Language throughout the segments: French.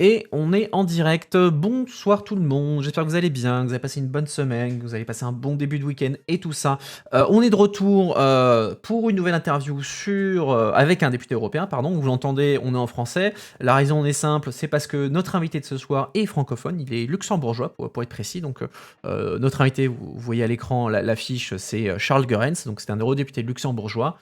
Et on est en direct. Bonsoir tout le monde, j'espère que vous allez bien, que vous avez passé une bonne semaine, que vous avez passé un bon début de week-end et tout ça. On est de retour, pour une nouvelle interview avec un député européen, pardon. Vous l'entendez, on est en français. La raison est simple, c'est parce que notre invité de ce soir est francophone, il est luxembourgeois pour être précis. Donc, notre invité, vous voyez à l'écran l'affiche, c'est Charles Goerens, donc c'est un eurodéputé luxembourgeois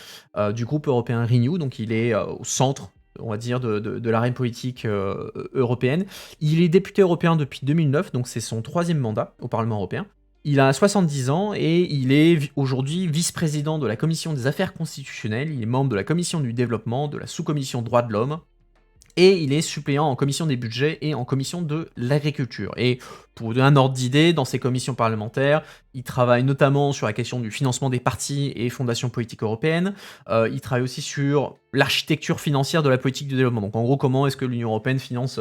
du groupe européen Renew, donc il est au centre, on va dire, de l'arène politique européenne. Il est député européen depuis 2009, donc c'est son troisième mandat au Parlement européen. Il a 70 ans et il est aujourd'hui vice-président de la Commission des affaires constitutionnelles. Il est membre de la Commission du développement, de la sous-commission droits de l'homme, et il est suppléant en commission des budgets et en commission de l'agriculture. Et pour vous donner un ordre d'idée, dans ces commissions parlementaires, il travaille notamment sur la question du financement des partis et fondations politiques européennes. Il travaille aussi sur l'architecture financière de la politique du développement. Donc en gros, comment est-ce que l'Union européenne finance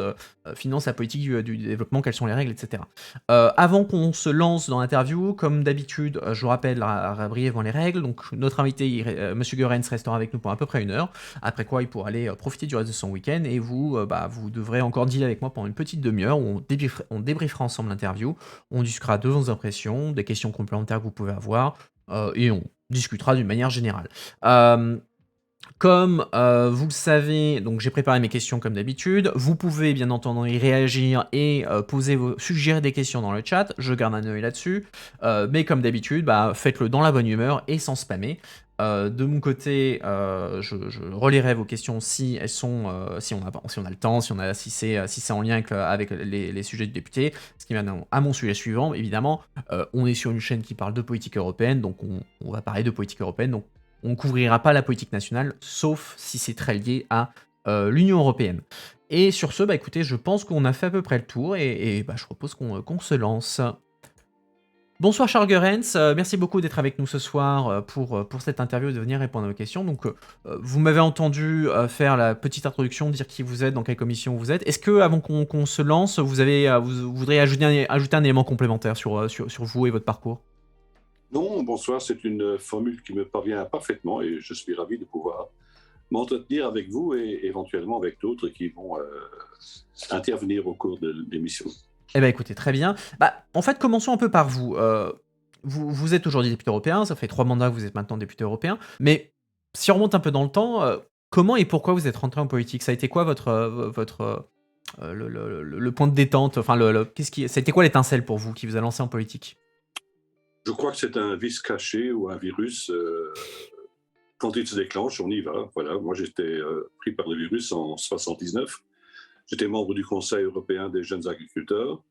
la politique du développement, quelles sont les règles, etc. Avant qu'on se lance dans l'interview, comme d'habitude, je vous rappelle brièvement les règles. Donc notre invité, Monsieur Goerens, restera avec nous pour à peu près 1 heure, après quoi il pourra aller profiter du reste de son week-end, et vous, vous devrez encore dealer avec moi pendant une petite demi-heure où on débriefera ensemble l'interview, on discutera de vos impressions, des questions complémentaires que vous pouvez avoir, et on discutera d'une manière générale. Comme vous le savez, donc j'ai préparé mes questions comme d'habitude. Vous pouvez bien entendu y réagir et suggérer des questions dans le chat. Je garde un œil là-dessus. Mais comme d'habitude, faites-le dans la bonne humeur et sans spammer. De mon côté, je relirai vos questions si elles sont, si on a le temps, si c'est en lien avec les sujets du député. Ce qui mène à mon sujet suivant, évidemment. On est sur une chaîne qui parle de politique européenne, donc on va parler de politique européenne. Donc on ne couvrira pas la politique nationale, sauf si c'est très lié à l'Union européenne. Et sur ce, écoutez, je pense qu'on a fait à peu près le tour, et je propose qu'on se lance. Bonsoir Charles Goerens, merci beaucoup d'être avec nous ce soir pour cette interview et de venir répondre à nos questions. Donc, vous m'avez entendu faire la petite introduction, dire qui vous êtes, dans quelle commission vous êtes. Est-ce que, avant qu'on se lance, vous voudriez ajouter un élément complémentaire sur vous et votre parcours? Non, bonsoir, c'est une formule qui me parvient parfaitement et je suis ravi de pouvoir m'entretenir avec vous et éventuellement avec d'autres qui vont intervenir au cours de l'émission. Eh bien, écoutez, très bien. En fait, commençons un peu par vous. Vous êtes aujourd'hui député européen, ça fait 3 mandats que vous êtes maintenant député européen, mais si on remonte un peu dans le temps, comment et pourquoi vous êtes rentré en politique? Ça a été quoi le point de détente? Enfin, ça a été quoi l'étincelle pour vous qui vous a lancé en politique? Je crois que c'est un vice caché ou un virus. Quand il se déclenche, on y va. Voilà. Moi, j'étais pris par le virus en 79. J'étais membre du Conseil européen des jeunes agriculteurs.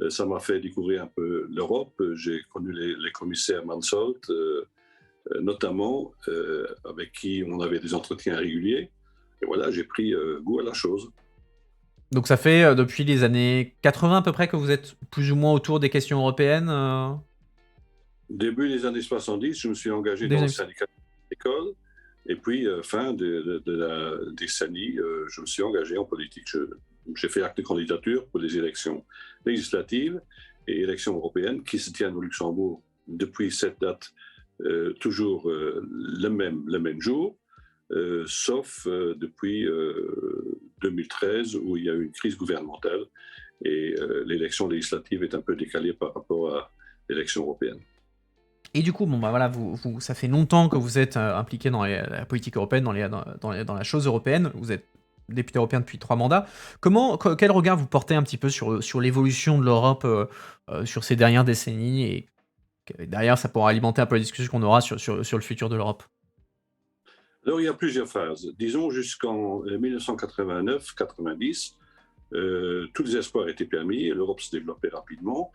Ça m'a fait découvrir un peu l'Europe. J'ai connu les commissaires Mansholt, notamment, avec qui on avait des entretiens réguliers. Et voilà, j'ai pris goût à la chose. Donc ça fait depuis les années 80 à peu près que vous êtes plus ou moins autour des questions européennes Début des années 70, je me suis engagé des dans le années- syndicat d'école. Et puis, fin de la décennie, je me suis engagé en politique. J'ai fait acte de candidature pour les élections législatives et élections européennes qui se tiennent au Luxembourg depuis cette date, toujours le même jour, sauf depuis 2013 où il y a eu une crise gouvernementale et l'élection législative est un peu décalée par rapport à l'élection européenne. Et du coup, voilà, ça fait longtemps que vous êtes impliqué dans la politique européenne, dans la chose européenne. Vous êtes député européen depuis 3 mandats. Quel regard vous portez un petit peu sur l'évolution de l'Europe sur ces dernières décennies, et derrière, ça pourra alimenter un peu la discussion qu'on aura sur le futur de l'Europe? Alors, il y a plusieurs phases. Disons jusqu'en 1989-90, tous les espoirs étaient permis et l'Europe se développait rapidement.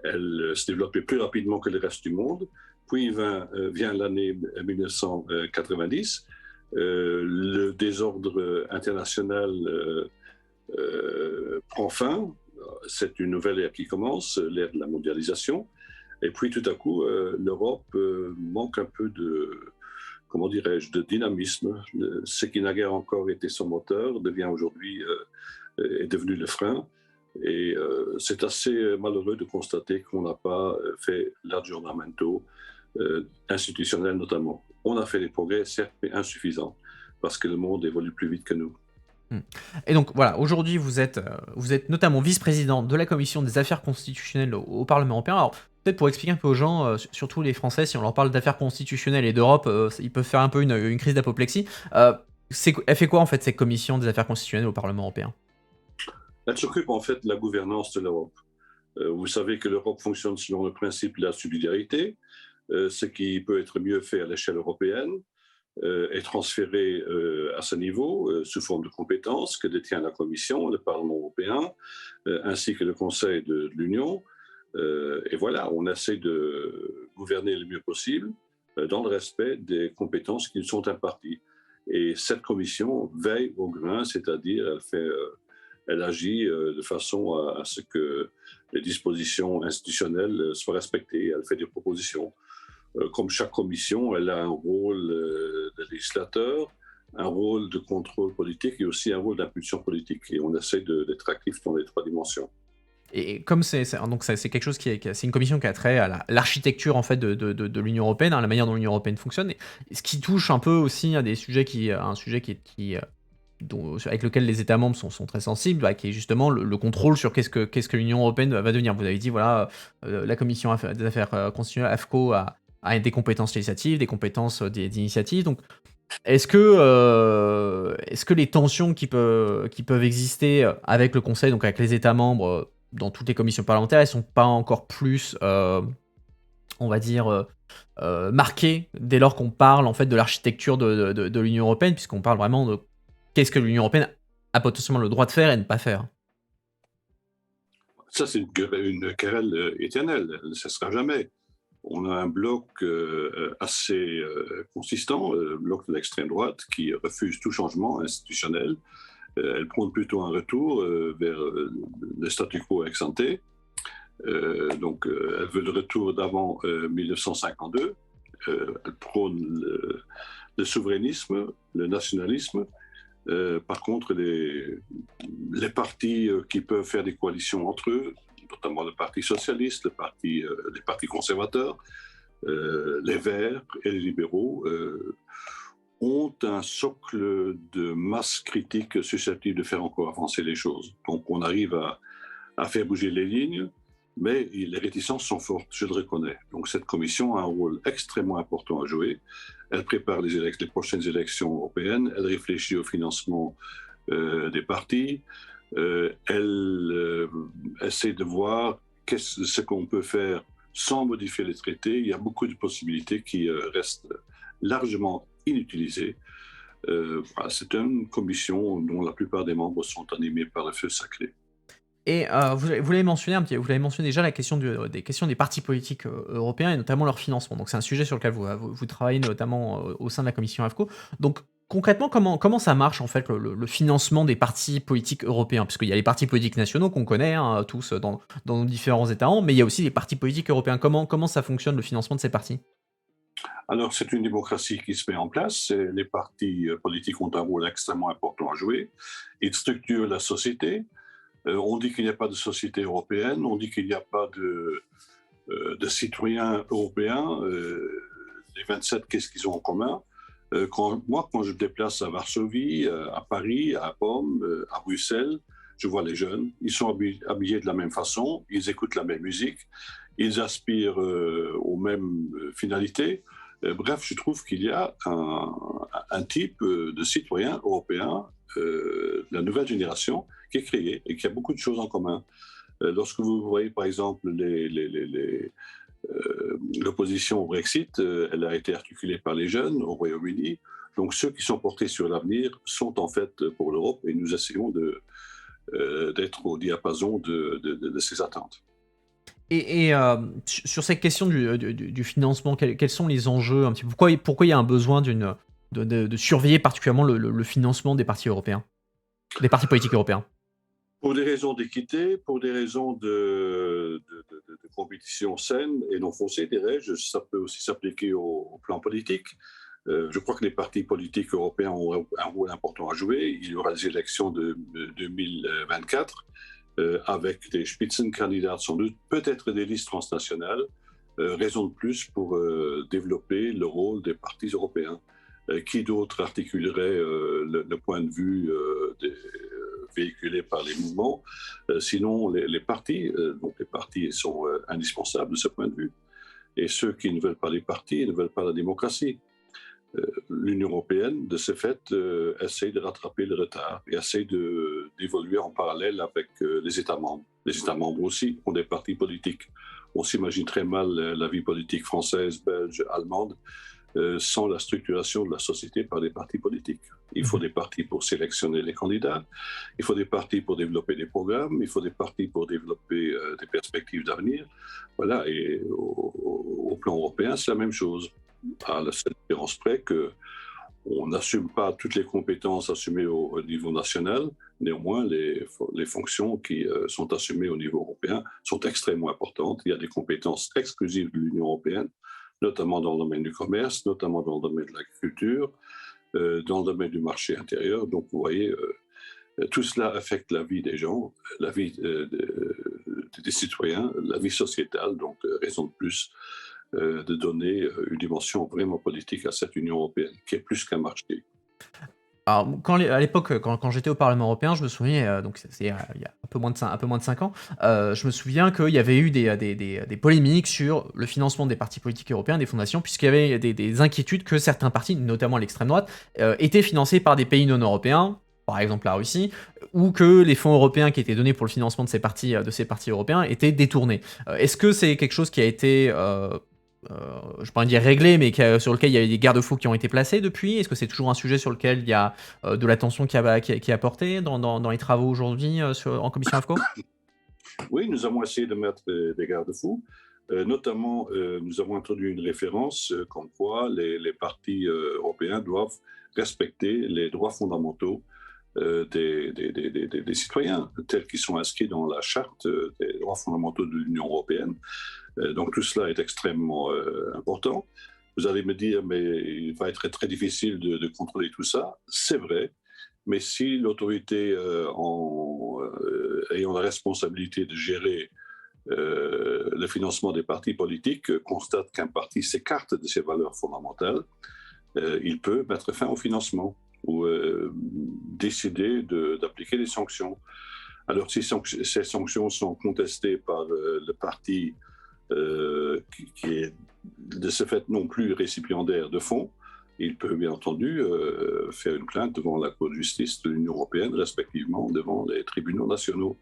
Elle se développait plus rapidement que le reste du monde. Puis vient l'année 1990. Le désordre international prend fin. C'est une nouvelle ère qui commence, l'ère de la mondialisation. Et puis tout à coup, l'Europe manque un peu comment dirais-je, de dynamisme. Ce qui naguère encore été son moteur devient aujourd'hui, est devenu le frein. Et c'est assez malheureux de constater qu'on n'a pas fait l'aggiornamento institutionnel notamment. On a fait des progrès, certes, mais insuffisants, parce que le monde évolue plus vite que nous. Mmh. Et donc voilà, aujourd'hui vous êtes notamment vice-président de la commission des affaires constitutionnelles au Parlement européen. Alors peut-être pour expliquer un peu aux gens, surtout les Français, si on leur parle d'affaires constitutionnelles et d'Europe, ils peuvent faire un peu une crise d'apoplexie. Elle fait quoi en fait cette commission des affaires constitutionnelles au Parlement européen? Elle s'occupe en fait de la gouvernance de l'Europe. Vous savez que l'Europe fonctionne selon le principe de la subsidiarité. Ce qui peut être mieux fait à l'échelle européenne est transféré à ce niveau sous forme de compétences que détient la Commission, le Parlement européen, ainsi que le Conseil de l'Union. Et voilà, on essaie de gouverner le mieux possible dans le respect des compétences qui nous sont imparties. Et cette commission veille au grain, c'est-à-dire elle agit de façon à ce que les dispositions institutionnelles soient respectées. Elle fait des propositions. Comme chaque commission, elle a un rôle de législateur, un rôle de contrôle politique et aussi un rôle d'impulsion politique. Et on essaie d'être actif dans les trois dimensions. Et comme c'est quelque chose c'est une commission qui a trait à l'architecture en fait de l'Union européenne, hein, la manière dont l'Union européenne fonctionne, et ce qui touche un peu aussi à un sujet avec lequel les États membres sont très sensibles, bah, qui est justement le contrôle sur qu'est-ce que l'Union européenne va devenir. Vous avez dit, voilà, la commission des affaires constitutionnelles, AFCO, a des compétences législatives, des compétences d'initiative. Donc, est-ce que les tensions qui peuvent exister avec le Conseil, donc avec les États membres, dans toutes les commissions parlementaires, elles sont pas encore plus, on va dire, marquées dès lors qu'on parle en fait de l'architecture de l'Union européenne, puisqu'on parle vraiment de qu'est-ce que l'Union européenne a potentiellement le droit de faire et de ne pas faire? Ça, c'est une querelle éternelle, elle ne cessera jamais. On a un bloc assez consistant, le bloc de l'extrême droite, qui refuse tout changement institutionnel. Elle prône plutôt un retour vers le statu quo ex ante. Elle veut le retour d'avant 1952. Elle prône le souverainisme, le nationalisme. Par contre, les partis qui peuvent faire des coalitions entre eux, notamment le Parti socialiste, les partis conservateurs, les Verts et les libéraux, ont un socle de masse critique susceptible de faire encore avancer les choses. Donc on arrive à faire bouger les lignes, mais les réticences sont fortes, je le reconnais. Donc cette commission a un rôle extrêmement important à jouer. Elle prépare les prochaines élections européennes, elle réfléchit au financement des partis, elle essaie de voir ce qu'on peut faire sans modifier les traités. Il y a beaucoup de possibilités qui restent largement inutilisées. C'est une commission dont la plupart des membres sont animés par le feu sacré. Et vous l'avez mentionné vous l'avez mentionné déjà la question des questions des partis politiques, européens et notamment leur financement. Donc c'est un sujet sur lequel vous travaillez notamment, au sein de la commission AFCO. Donc concrètement, comment ça marche en fait le financement des partis politiques européens? Puisqu'il y a les partis politiques nationaux qu'on connaît, hein, tous dans nos différents États membres, mais il y a aussi les partis politiques européens. Comment ça fonctionne le financement de ces partis? Alors, c'est une démocratie qui se met en place. Et les partis politiques ont un rôle extrêmement important à jouer. Ils structurent la société. On dit qu'il n'y a pas de société européenne. On dit qu'il n'y a pas de citoyens européens. Les 27, qu'est-ce qu'ils ont en commun? Quand je me déplace à Varsovie, à Paris, à Pomme, à Bruxelles, je vois les jeunes. Ils sont habillés de la même façon. Ils écoutent la même musique. Ils aspirent aux mêmes finalités. Bref, je trouve qu'il y a un type de citoyen européen, la nouvelle génération, qui est créé et qui a beaucoup de choses en commun. Lorsque vous voyez, par exemple, l'opposition au Brexit, elle a été articulée par les jeunes au Royaume-Uni. Donc, ceux qui sont portés sur l'avenir sont en fait pour l'Europe et nous essayons d'être au diapason de ces attentes. Et sur cette question du financement, quels sont les enjeux un petit peu? Pourquoi il y a un besoin de surveiller particulièrement le financement des partis européens? Des partis politiques européens? Pour des raisons d'équité, pour des raisons de compétition saine et non faussée, dirais-je, ça peut aussi s'appliquer au plan politique. Je crois que les partis politiques européens ont un rôle important à jouer. Il y aura les élections de 2024 avec des Spitzenkandidats sans doute, peut-être des listes transnationales. Raison de plus pour développer le rôle des partis européens. Qui d'autre articulerait le point de vue véhiculé par les mouvements, sinon les partis. Donc les partis sont indispensables de ce point de vue. Et ceux qui ne veulent pas les partis ne veulent pas la démocratie. L'Union européenne, de ce fait, essaye de rattraper le retard et essaye d'évoluer en parallèle avec les États membres. Les États membres aussi ont des partis politiques. On s'imagine très mal la vie politique française, belge, allemande, sans la structuration de la société par des partis politiques. Il faut des partis pour sélectionner les candidats, il faut des partis pour développer des programmes, il faut des partis pour développer des perspectives d'avenir. Voilà, et au plan européen, c'est la même chose. À la seule différence près qu'on n'assume pas toutes les compétences assumées au niveau national, néanmoins les fonctions qui sont assumées au niveau européen sont extrêmement importantes. Il y a des compétences exclusives de l'Union européenne, notamment dans le domaine du commerce, notamment dans le domaine de l'agriculture, dans le domaine du marché intérieur. Donc vous voyez, tout cela affecte la vie des gens, la vie des citoyens, la vie sociétale, donc raison de plus de donner une dimension vraiment politique à cette Union européenne, qui est plus qu'un marché. Alors, à l'époque, quand j'étais au Parlement européen, je me souviens, donc c'est il y a un peu moins de 5 ans, je me souviens qu'il y avait eu des polémiques sur le financement des partis politiques européens, des fondations, puisqu'il y avait des inquiétudes que certains partis, notamment l'extrême droite, étaient financés par des pays non européens, par exemple la Russie, ou que les fonds européens qui étaient donnés pour le financement de ces partis européens étaient détournés. Est-ce que c'est quelque chose qui a été je ne peux pas dire réglé, mais sur lequel il y a des garde-fous qui ont été placés depuis? Est-ce que c'est toujours un sujet sur lequel il y a de l'attention qui est apportée dans les travaux aujourd'hui en commission AFCO? Oui, nous avons essayé de mettre des garde-fous. Notamment, nous avons introduit une référence comme quoi les partis européens doivent respecter les droits fondamentaux des citoyens, tels qu'ils sont inscrits dans la charte des droits fondamentaux de l'Union européenne. Donc tout cela est extrêmement important. Vous allez me dire, mais il va être très difficile de contrôler tout ça. C'est vrai, mais si l'autorité ayant la responsabilité de gérer le financement des partis politiques constate qu'un parti s'écarte de ses valeurs fondamentales, il peut mettre fin au financement ou décider d'appliquer des sanctions. Alors si ces sanctions sont contestées par le parti qui est de ce fait non plus récipiendaire de fonds, il peut bien entendu faire une plainte devant la Cour de justice de l'Union européenne, respectivement devant les tribunaux nationaux.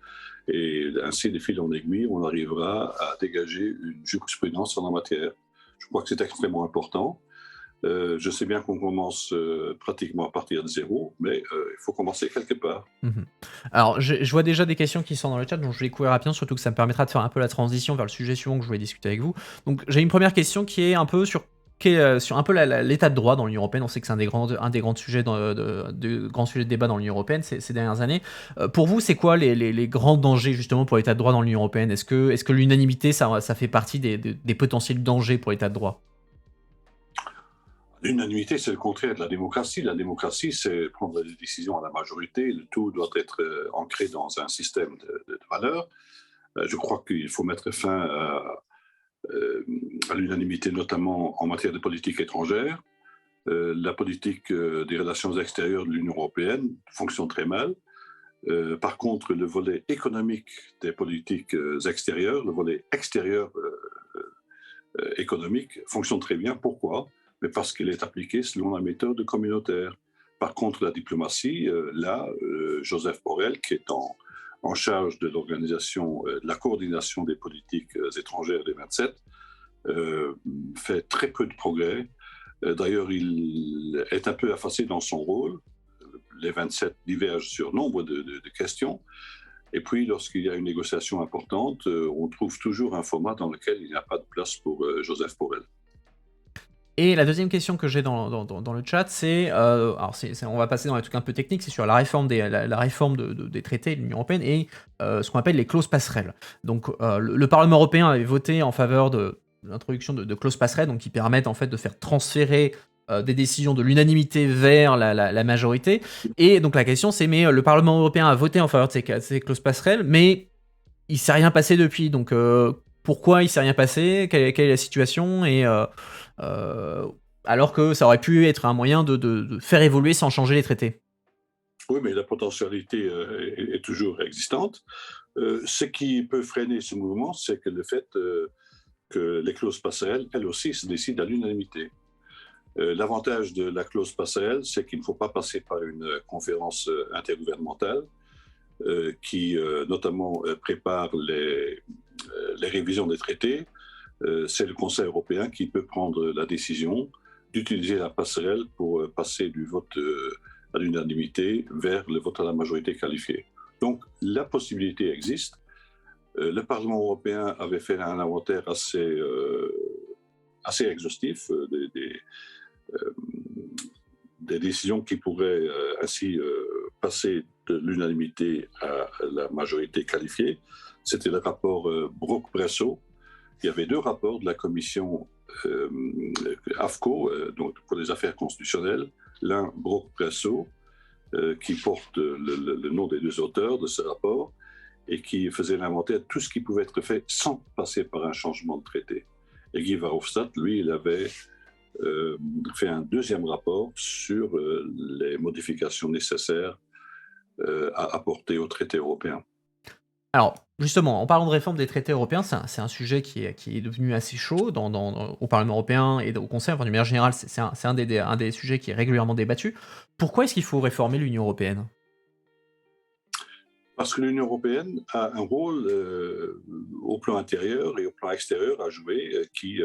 Et ainsi, de fil en aiguille, on arrivera à dégager une jurisprudence en la matière. Je crois que c'est extrêmement important. Je sais bien qu'on commence pratiquement à partir de zéro, mais il faut commencer quelque part. Alors, je vois déjà des questions qui sont dans le chat, donc je vais les couvrir rapidement, surtout que ça me permettra de faire un peu la transition vers le sujet suivant que je voulais discuter avec vous. Donc, j'ai une première question qui est un peu sur un peu l'état de droit dans l'Union européenne. On sait que c'est un des grands sujets de débat dans l'Union européenne ces dernières années. Pour vous, c'est quoi les grands dangers justement pour l'état de droit dans l'Union européenne? Est-ce que l'unanimité, ça fait partie des potentiels dangers pour l'état de droit? L'unanimité, c'est le contraire de la démocratie. La démocratie, c'est prendre des décisions à la majorité. Le tout doit être ancré dans un système de valeurs. Je crois qu'il faut mettre fin à l'unanimité, notamment en matière de politique étrangère. La politique des relations extérieures de l'Union européenne fonctionne très mal. Par contre, le volet économique des politiques extérieures, le volet extérieur économique fonctionne très bien. Pourquoi ? Mais parce qu'il est appliqué selon la méthode communautaire. Par contre, la diplomatie, Joseph Borrell, qui est en charge de l'organisation, de la coordination des politiques étrangères des 27, fait très peu de progrès. D'ailleurs, il est un peu effacé dans son rôle. Les 27 divergent sur nombre de questions. Et puis, lorsqu'il y a une négociation importante, on trouve toujours un format dans lequel il n'y a pas de place pour Joseph Borrell. Et la deuxième question que j'ai dans le chat, c'est, on va passer dans les trucs un peu techniques, c'est sur la réforme des traités de l'Union européenne et ce qu'on appelle les clauses passerelles. Donc, le Parlement européen avait voté en faveur de l'introduction de clauses passerelles, donc qui permettent en fait de faire transférer des décisions de l'unanimité vers la majorité. Et donc la question, c'est, mais le Parlement européen a voté en faveur de ces clauses passerelles, mais il ne s'est rien passé depuis. Donc, pourquoi il ne s'est rien passé? Quelle est la situation? Et Alors que ça aurait pu être un moyen de faire évoluer sans changer les traités. Oui, mais la potentialité est toujours existante. Ce qui peut freiner ce mouvement, c'est que le fait que les clauses passerelles, elles aussi, se décident à l'unanimité. L'avantage de la clause passerelle, c'est qu'il ne faut pas passer par une conférence intergouvernementale qui notamment prépare les révisions des traités. C'est le Conseil européen qui peut prendre la décision d'utiliser la passerelle pour passer du vote à l'unanimité vers le vote à la majorité qualifiée. Donc la possibilité existe. Le Parlement européen avait fait un inventaire assez exhaustif euh, des décisions qui pourraient ainsi passer de l'unanimité à la majorité qualifiée. C'était le rapport Brok-Bresso. Il y avait deux rapports de la commission AFCO, donc pour les affaires constitutionnelles. L'un, Brok-Bresso, qui porte le nom des deux auteurs de ce rapport et qui faisait l'inventaire de tout ce qui pouvait être fait sans passer par un changement de traité. Et Guy Verhofstadt, lui, il avait fait un deuxième rapport sur les modifications nécessaires à apporter au traité européen. Alors, justement, en parlant de réforme des traités européens, c'est un sujet qui est devenu assez chaud au Parlement européen et au Conseil. Enfin, d'une manière générale, c'est un des sujets qui est régulièrement débattu. Pourquoi est-ce qu'il faut réformer l'Union européenne? Parce que l'Union européenne a un rôle au plan intérieur et au plan extérieur à jouer qui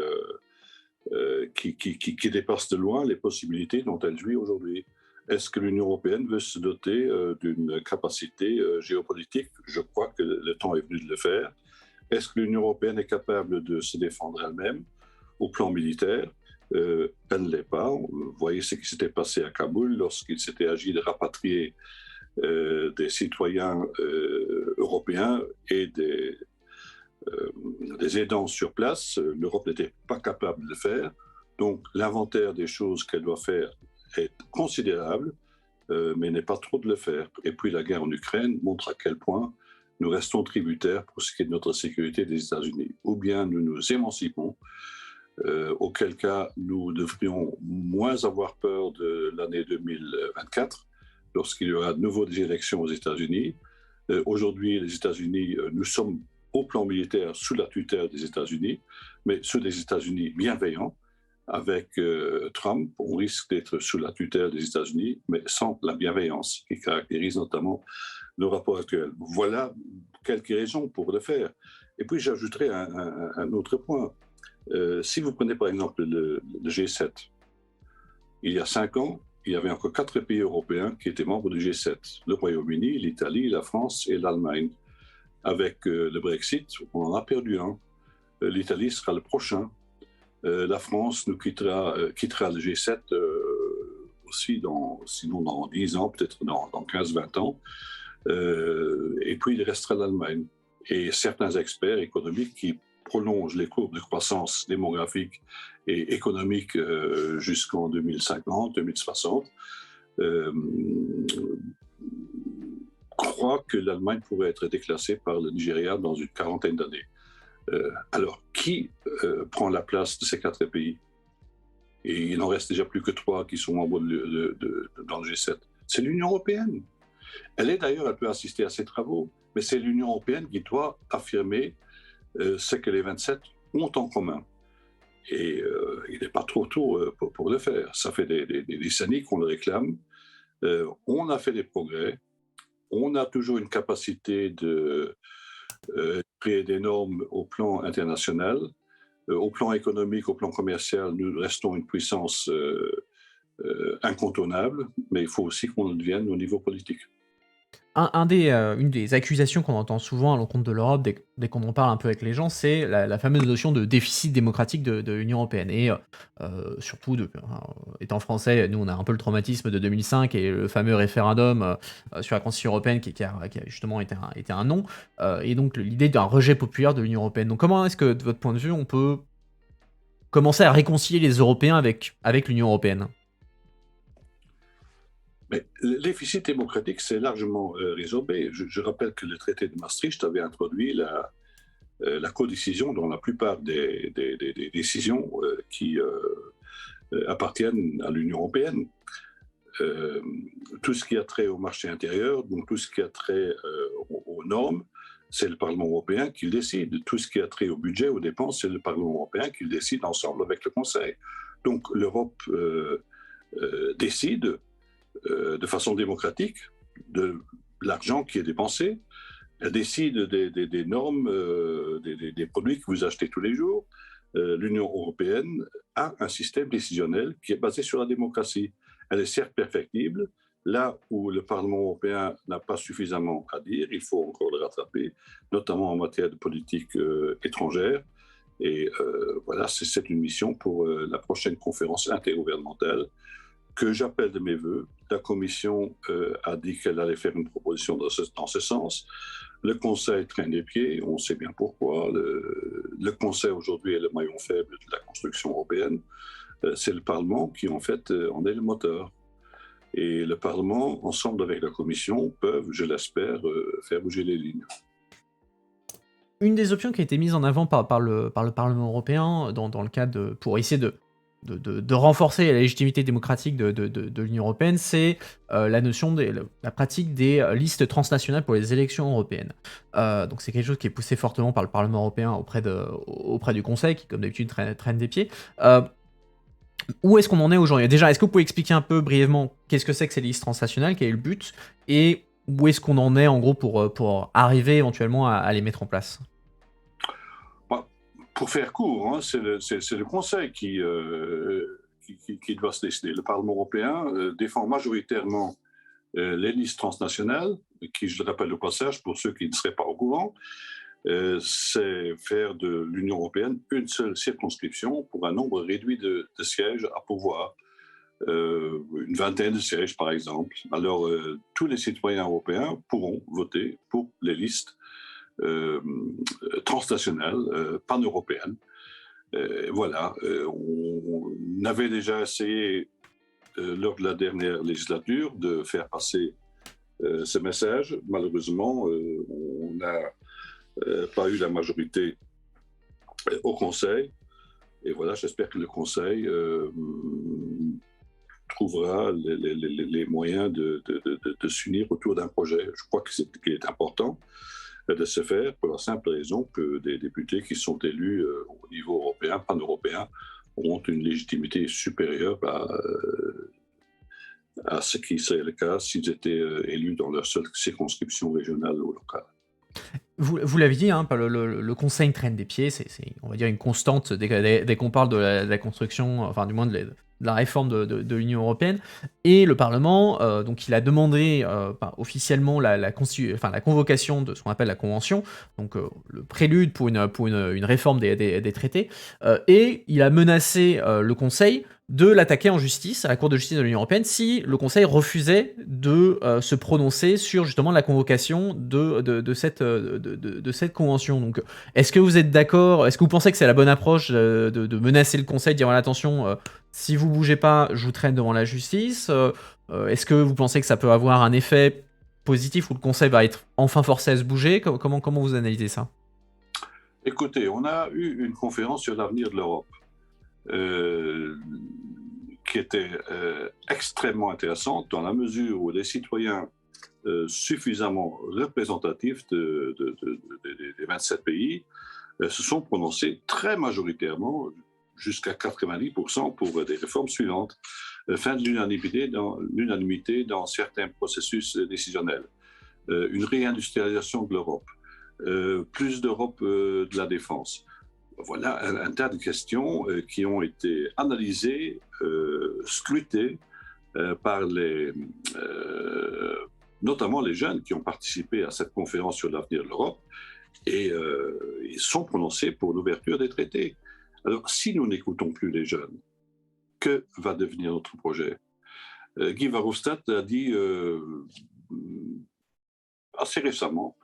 dépasse de loin les possibilités dont elle jouit aujourd'hui. Est-ce que l'Union européenne veut se doter d'une capacité géopolitique? Je crois que le temps est venu de le faire. Est-ce que l'Union européenne est capable de se défendre elle-même au plan militaire? Elle ne l'est pas. Vous voyez ce qui s'était passé à Kaboul lorsqu'il s'était agi de rapatrier des citoyens européens et des aidants sur place. L'Europe n'était pas capable de le faire. Donc l'inventaire des choses qu'elle doit faire est considérable, mais n'est pas trop de le faire. Et puis la guerre en Ukraine montre à quel point nous restons tributaires pour ce qui est de notre sécurité des États-Unis. Ou bien nous nous émancipons, auquel cas nous devrions moins avoir peur de l'année 2024, lorsqu'il y aura de nouveau des élections aux États-Unis. Aujourd'hui, les États-Unis, nous sommes au plan militaire sous la tutelle des États-Unis, mais sous des États-Unis bienveillants. Avec Trump, on risque d'être sous la tutelle des États-Unis, mais sans la bienveillance qui caractérise notamment le rapport actuel. Voilà quelques raisons pour le faire. Et puis j'ajouterai un autre point. Si vous prenez par exemple le G7, il y a 5 ans, il y avait encore 4 pays européens qui étaient membres du G7. Le Royaume-Uni, l'Italie, la France et l'Allemagne. Avec le Brexit, on en a perdu un. L'Italie sera le prochain. La France nous quittera le G7 aussi, sinon dans 10 ans, peut-être dans 15-20 ans. Et puis il restera l'Allemagne. Et certains experts économiques qui prolongent les courbes de croissance démographique et économique jusqu'en 2050, 2060, croient que l'Allemagne pourrait être déclassée par le Nigeria dans une quarantaine d'années. Alors, qui prend la place de ces 4 pays? Et il n'en reste déjà plus que 3 qui sont membres dans le G7. C'est l'Union européenne. Elle peut assister à ces travaux, mais c'est l'Union européenne qui doit affirmer ce que les 27 ont en commun. Et il n'est pas trop tôt pour le faire. Ça fait des décennies qu'on le réclame. On a fait des progrès. On a toujours une capacité de créer des normes au plan international. Au plan économique, au plan commercial, nous restons une puissance incontournable, mais il faut aussi qu'on le devienne au niveau politique. Une des accusations qu'on entend souvent à l'encontre de l'Europe dès qu'on en parle un peu avec les gens, c'est la fameuse notion de déficit démocratique de l'Union européenne et surtout étant français, nous on a un peu le traumatisme de 2005 et le fameux référendum, sur la Constitution européenne qui a justement été un non, et donc l'idée d'un rejet populaire de l'Union européenne. Donc comment est-ce que, de votre point de vue, on peut commencer à réconcilier les Européens avec l'Union européenne? Mais le déficit démocratique, c'est largement résorbé. Je rappelle que le traité de Maastricht avait introduit la codécision dans la plupart des décisions qui appartiennent à l'Union européenne. Euh, tout ce qui a trait au marché intérieur, donc tout ce qui a trait aux normes, c'est le Parlement européen qui le décide. Tout ce qui a trait au budget, aux dépenses, c'est le Parlement européen qui le décide ensemble avec le Conseil. Donc l'Europe décide de façon démocratique de l'argent qui est dépensé. Elle décide des normes, des produits que vous achetez tous les jours. L'Union européenne a un système décisionnel qui est basé sur la démocratie. Elle est certes perfectible. Là où le Parlement européen n'a pas suffisamment à dire, il faut encore le rattraper, notamment en matière de politique étrangère. Et voilà, c'est une mission pour la prochaine conférence intergouvernementale que j'appelle de mes voeux. La Commission a dit qu'elle allait faire une proposition dans ce sens. Le Conseil traîne les pieds, on sait bien pourquoi. Le Conseil aujourd'hui est le maillon faible de la construction européenne. C'est le Parlement qui en fait en est le moteur. Et le Parlement, ensemble avec la Commission, peuvent, je l'espère, faire bouger les lignes. Une des options qui a été mise en avant par le Parlement européen dans le cadre pour essayer de renforcer la légitimité démocratique de l'Union européenne, c'est la notion la pratique des listes transnationales pour les élections européennes. Donc c'est quelque chose qui est poussé fortement par le Parlement européen auprès du Conseil, qui comme d'habitude traîne des pieds. Où est-ce qu'on en est aujourd'hui? Déjà, est-ce que vous pouvez expliquer un peu brièvement qu'est-ce que c'est que ces listes transnationales, quel est le but, et où est-ce qu'on en est en gros pour arriver éventuellement à les mettre en place? Pour faire court, hein, c'est le Conseil qui doit se décider. Le Parlement européen défend majoritairement les listes transnationales, qui, je le rappelle au passage, pour ceux qui ne seraient pas au courant, c'est faire de l'Union européenne une seule circonscription pour un nombre réduit de sièges à pourvoir. Une vingtaine de sièges, par exemple. Alors, tous les citoyens européens pourront voter pour les listes transnationales, pan-européennes. Voilà, on avait déjà essayé lors de la dernière législature de faire passer ce message. Malheureusement, on n'a pas eu la majorité au Conseil. Et voilà, j'espère que le Conseil trouvera les moyens de s'unir autour d'un projet. Je crois qu'il est important de se faire pour la simple raison que des députés qui sont élus au niveau européen, pan-européen, ont une légitimité supérieure à ce qui serait le cas s'ils étaient élus dans leur seule circonscription régionale ou locale. Vous l'avez dit, hein, le Conseil traîne des pieds, c'est on va dire une constante dès qu'on parle de la construction, enfin du moins de la réforme de l'Union européenne. Et le Parlement, donc il a demandé officiellement la convocation de ce qu'on appelle la Convention, donc le prélude pour une réforme des traités, et il a menacé le Conseil de l'attaquer en justice, à la Cour de justice de l'Union européenne, si le Conseil refusait de se prononcer sur justement la convocation de cette convention. Donc, est-ce que vous êtes d'accord? Est-ce que vous pensez que c'est la bonne approche de menacer le Conseil, de dire voilà, attention, si vous bougez pas, je vous traîne devant la justice? Est-ce que vous pensez que ça peut avoir un effet positif où le Conseil va être enfin forcé à se bouger? Comment vous analysez ça? Écoutez, on a eu une conférence sur l'avenir de l'Europe. Qui était extrêmement intéressante dans la mesure où les citoyens suffisamment représentatifs des 27 pays se sont prononcés très majoritairement, jusqu'à 90% pour des réformes suivantes. Fin de l'unanimité dans certains processus décisionnels, une réindustrialisation de l'Europe, plus d'Europe de la défense. Voilà un tas de questions qui ont été analysées, scrutées par notamment les jeunes qui ont participé à cette conférence sur l'avenir de l'Europe et ils sont prononcés pour l'ouverture des traités. Alors, si nous n'écoutons plus les jeunes, que va devenir notre projet? Guy Verhofstadt a dit assez récemment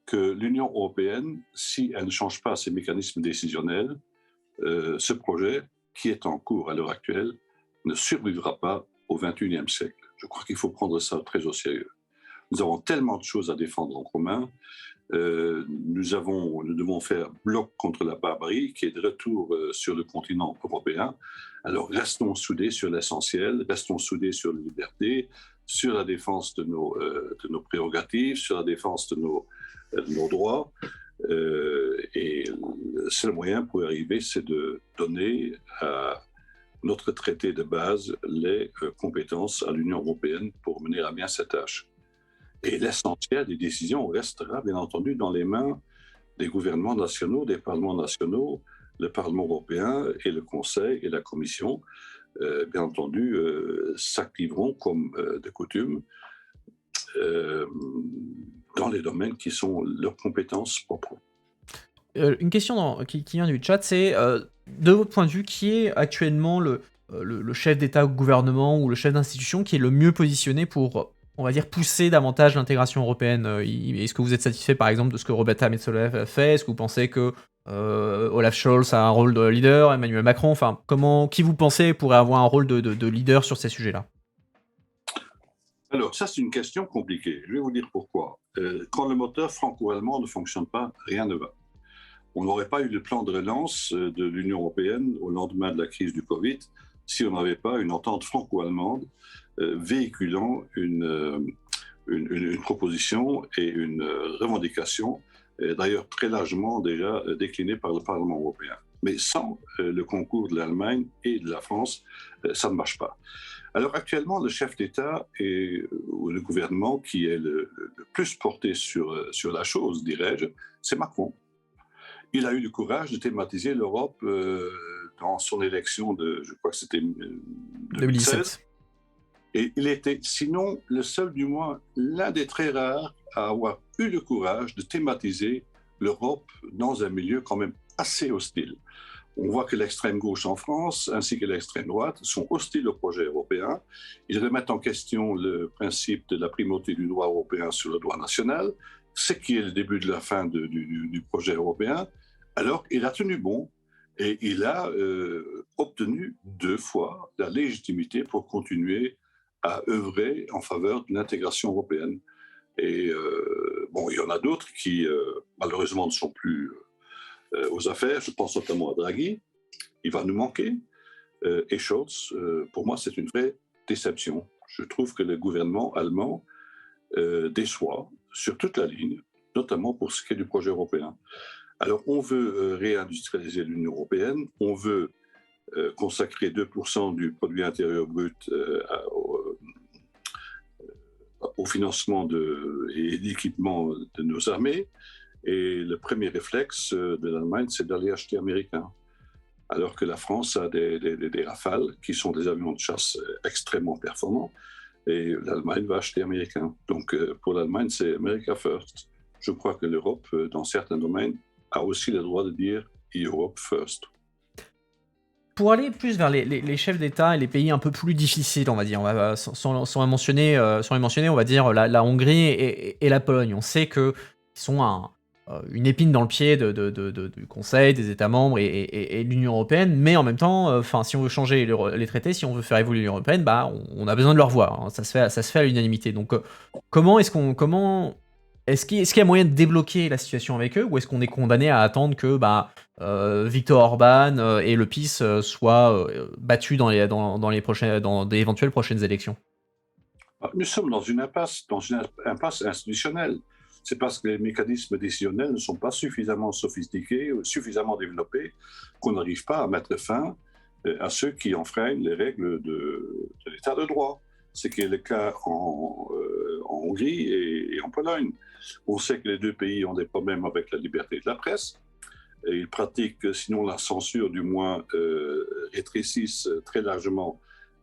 que l'Union européenne, si elle ne change pas ses mécanismes décisionnels, ce projet, qui est en cours à l'heure actuelle, ne survivra pas au XXIe siècle. Je crois qu'il faut prendre ça très au sérieux. Nous avons tellement de choses à défendre en commun Nous devons faire bloc contre la barbarie qui est de retour sur le continent européen. Alors restons soudés sur l'essentiel, restons soudés sur la liberté, sur la défense de nos prérogatives, sur la défense de nos droits. Et le seul moyen pour y arriver, c'est de donner à notre traité de base les compétences à l'Union européenne pour mener à bien cette tâche. Et l'essentiel des décisions restera bien entendu dans les mains des gouvernements nationaux, des parlements nationaux, le Parlement européen et le Conseil et la Commission, bien entendu, s'activeront comme de coutume dans les domaines qui sont leurs compétences propres. Une question qui vient du chat, c'est de votre point de vue, qui est actuellement le chef d'État ou gouvernement ou le chef d'institution qui est le mieux positionné pour, on va dire, pousser davantage l'intégration européenne? Est-ce que vous êtes satisfait par exemple de ce que Roberta Metsola fait? Est-ce que vous pensez que Olaf Scholz a un rôle de leader, Emmanuel Macron, enfin, qui vous pensez pourrait avoir un rôle de leader sur ces sujets-là? Alors, ça, c'est une question compliquée. Je vais vous dire pourquoi. Quand le moteur franco-allemand ne fonctionne pas, rien ne va. On n'aurait pas eu le plan de relance de l'Union européenne au lendemain de la crise du Covid si on n'avait pas une entente franco-allemande véhiculant une proposition et une revendication, d'ailleurs très largement déjà déclinée par le Parlement européen. Mais sans le concours de l'Allemagne et de la France, ça ne marche pas. Alors actuellement, le chef d'État ou le gouvernement qui est le plus porté sur la chose, dirais-je, c'est Macron. Il a eu le courage de thématiser l'Europe dans son élection je crois que c'était 2016. Et il était, sinon, le seul, du moins, l'un des très rares à avoir eu le courage de thématiser l'Europe dans un milieu quand même assez hostile. On voit que l'extrême gauche en France, ainsi que l'extrême droite, sont hostiles au projet européen. Ils remettent en question le principe de la primauté du droit européen sur le droit national, ce qui est le début de la fin du projet européen. Alors, il a tenu bon et il a obtenu 2 fois la légitimité pour continuer à œuvrer en faveur de l'intégration européenne. Et bon, il y en a d'autres qui, malheureusement, ne sont plus aux affaires. Je pense notamment à Draghi. Il va nous manquer. Et Scholz, pour moi, c'est une vraie déception. Je trouve que le gouvernement allemand déçoit sur toute la ligne, notamment pour ce qui est du projet européen. Alors, on veut réindustrialiser l'Union européenne, on veut consacrer 2% du produit intérieur brut au financement et d'équipement de nos armées. Et le premier réflexe de l'Allemagne, c'est d'aller acheter américain. Alors que la France a des Rafales, qui sont des avions de chasse extrêmement performants, et l'Allemagne va acheter américain. Donc pour l'Allemagne, c'est America First. Je crois que l'Europe, dans certains domaines, a aussi le droit de dire Europe First. Pour aller plus vers les chefs d'État et les pays un peu plus difficiles, on va dire, sans les mentionner, on va dire la Hongrie et la Pologne. On sait qu'ils sont une épine dans le pied du Conseil, des États membres et de l'Union européenne, mais en même temps, si on veut changer les traités, si on veut faire évoluer l'Union européenne, on a besoin de leur voix, hein. Ça se fait à l'unanimité. Donc, est-ce qu'il y a moyen de débloquer la situation avec eux, ou est-ce qu'on est condamné à attendre que Viktor Orban et le PiS soient battus dans d'éventuelles prochaines élections? Nous sommes dans une impasse institutionnelle. C'est parce que les mécanismes décisionnels ne sont pas suffisamment sophistiqués ou suffisamment développés qu'on n'arrive pas à mettre fin à ceux qui enfreignent les règles de l'état de droit. Ce qui est le cas en Hongrie et en Pologne. On sait que les 2 pays ont des problèmes avec la liberté de la presse. Et ils pratiquent, sinon la censure, du moins rétrécissent très largement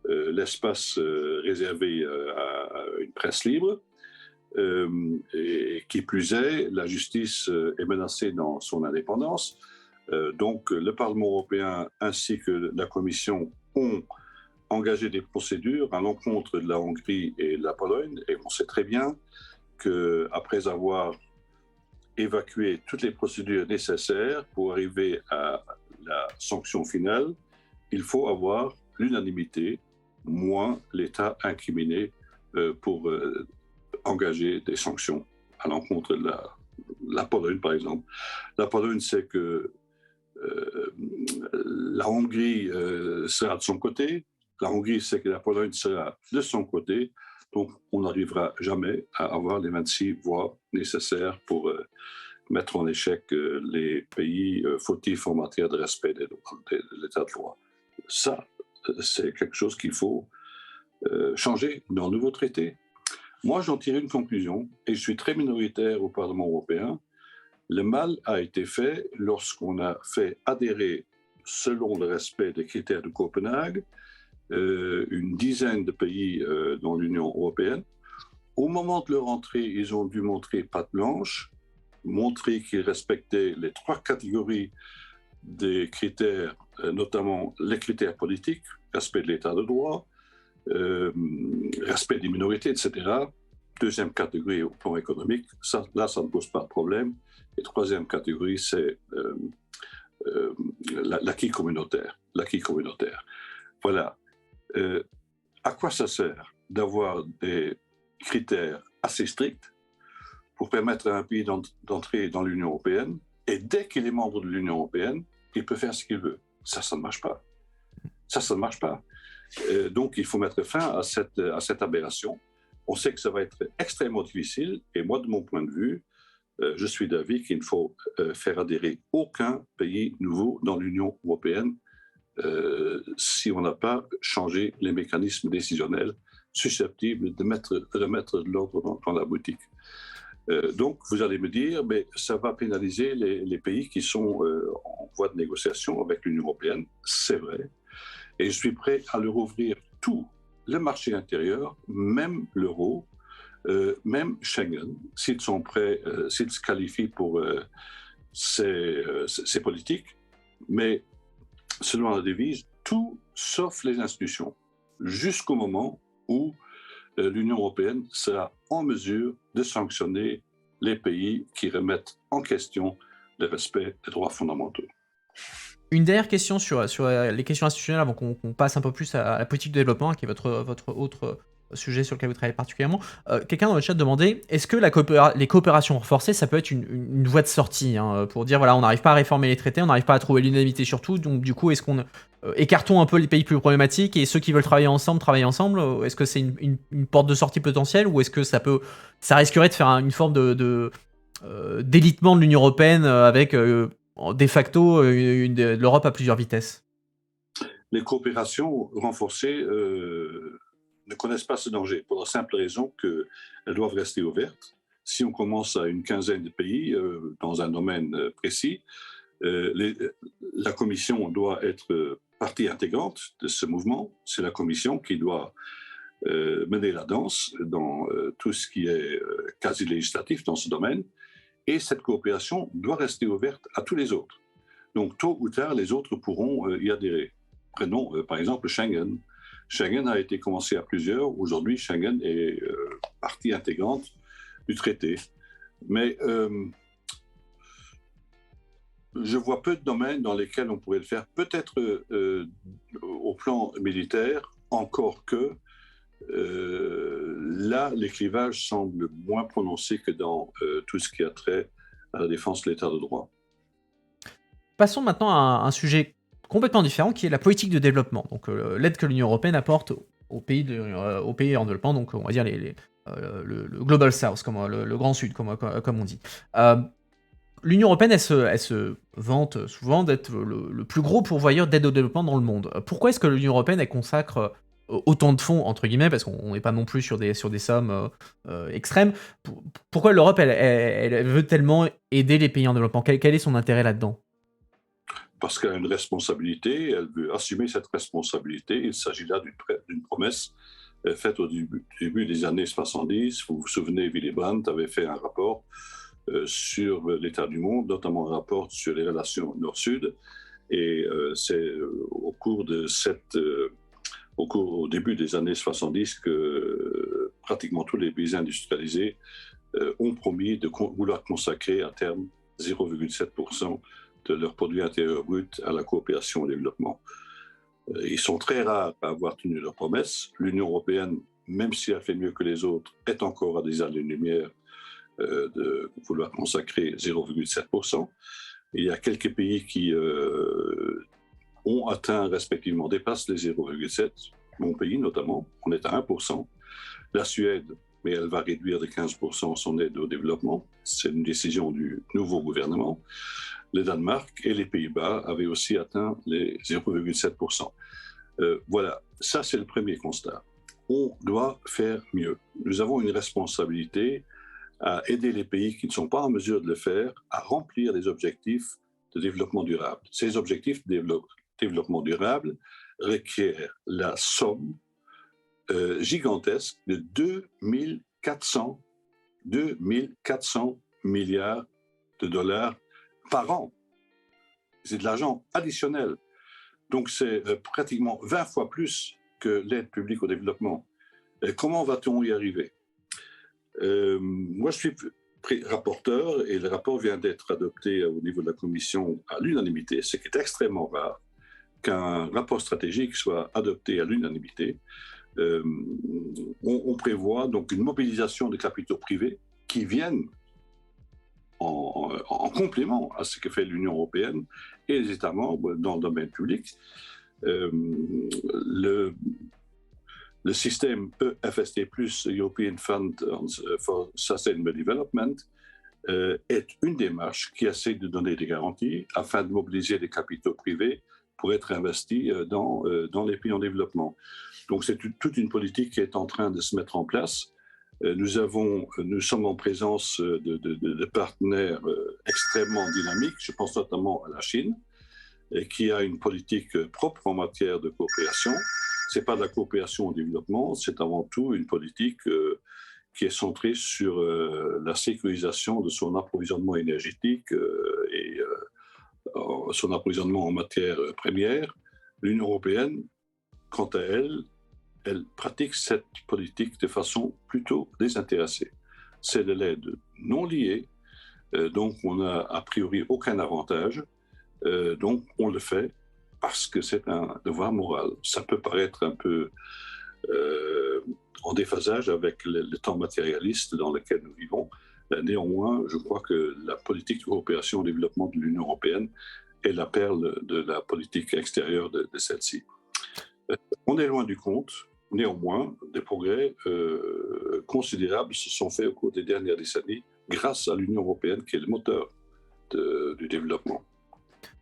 l'espace réservé à une presse libre. Et qui plus est, la justice est menacée dans son indépendance. Donc le Parlement européen ainsi que la Commission ont engagé des procédures à l'encontre de la Hongrie et de la Pologne. Et on sait très bien qu'après avoir évacué toutes les procédures nécessaires pour arriver à la sanction finale, il faut avoir l'unanimité, moins l'État incriminé pour engager des sanctions à l'encontre la Pologne, par exemple. La Pologne sait que euh, la Hongrie sera de son côté. La Hongrie sait que la Pologne sera de son côté. Donc, on n'arrivera jamais à avoir les 26 voix nécessaires pour mettre en échec les pays fautifs en matière de respect de l'état de droit. Ça, c'est quelque chose qu'il faut changer dans le nouveau traité. Moi, j'en tire une conclusion, et je suis très minoritaire au Parlement européen. Le mal a été fait lorsqu'on a fait adhérer, selon le respect des critères de Copenhague, une dizaine de pays dans l'Union européenne. Au moment de leur entrée, ils ont dû montrer patte blanche, montrer qu'ils respectaient les 3 catégories des critères, notamment les critères politiques, respect de l'état de droit, respect des minorités, etc. Deuxième catégorie au plan économique, là, ça ne pose pas de problème. Et troisième catégorie, c'est l'acquis communautaire. L'acquis communautaire. Voilà. À quoi ça sert d'avoir des critères assez stricts pour permettre à un pays d'entrer dans l'Union européenne, et dès qu'il est membre de l'Union européenne, il peut faire ce qu'il veut? Ça ne marche pas. Ça ne marche pas. Donc, il faut mettre fin à cette aberration. On sait que ça va être extrêmement difficile, et moi, de mon point de vue, je suis d'avis qu'il ne faut faire adhérer aucun pays nouveau dans l'Union européenne si on n'a pas changé les mécanismes décisionnels susceptibles de mettre de l'ordre dans la boutique. Donc, vous allez me dire, mais ça va pénaliser les pays qui sont en voie de négociation avec l'Union européenne. C'est vrai. Et je suis prêt à leur ouvrir tout le marché intérieur, même l'euro, même Schengen, s'ils sont prêts, s'ils se qualifient pour ces politiques. Mais selon la devise, tout sauf les institutions, jusqu'au moment où l'Union européenne sera en mesure de sanctionner les pays qui remettent en question le respect des droits fondamentaux. Une dernière question sur les questions institutionnelles avant qu'on passe un peu plus à la politique de développement, qui est votre autre sujet sur lequel vous travaillez particulièrement. Quelqu'un dans le chat demandait, est-ce que les coopérations renforcées, ça peut être une voie de sortie, hein, pour dire, voilà, on n'arrive pas à réformer les traités, on n'arrive pas à trouver l'unanimité sur tout, donc du coup, est-ce qu'on écartons un peu les pays plus problématiques et ceux qui veulent travailler ensemble, est-ce que c'est une porte de sortie potentielle, ou est-ce que ça risquerait de faire une forme d'élitement de l'Union européenne avec de facto l'Europe à plusieurs vitesses? Les coopérations renforcées ne connaissent pas ce danger, pour la simple raison qu'elles doivent rester ouvertes. Si on commence à une quinzaine de pays dans un domaine précis, la Commission doit être partie intégrante de ce mouvement. C'est la Commission qui doit mener la danse dans tout ce qui est quasi législatif dans ce domaine. Et cette coopération doit rester ouverte à tous les autres. Donc, tôt ou tard, les autres pourront y adhérer. Prenons par exemple Schengen. Schengen a été commencé à plusieurs. Aujourd'hui, Schengen est partie intégrante du traité. Mais je vois peu de domaines dans lesquels on pourrait le faire. Peut-être au plan militaire, encore que là, les clivages semblent moins prononcés que dans tout ce qui a trait à la défense de l'état de droit. Passons maintenant à un sujet complètement différent, qui est la politique de développement. Donc l'aide que l'Union européenne apporte aux pays en développement, donc on va dire le Global South, comme le Grand Sud, comme on dit. L'Union européenne, elle se vante souvent d'être le plus gros pourvoyeur d'aide au développement dans le monde. Pourquoi est-ce que l'Union européenne, elle consacre autant de fonds, entre guillemets, parce qu'on n'est pas non plus sur des sommes extrêmes? Pourquoi l'Europe, elle veut tellement aider les pays en développement? Quel est son intérêt là-dedans? Parce qu'elle a une responsabilité, elle veut assumer cette responsabilité. Il s'agit là d'une promesse faite au début des années 70. Vous vous souvenez, Willy Brandt avait fait un rapport sur l'état du monde, notamment un rapport sur les relations Nord-Sud. Et c'est au début des années 70 que pratiquement tous les pays industrialisés ont promis de vouloir consacrer à terme 0,7% de leur produit intérieur brut à la coopération au développement. Ils sont très rares à avoir tenu leurs promesses. L'Union européenne, même si elle fait mieux que les autres, est encore à des années-lumière de vouloir consacrer 0,7%. Il y a quelques pays qui ont atteint respectivement, dépassent les 0,7. Mon pays notamment, on est à 1%. La Suède, mais elle va réduire de 15% son aide au développement. C'est une décision du nouveau gouvernement. Le Danemark et les Pays-Bas avaient aussi atteint les 0,7%. Voilà, ça c'est le premier constat. On doit faire mieux. Nous avons une responsabilité à aider les pays qui ne sont pas en mesure de le faire à remplir les objectifs de développement durable. Ces objectifs de développement durable requièrent la somme gigantesque de 2400 milliards de dollars par an. C'est de l'argent additionnel. Donc c'est pratiquement 20 fois plus que l'aide publique au développement. Comment va-t-on y arriver? Moi, je suis rapporteur et le rapport vient d'être adopté au niveau de la commission à l'unanimité, ce qui est extrêmement rare qu'un rapport stratégique soit adopté à l'unanimité. On prévoit donc une mobilisation de capitaux privés qui viennent en complément à ce que fait l'Union européenne et les États membres dans le domaine public. Le système EFSD+, European Fund for Sustainable Development, est une démarche qui essaie de donner des garanties afin de mobiliser des capitaux privés pour être investis dans les pays en développement. Donc c'est toute une politique qui est en train de se mettre en place. Nous sommes en présence de partenaires extrêmement dynamiques, je pense notamment à la Chine, qui a une politique propre en matière de coopération. Ce n'est pas de la coopération au développement, c'est avant tout une politique qui est centrée sur la sécurisation de son approvisionnement énergétique et son approvisionnement en matières premières. L'Union européenne, quant à elle, elle pratique cette politique de façon plutôt désintéressée. C'est de l'aide non liée, donc on n'a a priori aucun avantage, donc on le fait parce que c'est un devoir moral. Ça peut paraître un peu en déphasage avec le temps matérialiste dans lequel nous vivons. Néanmoins, je crois que la politique de coopération au développement de l'Union européenne est la perle de la politique extérieure de celle-ci. On est loin du compte. Néanmoins, des progrès considérables se sont faits au cours des dernières décennies grâce à l'Union européenne qui est le moteur du développement.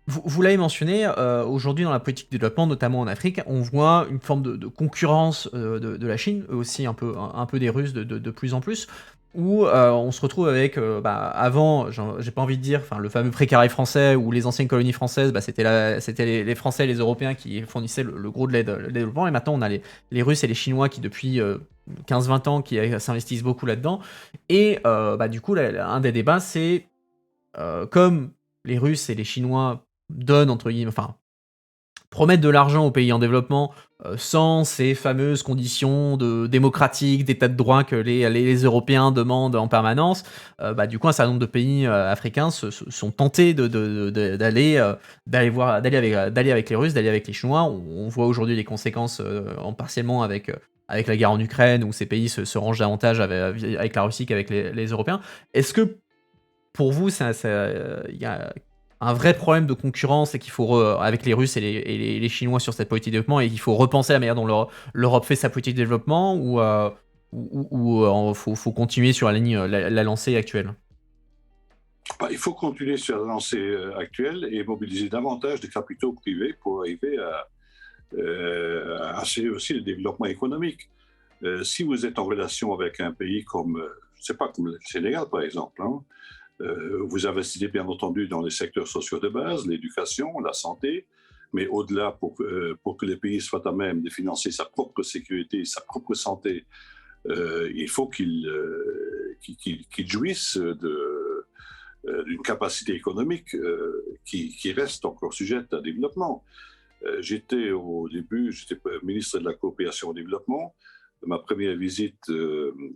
Vous l'avez mentionné, aujourd'hui dans la politique de développement, notamment en Afrique, on voit une forme de concurrence de la Chine, eux aussi un peu des Russes de plus en plus, où on se retrouve avec, avant, j'ai pas envie de dire, enfin le fameux précaré français ou les anciennes colonies françaises, c'était les Français et les Européens qui fournissaient le gros de l'aide le développement, et maintenant on a les Russes et les Chinois qui depuis 15-20 ans qui s'investissent beaucoup là-dedans, et du coup un des débats c'est comme les Russes et les Chinois donnent entre guillemets, enfin promettent de l'argent aux pays en développement sans ces fameuses conditions démocratiques, d'état de droit que les Européens demandent en permanence, du coup un certain nombre de pays africains sont tentés d'aller avec les Russes, d'aller avec les Chinois. On voit aujourd'hui les conséquences partiellement avec la guerre en Ukraine, où ces pays se rangent davantage avec la Russie qu'avec les Européens. Est-ce que pour vous, il y a un vrai problème de concurrence et qu'il faut avec les Russes et les Chinois sur cette politique de développement, et qu'il faut repenser la manière dont l'Europe fait sa politique de développement, ou faut continuer sur la ligne, la lancée actuelle? Il faut continuer sur la lancée actuelle et mobiliser davantage de capitaux privés pour arriver à assurer aussi le développement économique. Si vous êtes en relation avec un pays comme, je ne sais pas, comme le Sénégal par exemple, hein, vous investissez bien entendu dans les secteurs sociaux de base, l'éducation, la santé, mais au-delà, pour que le pays soit à même de financer sa propre sécurité, sa propre santé, il faut qu'il jouisse d'une capacité économique qui reste encore sujette à développement. Au début, j'étais ministre de la coopération au développement. Ma première visite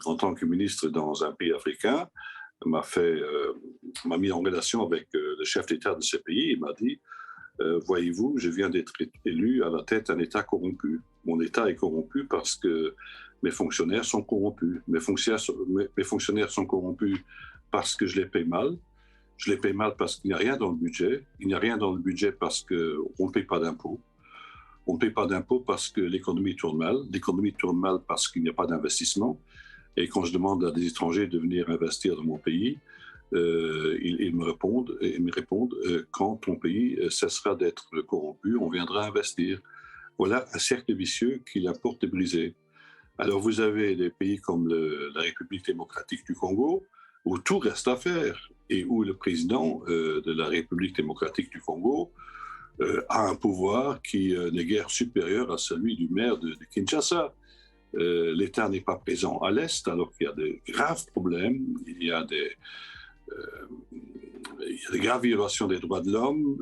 en tant que ministre dans un pays africain m'a mis en relation avec le chef d'État de ce pays. Il m'a dit, voyez-vous, je viens d'être élu à la tête d'un État corrompu. Mon État est corrompu parce que mes fonctionnaires sont corrompus. Mes fonctionnaires sont corrompus parce que je les paye mal. Je les paye mal parce qu'il n'y a rien dans le budget. Il n'y a rien dans le budget parce qu'on ne paye pas d'impôts. On ne paye pas d'impôts parce que l'économie tourne mal. L'économie tourne mal parce qu'il n'y a pas d'investissement. Et quand je demande à des étrangers de venir investir dans mon pays, ils me répondent quand ton pays cessera d'être corrompu, on viendra investir. Voilà un cercle vicieux qu'il importe de briser. Alors vous avez des pays comme la République démocratique du Congo, où tout reste à faire et où le président de la République démocratique du Congo a un pouvoir qui n'est guère supérieur à celui du maire de Kinshasa. L'État n'est pas présent à l'Est alors qu'il y a de graves problèmes, il y a des graves violations des droits de l'homme,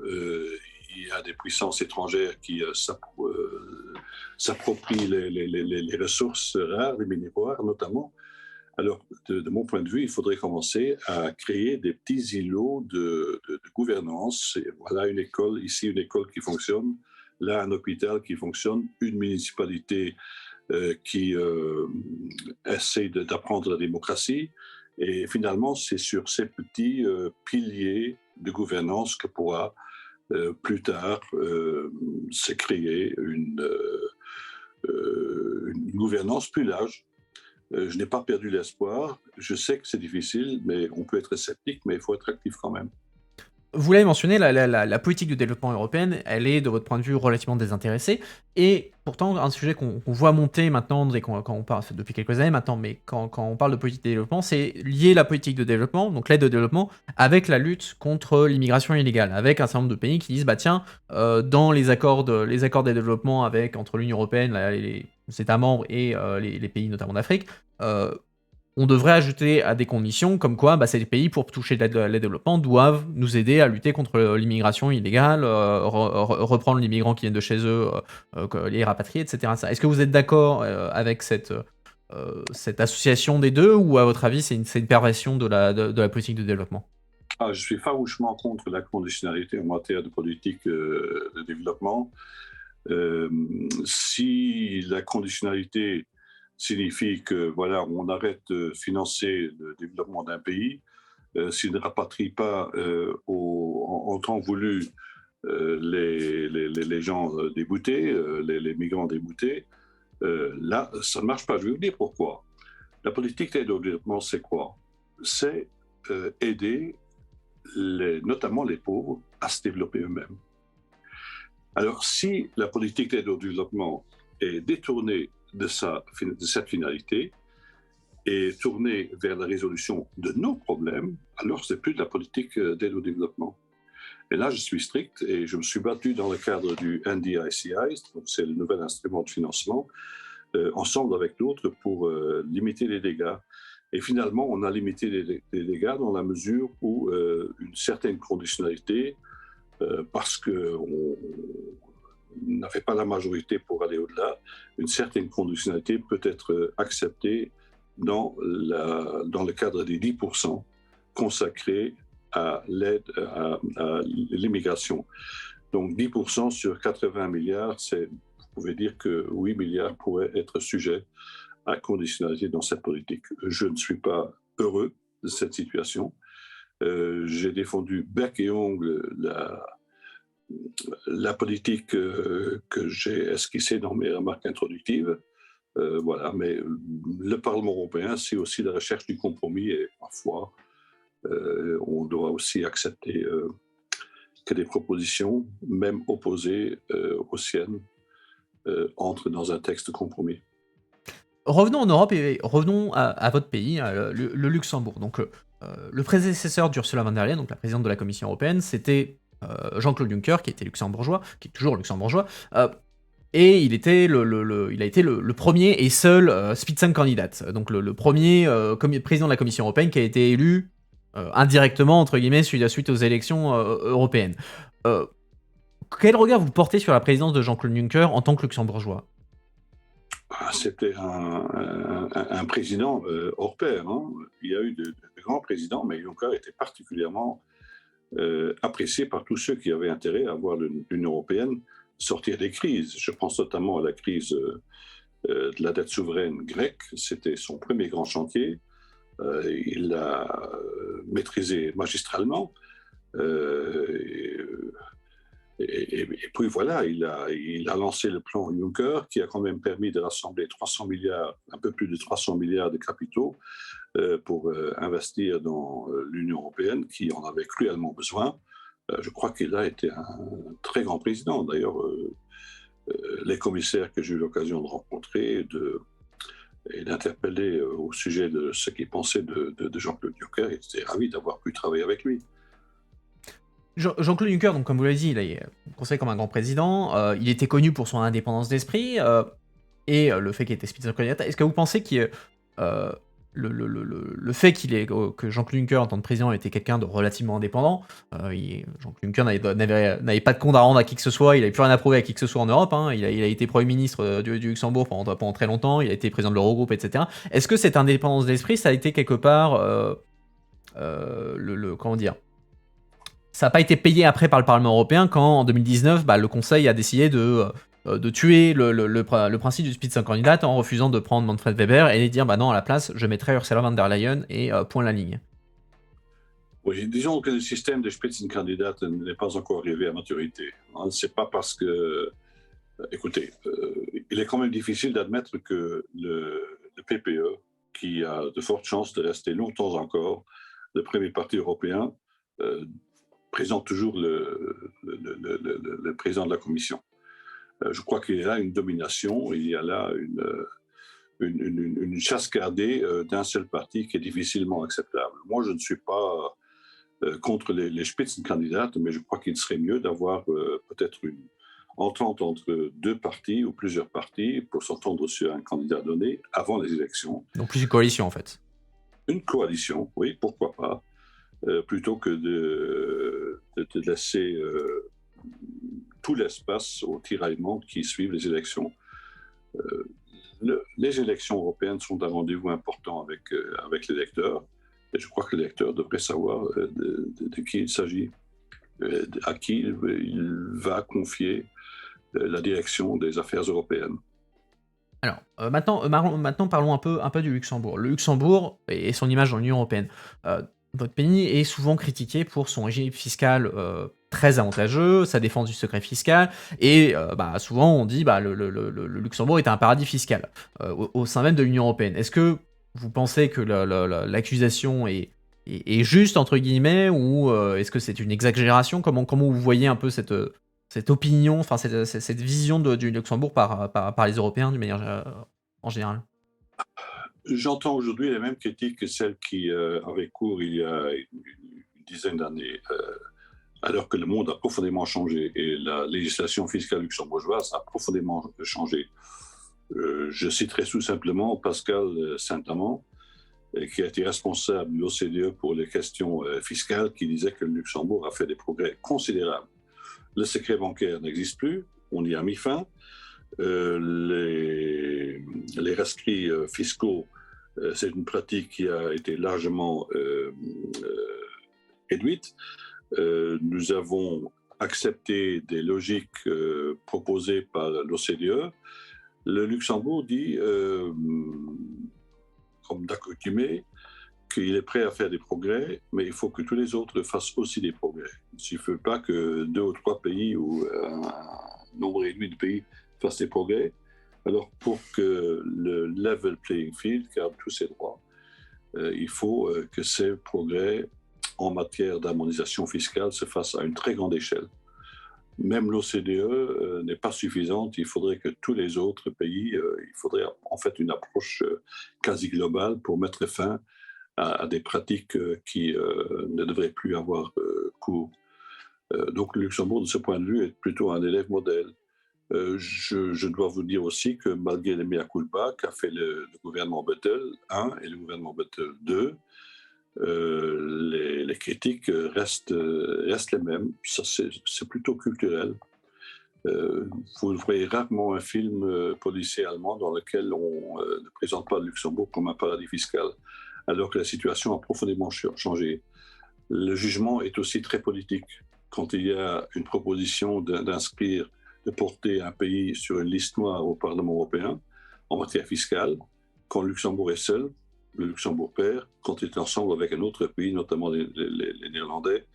il y a des puissances étrangères qui s'approprient les ressources rares, les minéraux notamment. Alors, de mon point de vue, il faudrait commencer à créer des petits îlots de gouvernance. Et voilà une école, ici une école qui fonctionne, là un hôpital qui fonctionne, une municipalité qui essaie d'apprendre la démocratie. Et finalement, c'est sur ces petits piliers de gouvernance que pourra plus tard se créer une gouvernance plus large. Je n'ai pas perdu l'espoir. Je sais que c'est difficile, mais on peut être sceptique, mais il faut être actif quand même. Vous l'avez mentionné, la politique de développement européenne, elle est, de votre point de vue, relativement désintéressée. Et pourtant, un sujet qu'on voit monter maintenant, quand on parle, depuis quelques années maintenant, mais quand on parle de politique de développement, c'est lier la politique de développement, donc l'aide au développement, avec la lutte contre l'immigration illégale, avec un certain nombre de pays qui disent, bah tiens, dans les accords de développement entre l'Union européenne, les États membres et les pays notamment d'Afrique, on devrait ajouter à des conditions comme quoi ces pays, pour toucher de l'aide au développement, doivent nous aider à lutter contre l'immigration illégale, reprendre les migrants qui viennent de chez eux, les rapatrier, etc. Est-ce que vous êtes d'accord avec cette association des deux, ou à votre avis c'est une perversion de la politique de développement? Je suis farouchement contre la conditionnalité en matière de politique de développement. Si la conditionnalité signifie que voilà, on arrête de financer le développement d'un pays s'il ne rapatrie pas en temps voulu les gens déboutés, les migrants déboutés. Là, ça ne marche pas. Je vais vous dire pourquoi. La politique d'aide au développement, c'est quoi? C'est aider notamment les pauvres à se développer eux-mêmes. Alors, si la politique d'aide au développement est détournée de cette finalité et tournée vers la résolution de nos problèmes, alors ce n'est plus de la politique d'aide au développement. Et là, je suis strict et je me suis battu dans le cadre du NDICI, c'est le nouvel instrument de financement, ensemble avec d'autres pour limiter les dégâts. Et finalement, on a limité les dégâts dans la mesure où une certaine conditionnalité, parce qu'on n'avait pas la majorité pour aller au-delà, une certaine conditionnalité peut être acceptée dans le cadre des 10% consacrés à l'aide à l'immigration. Donc 10% sur 80 milliards, vous pouvez dire que 8 milliards pourraient être sujets à conditionnalité dans cette politique. Je ne suis pas heureux de cette situation. J'ai défendu bec et ongle la politique que j'ai esquissée dans mes remarques introductives. Voilà, mais le Parlement européen, c'est aussi la recherche du compromis et parfois, on doit aussi accepter que des propositions, même opposées aux siennes, entrent dans un texte de compromis. Revenons en Europe et revenons à votre pays, le Luxembourg. Donc, le prédécesseur d'Ursula von der Leyen, donc la présidente de la Commission européenne, c'était Jean-Claude Juncker, qui était luxembourgeois, qui est toujours luxembourgeois, et il a été le premier et seul Spitzenkandidat, donc le premier président de la Commission européenne qui a été élu indirectement, entre guillemets, suite aux élections européennes. Quel regard vous portez sur la présidence de Jean-Claude Juncker en tant que luxembourgeois? C'était un président hors pair. Hein. Il y a eu de grands présidents, mais Juncker était particulièrement apprécié par tous ceux qui avaient intérêt à voir l'Union européenne sortir des crises. Je pense notamment à la crise de la dette souveraine grecque. C'était son premier grand chantier. Il l'a maîtrisé magistralement. Euh, et puis voilà, il a lancé le plan Juncker qui a quand même permis de rassembler 300 milliards, un peu plus de 300 milliards de capitaux pour investir dans l'Union européenne qui en avait cruellement besoin. Je crois qu'il a été un très grand président. D'ailleurs, les commissaires que j'ai eu l'occasion de rencontrer et d'interpeller au sujet de ce qu'ils pensaient de Jean-Claude Juncker, ils étaient ravis d'avoir pu travailler avec lui. Jean-Claude Juncker, donc comme vous l'avez dit, il est considéré comme un grand président. Il était connu pour son indépendance d'esprit et le fait qu'il était Spitzenkandidat. Est-ce que vous pensez que le fait que Jean-Claude Juncker, en tant que président, était quelqu'un de relativement indépendant, Jean-Claude Juncker n'avait pas de compte à rendre à qui que ce soit, il n'avait plus rien à prouver à qui que ce soit en Europe, hein, il a été Premier ministre du Luxembourg pendant très longtemps, il a été président de l'Eurogroupe, etc. Est-ce que cette indépendance d'esprit, ça a été quelque part, comment dire, ça n'a pas été payé après par le Parlement européen quand, en 2019, le Conseil a décidé de tuer le principe du Spitzenkandidat en refusant de prendre Manfred Weber et de dire non, à la place, je mettrai Ursula von der Leyen et point la ligne. Oui, disons que le système de Spitzenkandidat n'est pas encore arrivé à maturité. C'est pas parce que, écoutez, il est quand même difficile d'admettre que le PPE, qui a de fortes chances de rester longtemps encore le premier parti européen, présente toujours le président de la Commission. Je crois qu'il y a là une domination, il y a là une chasse gardée d'un seul parti qui est difficilement acceptable. Moi, je ne suis pas contre les Spitzenkandidats, mais je crois qu'il serait mieux d'avoir peut-être une entente entre deux partis ou plusieurs partis pour s'entendre sur un candidat donné avant les élections. Donc plus une coalition, en fait. Une coalition, oui, pourquoi pas. Plutôt que de laisser tout l'espace aux tiraillements qui suivent les élections. Les élections européennes sont un rendez-vous important avec les électeurs, et je crois que l'électeur devrait savoir de qui il s'agit, à qui il va confier la direction des affaires européennes. Alors, maintenant parlons un peu du Luxembourg. Le Luxembourg et son image dans l'Union européenne. Votre pays est souvent critiqué pour son régime fiscal très avantageux, sa défense du secret fiscal, et souvent on dit le Luxembourg est un paradis fiscal au sein même de l'Union européenne. Est-ce que vous pensez que l'accusation est juste, entre guillemets, ou est-ce que c'est une exagération? Comment vous voyez un peu cette opinion, enfin cette vision du Luxembourg par les Européens d'une manière en général? J'entends aujourd'hui les mêmes critiques que celles qui avaient cours il y a une dizaine d'années, alors que le monde a profondément changé et la législation fiscale luxembourgeoise a profondément changé. Je citerai tout simplement Pascal Saint-Amand, qui a été responsable de l'OCDE pour les questions fiscales, qui disait que le Luxembourg a fait des progrès considérables. Le secret bancaire n'existe plus, on y a mis fin. Les rescrits fiscaux, c'est une pratique qui a été largement réduite. Nous avons accepté des logiques proposées par l'OCDE. Le Luxembourg dit, comme d'accoutumé, qu'il est prêt à faire des progrès, mais il faut que tous les autres fassent aussi des progrès. Il ne suffit pas que 2 ou 3 pays ou un nombre réduit de pays fassent des progrès. Alors, pour que le level playing field garde tous ses droits, il faut que ces progrès en matière d'harmonisation fiscale se fassent à une très grande échelle. Même l'OCDE n'est pas suffisante, il faudrait que tous les autres pays, il faudrait en fait une approche quasi globale pour mettre fin à des pratiques qui ne devraient plus avoir cours. Donc le Luxembourg, de ce point de vue, est plutôt un élève modèle. Je dois vous dire aussi que malgré les mea culpa qu'a fait le gouvernement Bettel 1 et le gouvernement Bettel 2, les critiques restent les mêmes. Ça, c'est plutôt culturel. Vous voyez rarement un film policier allemand dans lequel on ne présente pas le Luxembourg comme un paradis fiscal, alors que la situation a profondément changé. Le jugement est aussi très politique. Quand il y a une proposition d'inscrire, de porter un pays sur une liste noire au Parlement européen, en matière fiscale. Quand le Luxembourg est seul, le Luxembourg perd. Quand il est ensemble avec un autre pays, notamment les Néerlandais,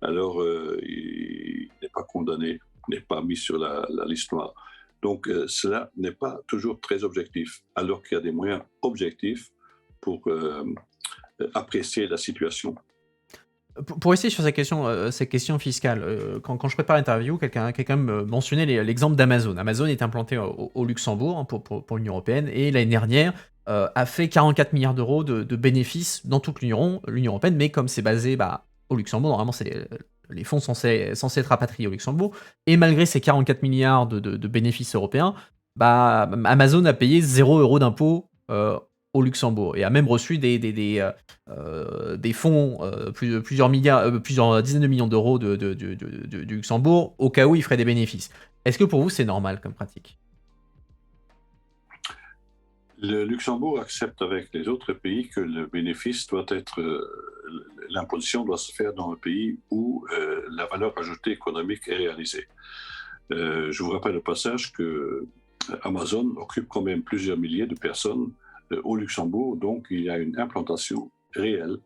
alors il n'est pas condamné, n'est pas mis sur la liste noire. Donc cela n'est pas toujours très objectif, alors qu'il y a des moyens objectifs pour apprécier la situation. Pour rester sur ces questions fiscales, quand je prépare l'interview, quelqu'un me mentionnait l'exemple d'Amazon. Amazon est implanté au Luxembourg, hein, pour l'Union européenne, et l'année dernière a fait 44 milliards d'euros de bénéfices dans toute l'Union européenne, mais comme c'est basé au Luxembourg, normalement c'est les fonds censés être rapatriés au Luxembourg, et malgré ces 44 milliards de bénéfices européens, Amazon a payé 0 € d'impôts au Luxembourg, et a même reçu des fonds, plusieurs milliards, plusieurs dizaines de millions d'euros du Luxembourg, au cas où il ferait des bénéfices. Est-ce que pour vous c'est normal comme pratique? Le Luxembourg accepte avec les autres pays que le bénéfice doit être, l'imposition doit se faire dans le pays où la valeur ajoutée économique est réalisée. Je vous rappelle au passage que Amazon occupe quand même plusieurs milliers de personnes au Luxembourg, donc il y a une implantation réelle.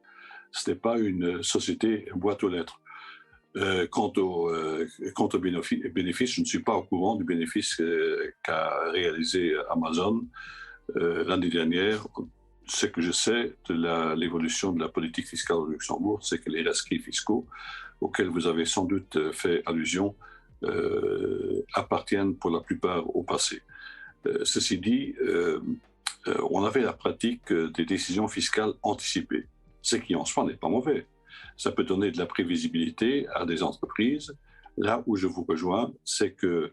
Ce n'est pas une société boîte aux lettres. Quant au bénéfice, je ne suis pas au courant du bénéfice qu'a réalisé Amazon l'année dernière. Ce que je sais de l'évolution de la politique fiscale au Luxembourg, c'est que les rescrits fiscaux auxquels vous avez sans doute fait allusion appartiennent pour la plupart au passé. Ceci dit, on avait la pratique des décisions fiscales anticipées, ce qui en soi n'est pas mauvais. Ça peut donner de la prévisibilité à des entreprises. Là où je vous rejoins, c'est que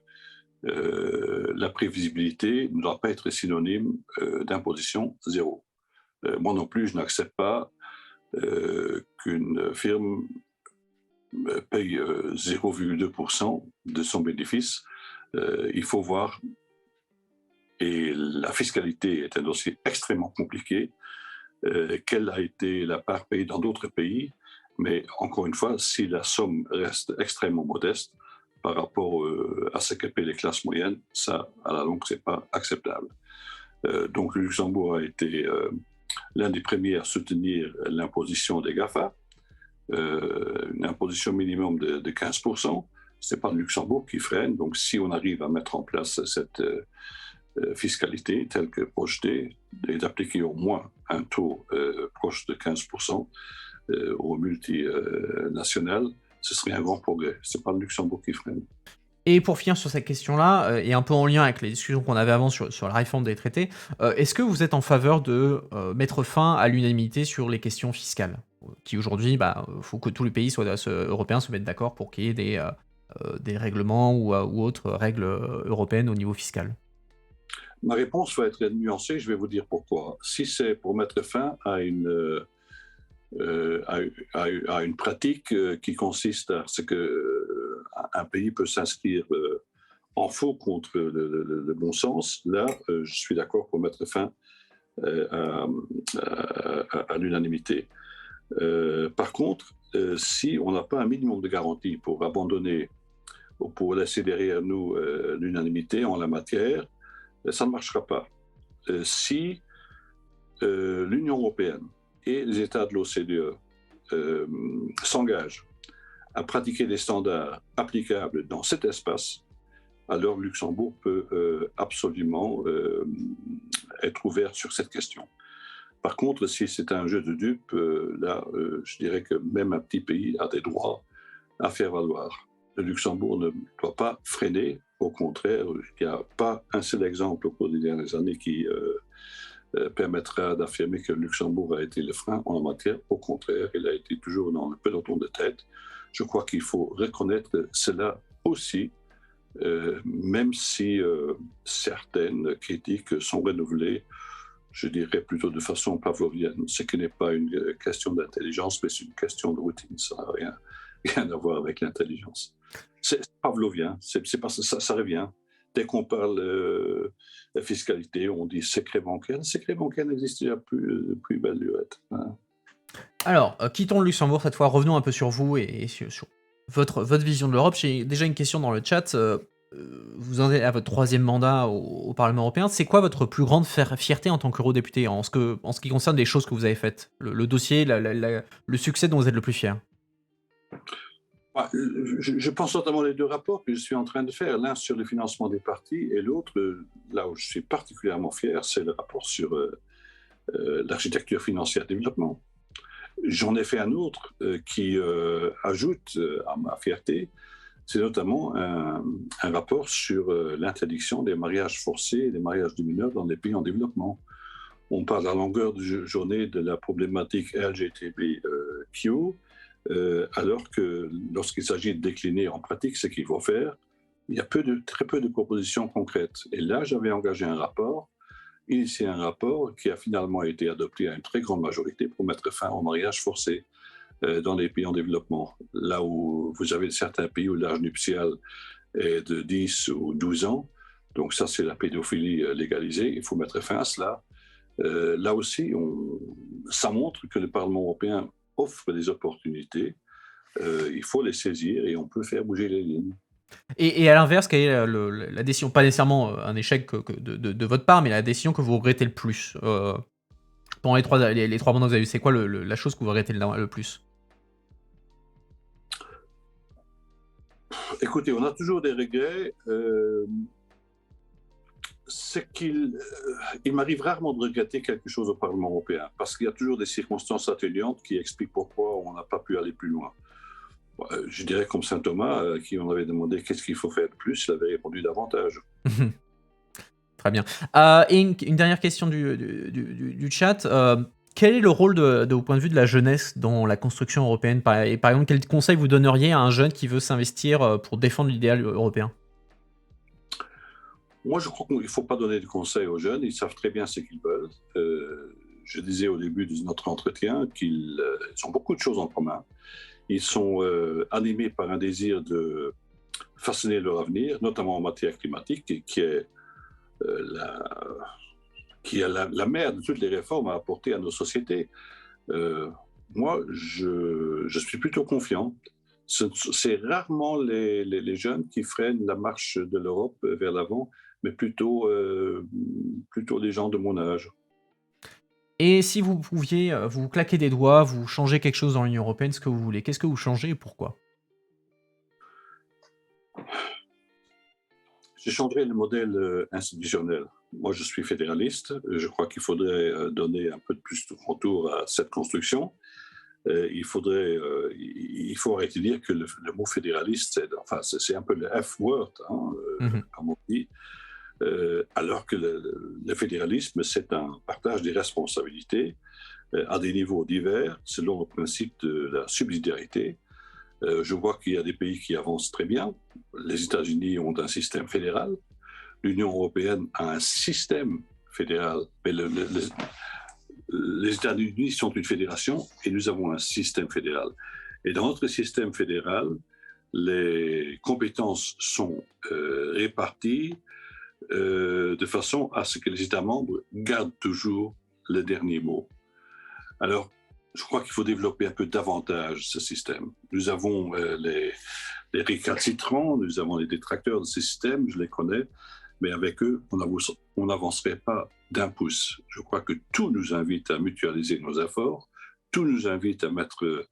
la prévisibilité ne doit pas être synonyme d'imposition zéro. Moi non plus, je n'accepte pas qu'une firme paye 0,2% de son bénéfice. Il faut voir, et la fiscalité est un dossier extrêmement compliqué, quelle a été la part payée dans d'autres pays, mais encore une fois, si la somme reste extrêmement modeste par rapport à ce que paient les classes moyennes, ça, à la longue, c'est pas acceptable. Donc le Luxembourg a été l'un des premiers à soutenir l'imposition des GAFA, une imposition minimum de 15%. Ce n'est pas le Luxembourg qui freine, donc si on arrive à mettre en place cette fiscalité telle que projetée et d'appliquer au moins un taux proche de 15% aux multinationales, ce serait un grand progrès. Ce n'est pas le Luxembourg qui freine. Et pour finir sur cette question-là, et un peu en lien avec les discussions qu'on avait avant sur la réforme des traités, est-ce que vous êtes en faveur de mettre fin à l'unanimité sur les questions fiscales? Qui aujourd'hui, faut que tous les pays européens se mettent d'accord pour qu'il y ait des règlements ou autres règles européennes au niveau fiscal. Ma réponse va être nuancée, je vais vous dire pourquoi. Si c'est pour mettre fin à une pratique qui consiste à ce qu'un pays peut s'inscrire en faux contre le bon sens, là, je suis d'accord pour mettre fin à l'unanimité. Par contre, si on n'a pas un minimum de garantie pour abandonner ou pour laisser derrière nous l'unanimité en la matière, ça ne marchera pas. Si l'Union européenne et les États de l'OCDE s'engagent à pratiquer des standards applicables dans cet espace, alors Luxembourg peut absolument être ouvert sur cette question. Par contre, si c'est un jeu de dupes, là, je dirais que même un petit pays a des droits à faire valoir. Le Luxembourg ne doit pas freiner, au contraire, il n'y a pas un seul exemple au cours des dernières années qui permettra d'affirmer que le Luxembourg a été le frein en la matière. Au contraire, il a été toujours dans le peloton de tête. Je crois qu'il faut reconnaître cela aussi, même si certaines critiques sont renouvelées, je dirais plutôt de façon pavlovienne, ce qui n'est pas une question d'intelligence, mais c'est une question de routine. Ça n'a rien à voir avec l'intelligence. C'est pavlovien, ça revient. Dès qu'on parle de fiscalité, on dit secret bancaire. Le secret bancaire n'existe déjà plus depuis belle lurette. Hein. Alors, quittons le Luxembourg cette fois, revenons un peu sur vous et sur votre vision de l'Europe. J'ai déjà une question dans le chat. vous en êtes à votre troisième mandat au Parlement européen. C'est quoi votre plus grande fierté en tant qu'eurodéputé en ce qui concerne les choses que vous avez faites? Le dossier, le succès dont vous êtes le plus fier? Je pense notamment les deux rapports que je suis en train de faire, l'un sur le financement des partis et l'autre, là où je suis particulièrement fier, c'est le rapport sur l'architecture financière de développement. J'en ai fait un autre qui ajoute à ma fierté, c'est notamment un rapport sur l'interdiction des mariages forcés et des mariages de mineurs dans les pays en développement. On parle à longueur de journée de la problématique LGTBQ, alors que lorsqu'il s'agit de décliner en pratique ce qu'il faut faire, il y a très peu de propositions concrètes. Et là, j'avais engagé un rapport, initié un rapport qui a finalement été adopté à une très grande majorité pour mettre fin au mariage forcé dans les pays en développement. Là où vous avez certains pays où l'âge nuptial est de 10 ou 12 ans, donc ça c'est la pédophilie légalisée, il faut mettre fin à cela. Là aussi, ça montre que le Parlement européen offre des opportunités, il faut les saisir et on peut faire bouger les lignes. Et à l'inverse, quelle est la décision, pas nécessairement, un échec de votre part, mais la décision que vous regrettez le plus, pendant les 3 mandats que vous avez eu? C'est quoi la chose que vous regrettez le plus? Écoutez, on a toujours des regrets. C'est il m'arrive rarement de regretter quelque chose au Parlement européen, parce qu'il y a toujours des circonstances atténuantes qui expliquent pourquoi on n'a pas pu aller plus loin. Je dirais comme saint Thomas, qui on avait demandé qu'est-ce qu'il faut faire de plus, il avait répondu davantage. Très bien. Et une dernière question du chat. Quel est le rôle de vos points de vue de la jeunesse dans la construction européenne? Par exemple, quel conseil vous donneriez à un jeune qui veut s'investir, pour défendre l'idéal européen? Moi, je crois qu'il ne faut pas donner de conseils aux jeunes, ils savent très bien ce qu'ils veulent. Je disais au début de notre entretien qu'ils ont beaucoup de choses en commun. Ils sont animés par un désir de façonner leur avenir, notamment en matière climatique, la, qui est la mère de toutes les réformes à apporter à nos sociétés. Moi, je suis plutôt confiant. C'est rarement les jeunes qui freinent la marche de l'Europe vers l'avant, mais plutôt les gens de mon âge. Et si vous pouviez, vous claquer des doigts, vous changer quelque chose dans l'Union européenne, ce que vous voulez, qu'est-ce que vous changez et pourquoi? Je changerai le modèle institutionnel. Moi, je suis fédéraliste. Je crois qu'il faudrait donner un peu de plus de contour à cette construction. Il faut arrêter de dire que le mot fédéraliste, c'est un peu le F-word, hein, Mmh. comme on dit, alors que le fédéralisme, c'est un partage des responsabilités à des niveaux divers, selon le principe de la subsidiarité. Je vois qu'il y a des pays qui avancent très bien. Les États-Unis ont un système fédéral. L'Union européenne a un système fédéral. Mais les États-Unis sont une fédération et nous avons un système fédéral. Et dans notre système fédéral, les compétences sont réparties de façon à ce que les États membres gardent toujours le dernier mot. Alors, je crois qu'il faut développer un peu davantage ce système. Nous avons les récalcitrants, nous avons les détracteurs de ce système, je les connais, mais avec eux, on n'avancerait pas d'un pouce. Je crois que tout nous invite à mutualiser nos efforts, tout nous invite à mettre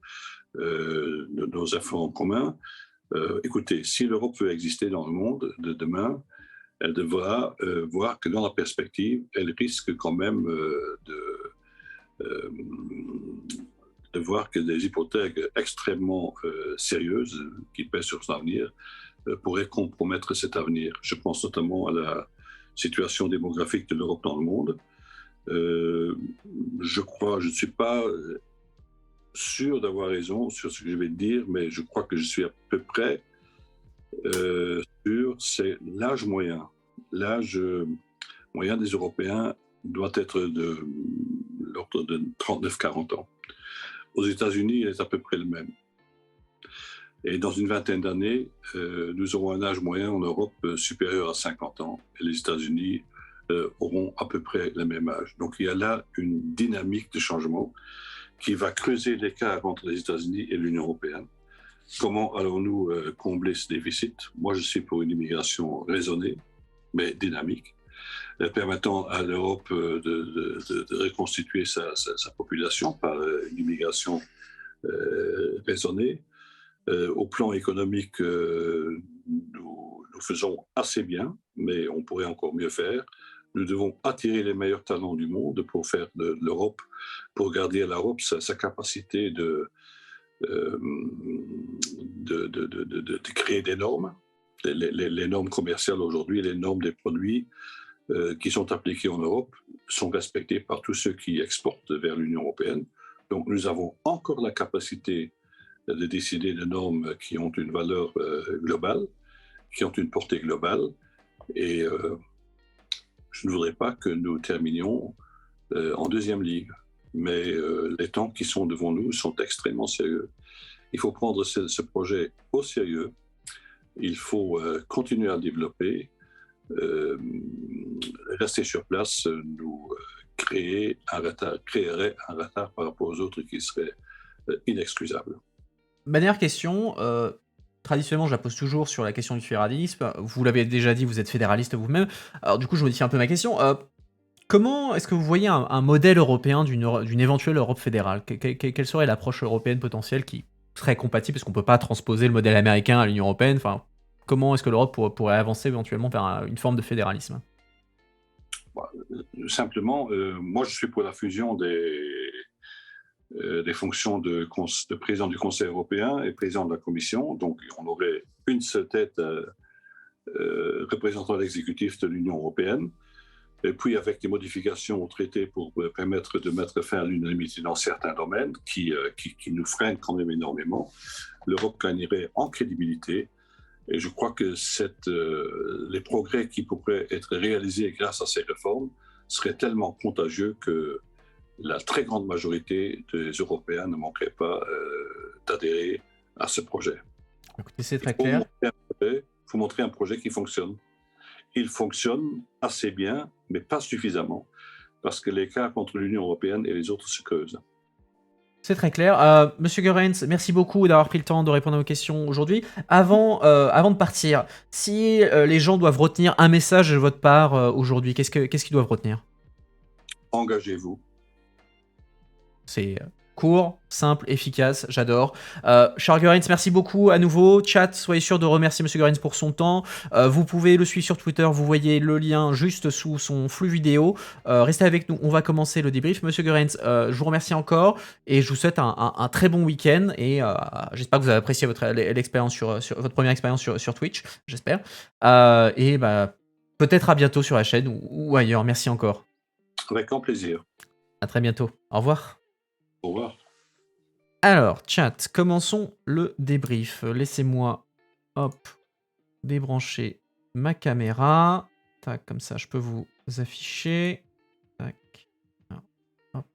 nos efforts en commun. Écoutez, si l'Europe veut exister dans le monde de demain, elle devra voir que dans la perspective, elle risque quand même de voir que des hypothèques extrêmement sérieuses qui pèsent sur son avenir pourraient compromettre cet avenir. Je pense notamment à la situation démographique de l'Europe dans le monde. Je ne suis pas sûr d'avoir raison sur ce que je vais dire, mais je crois que je suis à peu près sûr, c'est l'âge moyen. L'âge moyen des Européens doit être de l'ordre de 39-40 ans. Aux États-Unis, il est à peu près le même. Et dans une vingtaine d'années, nous aurons un âge moyen en Europe supérieur à 50 ans. Et les États-Unis auront à peu près le même âge. Donc il y a là une dynamique de changement qui va creuser l'écart entre les États-Unis et l'Union européenne. Comment allons-nous combler ce déficit? Moi, je suis pour une immigration raisonnée, mais dynamique, permettant à l'Europe de reconstituer sa population par une immigration raisonnée. Au plan économique, nous faisons assez bien, mais on pourrait encore mieux faire. Nous devons attirer les meilleurs talents du monde pour faire de l'Europe, pour garder à l'Europe sa capacité de créer des normes. Les normes commerciales aujourd'hui, les normes des produits qui sont appliquées en Europe sont respectées par tous ceux qui exportent vers l'Union européenne. Donc nous avons encore la capacité de décider de normes qui ont une valeur globale, qui ont une portée globale. Et je ne voudrais pas que nous terminions en deuxième ligue. Mais les temps qui sont devant nous sont extrêmement sérieux. Il faut prendre ce projet au sérieux. Il faut continuer à le développer. Rester sur place nous créerait un retard par rapport aux autres qui serait inexcusable. Dernière question, traditionnellement, je la pose toujours sur la question du fédéralisme. Vous l'avez déjà dit, vous êtes fédéraliste vous-même. Alors du coup, je modifie un peu ma question. Comment est-ce que vous voyez un modèle européen d'une éventuelle Europe fédérale? Quelle serait l'approche européenne potentielle qui serait compatible? Parce qu'on ne peut pas transposer le modèle américain à l'Union européenne. Enfin, comment est-ce que l'Europe pourrait avancer éventuellement vers une forme de fédéralisme? Simplement, moi je suis pour la fusion des fonctions de président du Conseil européen et président de la Commission. Donc on aurait une seule tête représentant l'exécutif de l'Union européenne. Et puis avec des modifications au traité pour permettre de mettre fin à l'unanimité dans certains domaines qui nous freinent quand même énormément, l'Europe gagnerait en crédibilité. Et je crois que les progrès qui pourraient être réalisés grâce à ces réformes seraient tellement contagieux que la très grande majorité des Européens ne manqueraient pas d'adhérer à ce projet. Écoutez, c'est très clair. Il faut montrer un projet qui fonctionne. Il fonctionne assez bien, mais pas suffisamment, parce que l'écart entre l'Union européenne et les autres se creuse. C'est très clair. Monsieur Goerens, merci beaucoup d'avoir pris le temps de répondre à vos questions aujourd'hui. Avant de partir, si les gens doivent retenir un message de votre part aujourd'hui, qu'est-ce qu'ils doivent retenir? Engagez-vous. C'est court, simple, efficace, j'adore. Charles Goerens, merci beaucoup à nouveau. Chat, soyez sûr de remercier Monsieur Goerens pour son temps. Vous pouvez le suivre sur Twitter, vous voyez le lien juste sous son flux vidéo. Restez avec nous, on va commencer le débrief. Monsieur Goerens, je vous remercie encore et je vous souhaite un très bon week-end. Et j'espère que vous avez apprécié l'expérience sur votre première expérience sur Twitch, j'espère. Et peut-être à bientôt sur la chaîne ou ailleurs. Merci encore. Avec grand plaisir. À très bientôt. Au revoir. Au revoir. Alors, chat, commençons le débrief. Laissez-moi, débrancher ma caméra. Tac, comme ça, je peux vous afficher. Tac. Hop.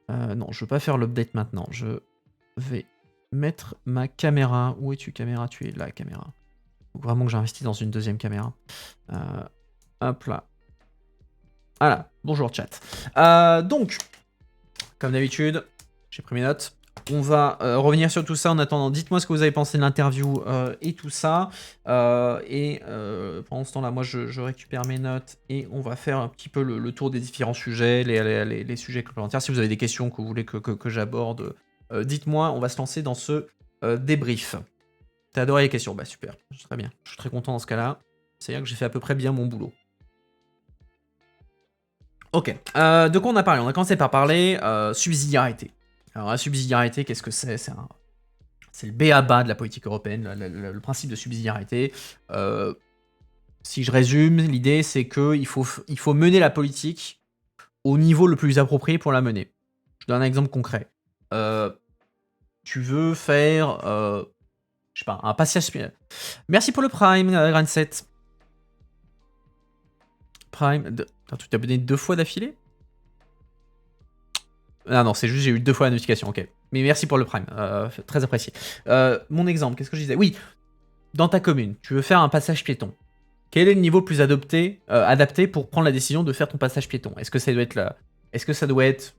Non, je ne veux pas faire l'update maintenant. Je vais mettre ma caméra. Où es-tu, caméra? Tu es là, caméra. Il faut vraiment que j'investisse dans une deuxième caméra. Hop là. Voilà, bonjour chat. Donc, comme d'habitude, j'ai pris mes notes. On va revenir sur tout ça en attendant. Dites-moi ce que vous avez pensé de l'interview et tout ça. Pendant ce temps-là, moi, je récupère mes notes et on va faire un petit peu le tour des différents sujets, les sujets complémentaires. Si vous avez des questions que vous voulez que j'aborde, dites-moi. On va se lancer dans ce débrief. T'as adoré les questions? Bah super, très bien. Je suis très content dans ce cas-là. C'est-à-dire que j'ai fait à peu près bien mon boulot. Ok, de quoi on a parlé? On a commencé par parler subsidiarité. Alors la subsidiarité, qu'est-ce que c'est? C'est le b.a.-ba de la politique européenne, le principe de subsidiarité. Si je résume, l'idée c'est qu'il faut mener la politique au niveau le plus approprié pour la mener. Je donne un exemple concret. Tu veux faire, je sais pas, un passage... Merci pour le Prime, Grand 7. Prime... Attends, tu t'es abonné 2 fois d'affilée? Ah non, c'est juste j'ai eu 2 fois la notification, ok. Mais merci pour le Prime, très apprécié. Mon exemple, qu'est-ce que je disais? Oui, dans ta commune, tu veux faire un passage piéton. Quel est le niveau le plus adapté pour prendre la décision de faire ton passage piéton? Est-ce que ça doit être Est-ce que ça doit être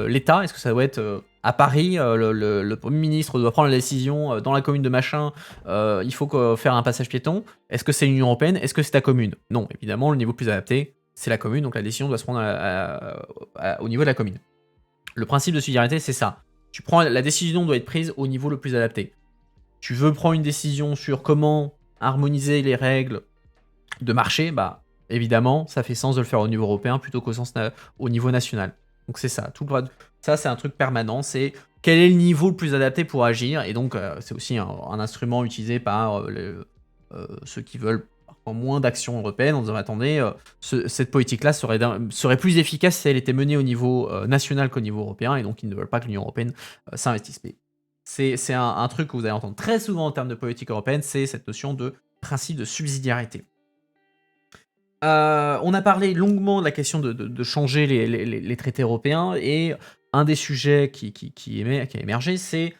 l'État? Est-ce que ça doit être à Paris, le Premier ministre doit prendre la décision dans la commune de machin, il faut faire un passage piéton? Est-ce que c'est l'Union européenne? Est-ce que c'est ta commune? Non, évidemment, le niveau le plus adapté, c'est la commune, donc la décision doit se prendre au niveau de la commune. Le principe de subsidiarité, c'est ça. La décision doit être prise au niveau le plus adapté. Tu veux prendre une décision sur comment harmoniser les règles de marché, bah évidemment, ça fait sens de le faire au niveau européen plutôt qu'au niveau national. Donc c'est ça. Ça, c'est un truc permanent. C'est quel est le niveau le plus adapté pour agir. Et donc, c'est aussi un instrument utilisé par ceux qui veulent moins d'action européenne en disant attendez, cette politique-là serait plus efficace si elle était menée au niveau national qu'au niveau européen. Et donc, ils ne veulent pas que l'Union européenne s'investisse. Mais c'est un truc que vous allez entendre très souvent en termes de politique européenne, c'est cette notion de principe de subsidiarité. On a parlé longuement de la question de changer les traités européens et un des sujets qui a émergé, c'est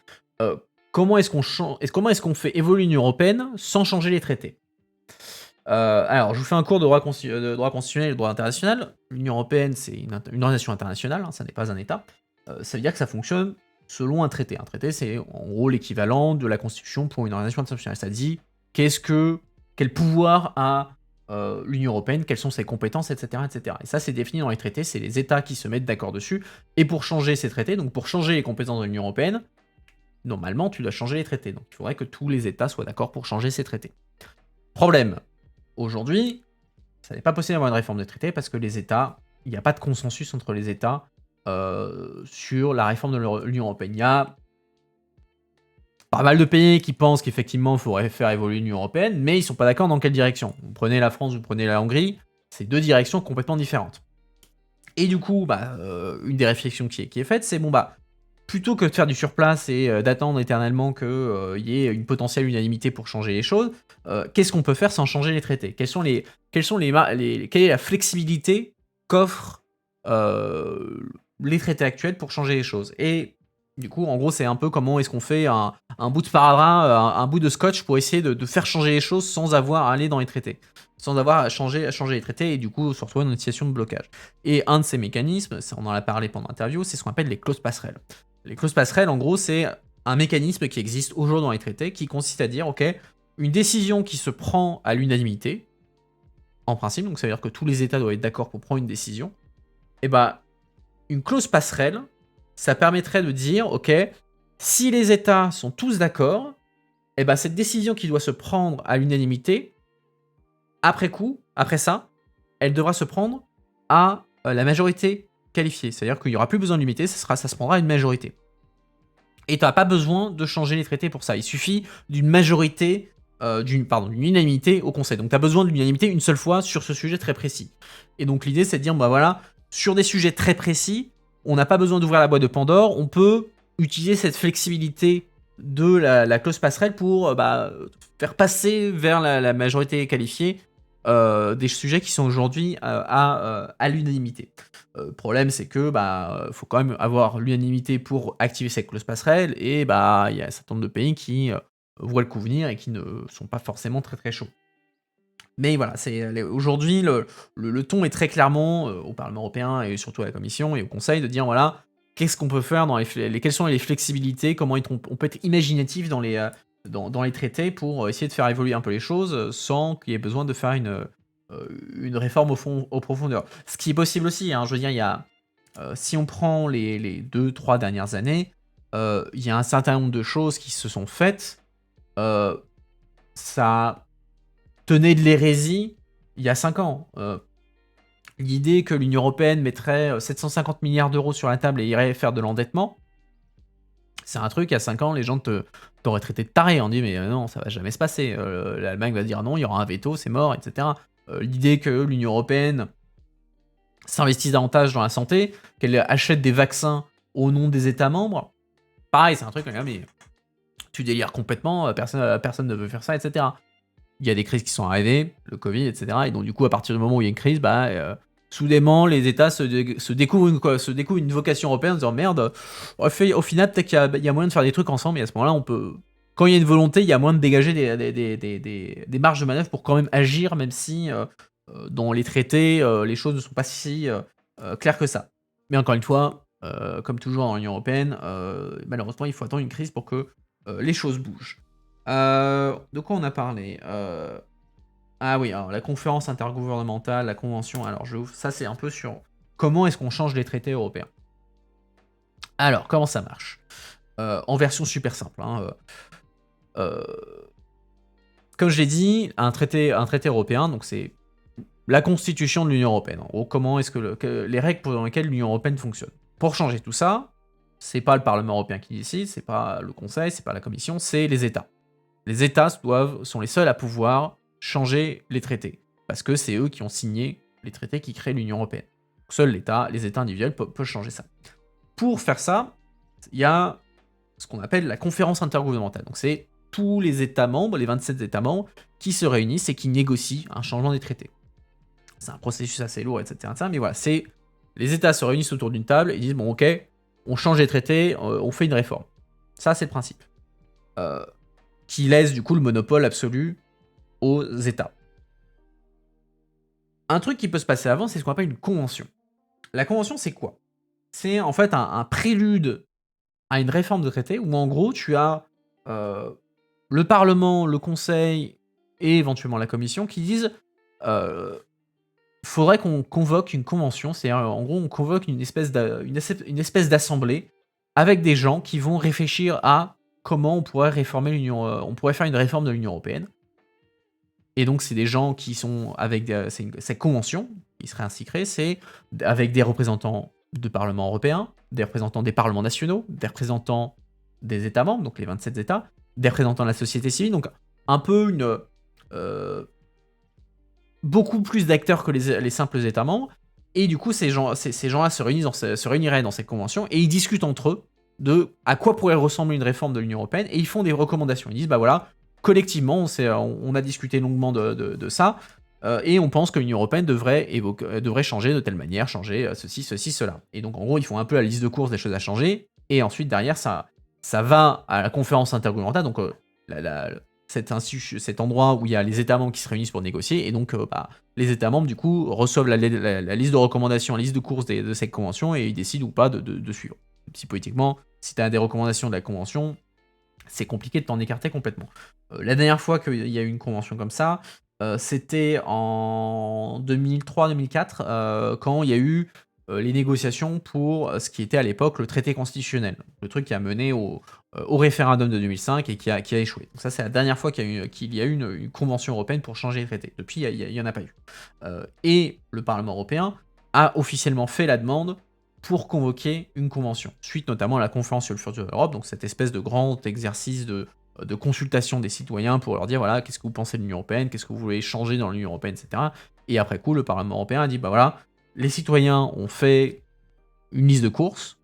comment est-ce qu'on fait évoluer l'Union européenne sans changer les traités. Alors, je vous fais un cours de droit constitutionnel et de droit international. L'Union européenne, c'est une organisation internationale, hein, ça n'est pas un État. Ça veut dire que ça fonctionne selon un traité. Un traité, c'est en gros l'équivalent de la Constitution pour une organisation internationale. Ça dit quel pouvoir a l'Union européenne, quelles sont ses compétences, etc., etc. Et ça, c'est défini dans les traités, c'est les États qui se mettent d'accord dessus. Et pour changer ces traités, donc pour changer les compétences de l'Union européenne, normalement, tu dois changer les traités. Donc il faudrait que tous les États soient d'accord pour changer ces traités. Problème. Aujourd'hui, ça n'est pas possible d'avoir une réforme des traités parce que les États, il n'y a pas de consensus entre les États sur la réforme de l'Union européenne. Il y a pas mal de pays qui pensent qu'effectivement, il faudrait faire évoluer l'Union européenne, mais ils sont pas d'accord dans quelle direction. Vous prenez la France, vous prenez la Hongrie, c'est deux directions complètement différentes. Et du coup, une des réflexions qui est faite, c'est plutôt que de faire du surplace et d'attendre éternellement qu'il y ait une potentielle unanimité pour changer les choses, qu'est-ce qu'on peut faire sans changer les traités? Quelle est la flexibilité qu'offrent les traités actuels pour changer les choses? Et du coup, en gros, c'est un peu comment est-ce qu'on fait un bout de sparadrap, un bout de scotch pour essayer de faire changer les choses sans avoir à aller dans les traités, sans avoir à changer les traités et du coup se retrouver dans une situation de blocage. Et un de ces mécanismes, on en a parlé pendant l'interview, c'est ce qu'on appelle les clauses passerelles. Les clauses passerelles, en gros, c'est un mécanisme qui existe aujourd'hui dans les traités qui consiste à dire, ok, une décision qui se prend à l'unanimité, en principe, donc ça veut dire que tous les États doivent être d'accord pour prendre une décision, et une clause passerelle, ça permettrait de dire, ok, si les États sont tous d'accord, cette décision qui doit se prendre à l'unanimité, après ça, elle devra se prendre à la majorité qualifiée. C'est-à-dire qu'il n'y aura plus besoin de l'unanimité, ça se prendra à une majorité. Et tu n'as pas besoin de changer les traités pour ça. Il suffit d'une majorité, d'une unanimité au Conseil. Donc tu as besoin d'une unanimité une seule fois sur ce sujet très précis. Et donc l'idée, c'est de dire, sur des sujets très précis, on n'a pas besoin d'ouvrir la boîte de Pandore, on peut utiliser cette flexibilité de la clause passerelle pour faire passer vers la majorité qualifiée des sujets qui sont aujourd'hui à l'unanimité. Le problème, c'est que faut quand même avoir l'unanimité pour activer cette clause passerelle, et il y a un certain nombre de pays qui voient le coup venir et qui ne sont pas forcément très très chauds. Mais voilà, aujourd'hui, le ton est très clairement au Parlement européen et surtout à la Commission et au Conseil de dire qu'est-ce qu'on peut faire quelles sont les flexibilités, comment on peut être imaginatif dans les traités pour essayer de faire évoluer un peu les choses sans qu'il y ait besoin de faire une réforme au profondeur. Ce qui est possible aussi, hein, je veux dire, si on prend les 2-3 dernières années, il y a un certain nombre de choses qui se sont faites. Ça tenait de l'hérésie il y a 5 ans. L'idée que l'Union européenne mettrait 750 milliards d'euros sur la table et irait faire de l'endettement, c'est un truc, il y a 5 ans, les gens t'auraient traité de taré. On dit, mais non, ça va jamais se passer. L'Allemagne va dire non, il y aura un veto, c'est mort, etc. L'idée que l'Union européenne s'investisse davantage dans la santé, qu'elle achète des vaccins au nom des États membres, pareil, c'est un truc, mais tu délires complètement, personne ne veut faire ça, etc. Il y a des crises qui sont arrivées, le Covid, etc. Et donc, du coup, à partir du moment où il y a une crise, soudainement, les États se découvrent une vocation européenne en disant merde, au final, peut-être qu'il y a moyen de faire des trucs ensemble, et à ce moment-là, quand il y a une volonté, il y a moyen de dégager des marges de manœuvre pour quand même agir, même si dans les traités, les choses ne sont pas si claires que ça. Mais encore une fois, comme toujours dans l'Union européenne, malheureusement, il faut attendre une crise pour que, les choses bougent. De quoi on a parlé? Ah oui, alors la conférence intergouvernementale, la convention, alors ça c'est un peu sur comment est-ce qu'on change les traités européens? Alors, comment ça marche? En version super simple, hein, comme je l'ai dit, un traité européen, donc c'est la constitution de l'Union européenne. En gros, comment est-ce que les règles dans lesquelles l'Union européenne fonctionne. Pour changer tout ça, c'est pas le Parlement européen qui décide, c'est pas le Conseil, c'est pas la Commission, c'est les États. Les États sont les seuls à pouvoir changer les traités, parce que c'est eux qui ont signé les traités qui créent l'Union européenne. Donc, seuls les États individuels peuvent changer ça. Pour faire ça, il y a ce qu'on appelle la conférence intergouvernementale. Donc c'est tous les États membres, les 27 États membres, qui se réunissent et qui négocient un changement des traités. C'est un processus assez lourd, etc. Mais voilà, c'est les États se réunissent autour d'une table et disent bon ok, on change les traités, on fait une réforme. Ça c'est le principe. Qui laisse du coup le monopole absolu aux États. Un truc qui peut se passer avant, c'est ce qu'on appelle une convention. La convention, c'est quoi? C'est en fait un prélude à une réforme de traité où en gros tu as le Parlement, le Conseil et éventuellement la Commission qui disent faudrait qu'on convoque une convention, c'est-à-dire en gros on convoque une espèce d'assemblée avec des gens qui vont réfléchir à comment on pourrait réformer on pourrait faire une réforme de l'Union européenne. Et donc c'est des gens qui sont avec cette convention qui serait ainsi créée, c'est avec des représentants du Parlement européen, des représentants des parlements nationaux, des représentants des États membres, donc les 27 États, des représentants de la société civile, donc un peu beaucoup plus d'acteurs que les simples États membres. Et du coup, ces gens-là se réuniraient dans cette convention et ils discutent entre eux de à quoi pourrait ressembler une réforme de l'Union européenne et ils font des recommandations. Ils disent bah voilà, collectivement, on a discuté longuement de ça et on pense que l'Union européenne devrait changer de telle manière, changer ceci, cela. Et donc en gros, ils font un peu la liste de courses des choses à changer et ensuite derrière ça va à la conférence intergouvernementale, donc cet endroit où il y a les États membres qui se réunissent pour négocier, et donc les États membres du coup reçoivent la liste de recommandations, la liste de courses de cette convention, et ils décident ou pas de suivre. Si politiquement, si tu as des recommandations de la convention, c'est compliqué de t'en écarter complètement. La dernière fois qu'il y a eu une convention comme ça, c'était en 2003-2004, quand il y a eu les négociations pour ce qui était à l'époque le traité constitutionnel. Le truc qui a mené au référendum de 2005 et qui a échoué. Donc ça, c'est la dernière fois qu'il y a eu une convention européenne pour changer les traités. Depuis, il n'y en a pas eu. Et le Parlement européen a officiellement fait la demande pour convoquer une convention, suite notamment à la conférence sur le futur de l'Europe, donc cette espèce de grand exercice de consultation des citoyens pour leur dire voilà, qu'est-ce que vous pensez de l'Union européenne, qu'est-ce que vous voulez changer dans l'Union européenne, etc. Et après coup, le Parlement européen a dit bah voilà, les citoyens ont fait une liste de courses,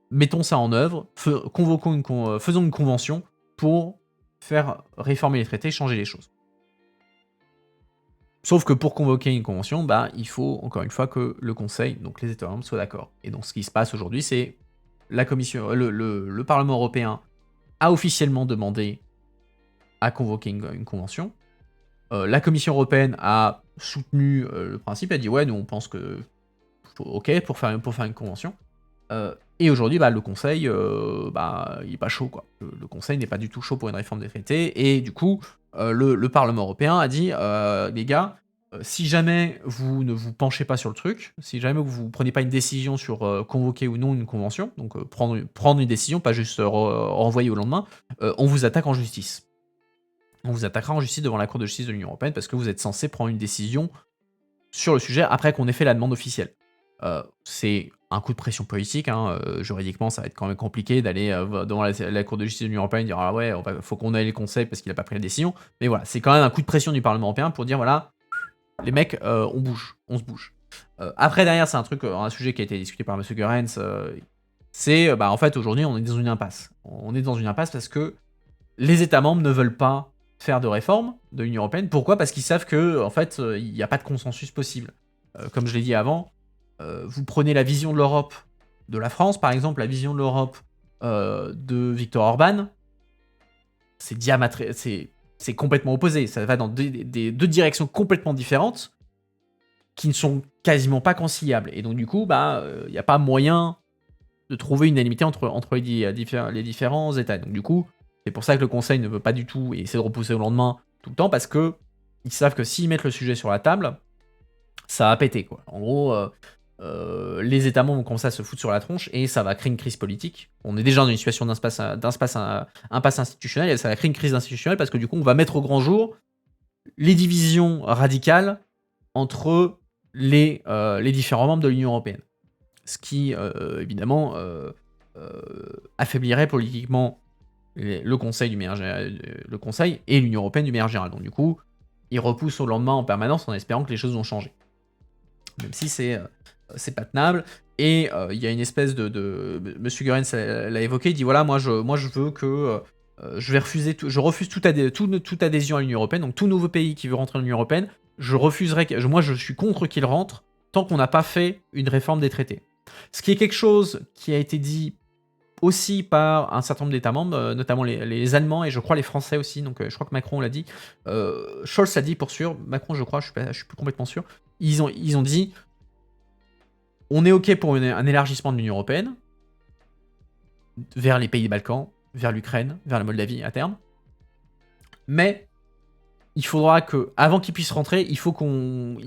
mettons ça en œuvre, faisons une convention pour faire réformer les traités, changer les choses. Sauf que pour convoquer une convention, bah, il faut encore une fois que le Conseil, donc les États membres, soient d'accord. Et donc ce qui se passe aujourd'hui, c'est la Commission, le Parlement européen a officiellement demandé à convoquer une convention. La Commission européenne a soutenu le principe, a dit ouais, nous on pense que ok pour faire une convention. Et aujourd'hui, bah, le Conseil, il n'est pas chaud, quoi. Le Conseil n'est pas du tout chaud pour une réforme des traités, et du coup, le Parlement européen a dit les gars, si jamais vous ne vous penchez pas sur le truc, si jamais vous ne prenez pas une décision sur convoquer ou non une convention, donc prendre une décision, pas juste renvoyer au lendemain, on vous attaque en justice. On vous attaquera en justice devant la Cour de justice de l'Union européenne parce que vous êtes censé prendre une décision sur le sujet après qu'on ait fait la demande officielle. C'est un coup de pression politique, hein, juridiquement ça va être quand même compliqué d'aller devant la Cour de justice de l'Union européenne et dire ah ouais, faut qu'on aille le Conseil parce qu'il n'a pas pris la décision. Mais voilà, c'est quand même un coup de pression du Parlement européen pour dire voilà, les mecs, on se bouge. Après derrière, c'est un sujet qui a été discuté par M. Goerens, c'est en fait aujourd'hui on est dans une impasse. On est dans une impasse parce que les États membres ne veulent pas faire de réforme de l'Union européenne. Pourquoi? Parce qu'ils savent que en fait, il n'y a pas de consensus possible. Comme je l'ai dit avant, vous prenez la vision de l'Europe de la France, par exemple, la vision de l'Europe de Viktor Orban, c'est complètement opposé. Ça va dans deux directions complètement différentes. qui ne sont quasiment pas conciliables. Et donc du coup, il n'y a pas moyen de trouver une unanimité entre les différents États. Donc du coup, c'est pour ça que le Conseil ne veut pas du tout et essaie de repousser au lendemain tout le temps, parce que ils savent que s'ils mettent le sujet sur la table, ça va péter, quoi. En gros, les États membres vont commencer à se foutre sur la tronche et ça va créer une crise politique. On est déjà dans une situation impasse institutionnelle et ça va créer une crise institutionnelle parce que du coup, on va mettre au grand jour les divisions radicales entre les différents membres de l'Union européenne. Ce qui, évidemment, affaiblirait politiquement le Conseil le Conseil et l'Union européenne du meilleur général. Donc du coup, ils repoussent au lendemain en permanence en espérant que les choses vont changer. Même si c'est pas tenable. Et il y a une espèce Monsieur Goerens l'a évoqué, il dit voilà, moi je veux que je refuse toute adhésion à l'Union européenne, donc tout nouveau pays qui veut rentrer dans l'Union européenne, moi je suis contre qu'il rentre tant qu'on n'a pas fait une réforme des traités. Ce qui est quelque chose qui a été dit aussi par un certain nombre d'États membres, notamment les Allemands et je crois les Français aussi, donc je crois que Macron l'a dit, Scholz l'a dit pour sûr, Macron je crois, je suis plus complètement sûr, ils ont dit on est OK pour un élargissement de l'Union européenne vers les pays des Balkans, vers l'Ukraine, vers la Moldavie à terme, mais il faudra que, avant qu'ils puissent rentrer, il faut qu'on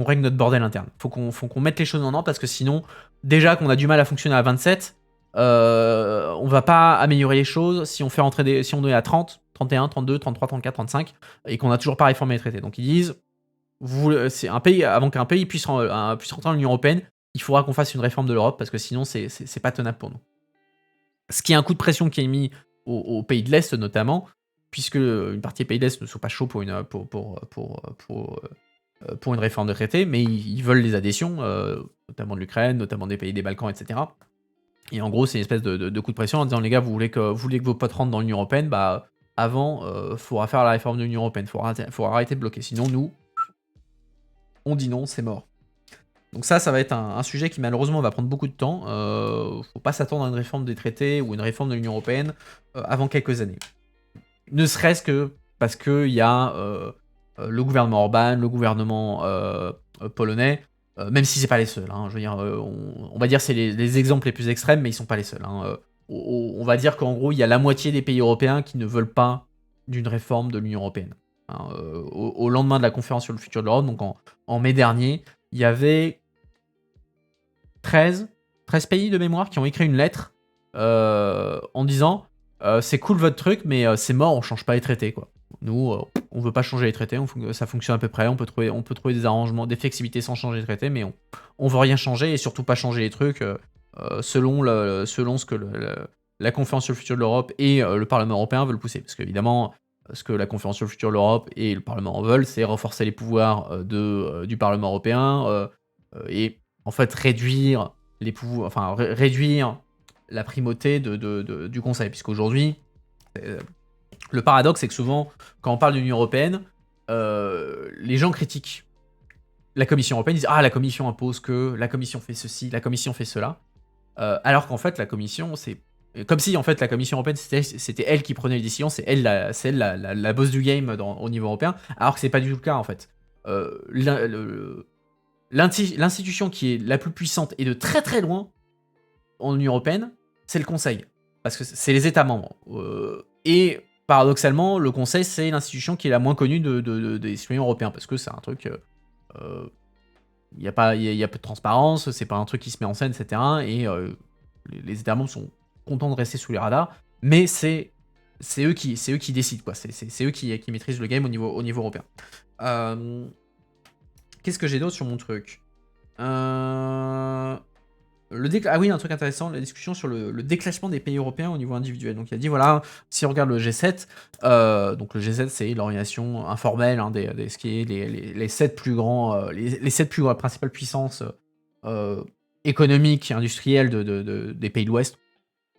règle notre bordel interne. Faut qu'on mette les choses en ordre parce que sinon, déjà qu'on a du mal à fonctionner à 27, on va pas améliorer les choses si on fait rentrer si on est à 30, 31, 32, 33, 34, 35 et qu'on a toujours pas réformé les traités. Donc ils disent, c'est un pays, avant qu'un pays puisse rentrer dans l'Union européenne, il faudra qu'on fasse une réforme de l'Europe parce que sinon c'est pas tenable pour nous. Ce qui est un coup de pression qui est mis aux pays de l'Est notamment, puisque une partie des pays de l'Est ne sont pas chauds pour une réforme de traité, mais ils veulent les adhésions, notamment de l'Ukraine, notamment des pays des Balkans, etc. Et en gros, c'est une espèce de coup de pression en disant les gars, vous voulez que vos potes rentrent dans l'Union européenne, avant, faudra faire la réforme de l'Union européenne, faudra arrêter de bloquer. Sinon, nous, on dit non, c'est mort. Donc ça va être un sujet qui malheureusement va prendre beaucoup de temps. Faut pas s'attendre à une réforme des traités ou une réforme de l'Union européenne avant quelques années. Ne serait-ce que parce qu'il y a le gouvernement Orban, le gouvernement polonais, même si c'est pas les seuls. Je veux dire, on va dire c'est les exemples les plus extrêmes, mais ils sont pas les seuls. On va dire qu'en gros, il y a la moitié des pays européens qui ne veulent pas d'une réforme de l'Union européenne. Au lendemain de la conférence sur le futur de l'Europe, donc en mai dernier, il y avait 13 pays de mémoire qui ont écrit une lettre en disant c'est cool votre truc, mais c'est mort, on change pas les traités, quoi. Nous, on veut pas changer les traités, ça fonctionne à peu près, on peut trouver des arrangements, des flexibilités sans changer les traités, mais on veut rien changer et surtout pas changer les trucs selon ce que la conférence sur le futur de l'Europe et le Parlement européen veulent pousser. Parce qu'évidemment, ce que la conférence sur le futur de l'Europe et le Parlement veulent, c'est renforcer les pouvoirs du Parlement européen et en fait réduire les pouvoirs, enfin réduire la primauté du Conseil, puisqu'aujourd'hui, le paradoxe, c'est que souvent, quand on parle de l'Union européenne, les gens critiquent la Commission européenne, ils disent « Ah, la Commission impose que, la Commission fait ceci, la Commission fait cela », alors qu'en fait, la Commission, c'est comme si en fait la Commission européenne c'était elle qui prenait les décisions, c'est elle la boss du game au niveau européen, alors que c'est pas du tout le cas en fait. L'institution qui est la plus puissante et de très très loin en Union européenne, c'est le Conseil, parce que c'est les États membres. Et paradoxalement, le Conseil c'est l'institution qui est la moins connue des citoyens européens, parce que c'est un truc, il y a peu de transparence, c'est pas un truc qui se met en scène, etc. Et les États membres sont contents de rester sous les radars, mais c'est eux qui décident, quoi. C'est eux qui maîtrisent le game au niveau européen. Qu'est-ce que j'ai d'autre sur mon truc Ah oui, un truc intéressant, la discussion sur le déclassement des pays européens au niveau individuel. Donc il a dit, voilà, si on regarde le G7, donc le G7 c'est l'organisation informelle ce qui est les 7 plus grands, les 7 plus principales puissances économiques et industrielles des pays de l'Ouest.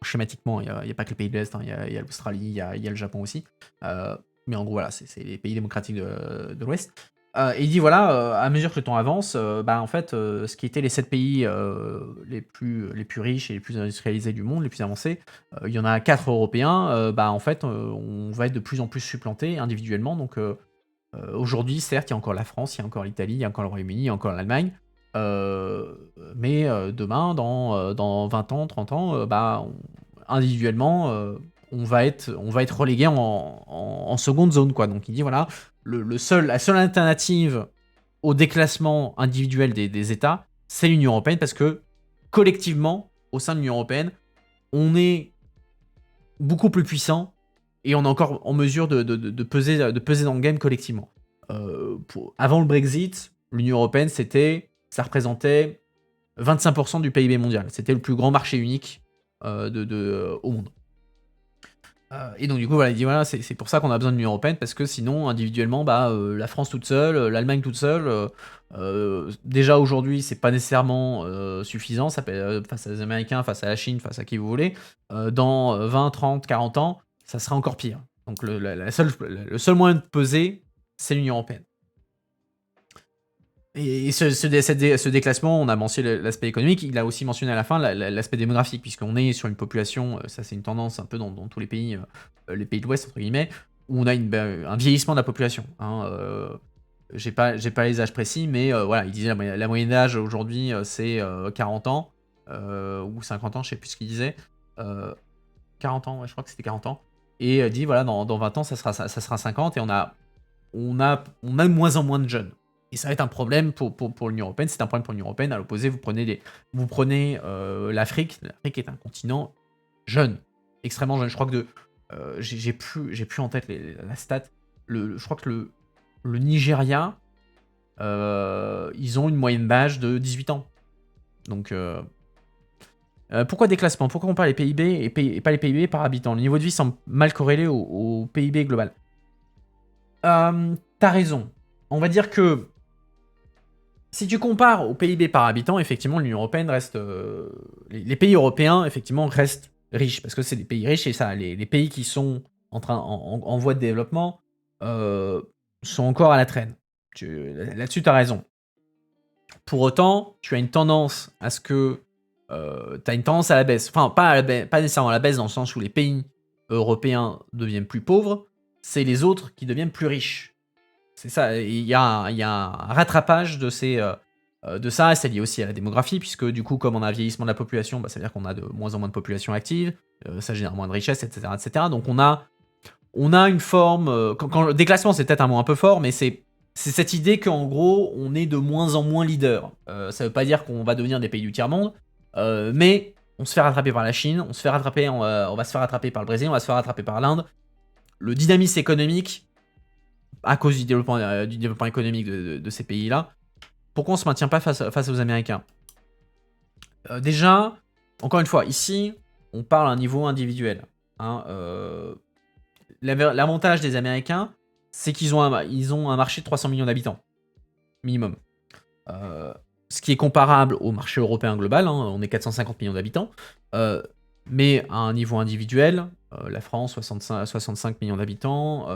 Schématiquement, il n'y a pas que les pays de l'Est, il y a l'Australie, il y a le Japon aussi. Mais en gros, voilà, c'est les pays démocratiques de l'Ouest. Et il dit voilà, à mesure que le temps avance, en fait, ce qui étaient les 7 pays les plus riches et les plus industrialisés du monde, les plus avancés, il y en a 4 européens, en fait, on va être de plus en plus supplantés individuellement. Donc Aujourd'hui, certes, il y a encore la France, il y a encore l'Italie, il y a encore le Royaume-Uni, il y a encore l'Allemagne, mais demain, dans 20 ans, 30 ans, individuellement, on va être relégué en seconde zone, quoi. Donc il dit voilà, la seule alternative au déclassement individuel des États, c'est l'Union européenne parce que collectivement, au sein de l'Union européenne, on est beaucoup plus puissant et on est encore en mesure de peser dans le game collectivement. Avant le Brexit, l'Union européenne, ça représentait 25% du PIB mondial. C'était le plus grand marché unique au monde. Et donc du coup, voilà, il dit voilà, c'est pour ça qu'on a besoin de l'Union européenne, parce que sinon, individuellement, la France toute seule, l'Allemagne toute seule, déjà aujourd'hui, c'est pas nécessairement suffisant, ça peut, face à les Américains, face à la Chine, face à qui vous voulez. Dans 20, 30, 40 ans, ça sera encore pire. Donc le seul moyen de peser, c'est l'Union européenne. Et ce déclassement, on a mentionné l'aspect économique, il a aussi mentionné à la fin l'aspect démographique, puisqu'on est sur une population, ça c'est une tendance un peu dans tous les pays de l'Ouest, entre guillemets, où on a un vieillissement de la population. Hein, j'ai pas les âges précis, mais voilà, il disait la moyenne d'âge aujourd'hui, c'est 40 ans, ou 50 ans, je sais plus ce qu'il disait. 40 ans, ouais, je crois que c'était 40 ans. Et dit, voilà, dans 20 ans, ça sera 50, et on a de moins en moins de jeunes. Et ça va être un problème pour l'Union européenne. C'est un problème pour l'Union européenne. À l'opposé, vous prenez l'Afrique. L'Afrique est un continent jeune, extrêmement jeune. Je crois que j'ai plus en tête la stat. Je crois que le Nigeria, ils ont une moyenne d'âge de 18 ans. Donc, pourquoi déclassement? Pourquoi on parle des PIB et pas les PIB par habitant? Le niveau de vie semble mal corrélé au PIB global. T'as raison. On va dire que si tu compares au PIB par habitant, effectivement, l'Union européenne reste. Les pays européens, effectivement, restent riches, parce que c'est des pays riches, et ça, les pays qui sont en voie de développement sont encore à la traîne. Là-dessus, tu as raison. Pour autant, tu as une tendance à ce que. Tu as une tendance à la baisse. Enfin, pas nécessairement à la baisse, dans le sens où les pays européens deviennent plus pauvres, c'est les autres qui deviennent plus riches. C'est ça, il y a un rattrapage de ça, c'est lié aussi à la démographie, puisque du coup, comme on a un vieillissement de la population, ça veut dire qu'on a de moins en moins de population active, ça génère moins de richesse, etc., etc. Donc on a une forme, quand le déclassement, c'est peut-être un mot un peu fort, mais c'est cette idée qu'en gros, on est de moins en moins leader. Ça veut pas dire qu'on va devenir des pays du tiers-monde, mais on se fait rattraper par la Chine, on va se faire rattraper par le Brésil, on va se faire rattraper par l'Inde. Le dynamisme économique, à cause du développement économique de ces pays-là, pourquoi on ne se maintient pas face aux Américains? Déjà, encore une fois, ici, on parle à un niveau individuel. Hein, l'avantage des Américains, c'est qu'ils ont un marché de 300 millions d'habitants, minimum. Ce qui est comparable au marché européen global, hein, on est 450 millions d'habitants, mais à un niveau individuel, la France, 65 millions d'habitants,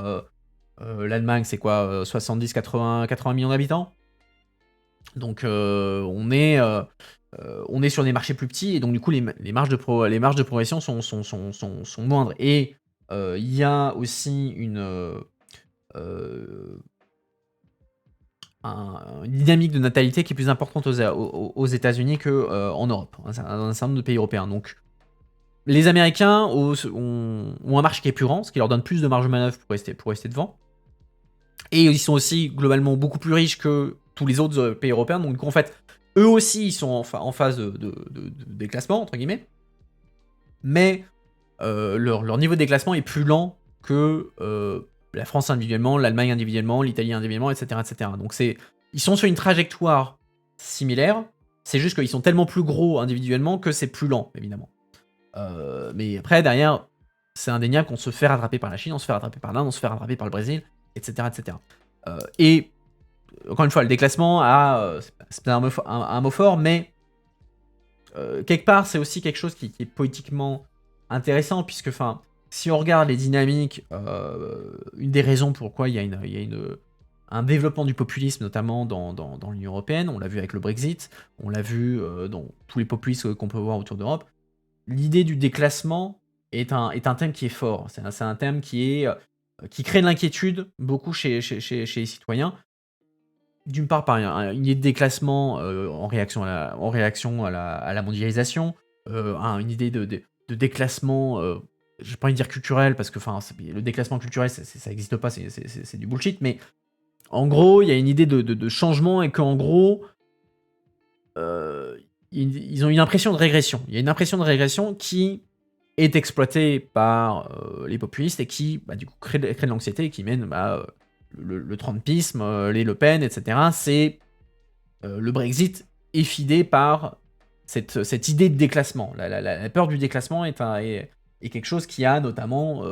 l'Allemagne, c'est quoi, 70, 80 millions d'habitants. Donc on est sur des marchés plus petits, et donc du coup les marges de progression sont moindres. Et il y a aussi une dynamique de natalité qui est plus importante aux États-Unis qu'en Europe, dans un certain nombre de pays européens. Donc les Américains ont un marché qui est plus grand, ce qui leur donne plus de marge de manœuvre pour rester devant. Et ils sont aussi globalement beaucoup plus riches que tous les autres pays européens. Donc en fait, eux aussi, ils sont en phase de déclassement, entre guillemets. Mais leur niveau de déclassement est plus lent que la France individuellement, l'Allemagne individuellement, l'Italie individuellement, etc., etc. Donc ils sont sur une trajectoire similaire. C'est juste qu'ils sont tellement plus gros individuellement que c'est plus lent, évidemment. Mais après, derrière, c'est indéniable qu'on se fait rattraper par la Chine, on se fait rattraper par l'Inde, on se fait rattraper par le Brésil, etc., etc. Et encore une fois, le déclassement c'est un mot fort, mais quelque part, c'est aussi quelque chose qui est politiquement intéressant, puisque, si on regarde les dynamiques, une des raisons pourquoi il y a un développement du populisme, notamment dans l'Union européenne, on l'a vu avec le Brexit, on l'a vu dans tous les populismes qu'on peut voir autour d'Europe, l'idée du déclassement est un thème qui est fort. C'est un thème qui est qui crée de l'inquiétude beaucoup chez les citoyens. D'une part par une idée de déclassement en réaction à la mondialisation, une idée de déclassement, j'ai pas envie de dire culturel parce que le déclassement culturel ça n'existe pas, c'est du bullshit, mais en gros il y a une idée de changement et qu'en gros ils ont une impression de régression. Il y a une impression de régression qui est exploitée par les populistes et qui du coup crée de l'anxiété et qui mène le trumpisme, les Le Pen, etc. C'est le Brexit est fidé par cette idée de déclassement. La peur du déclassement est quelque chose qui a notamment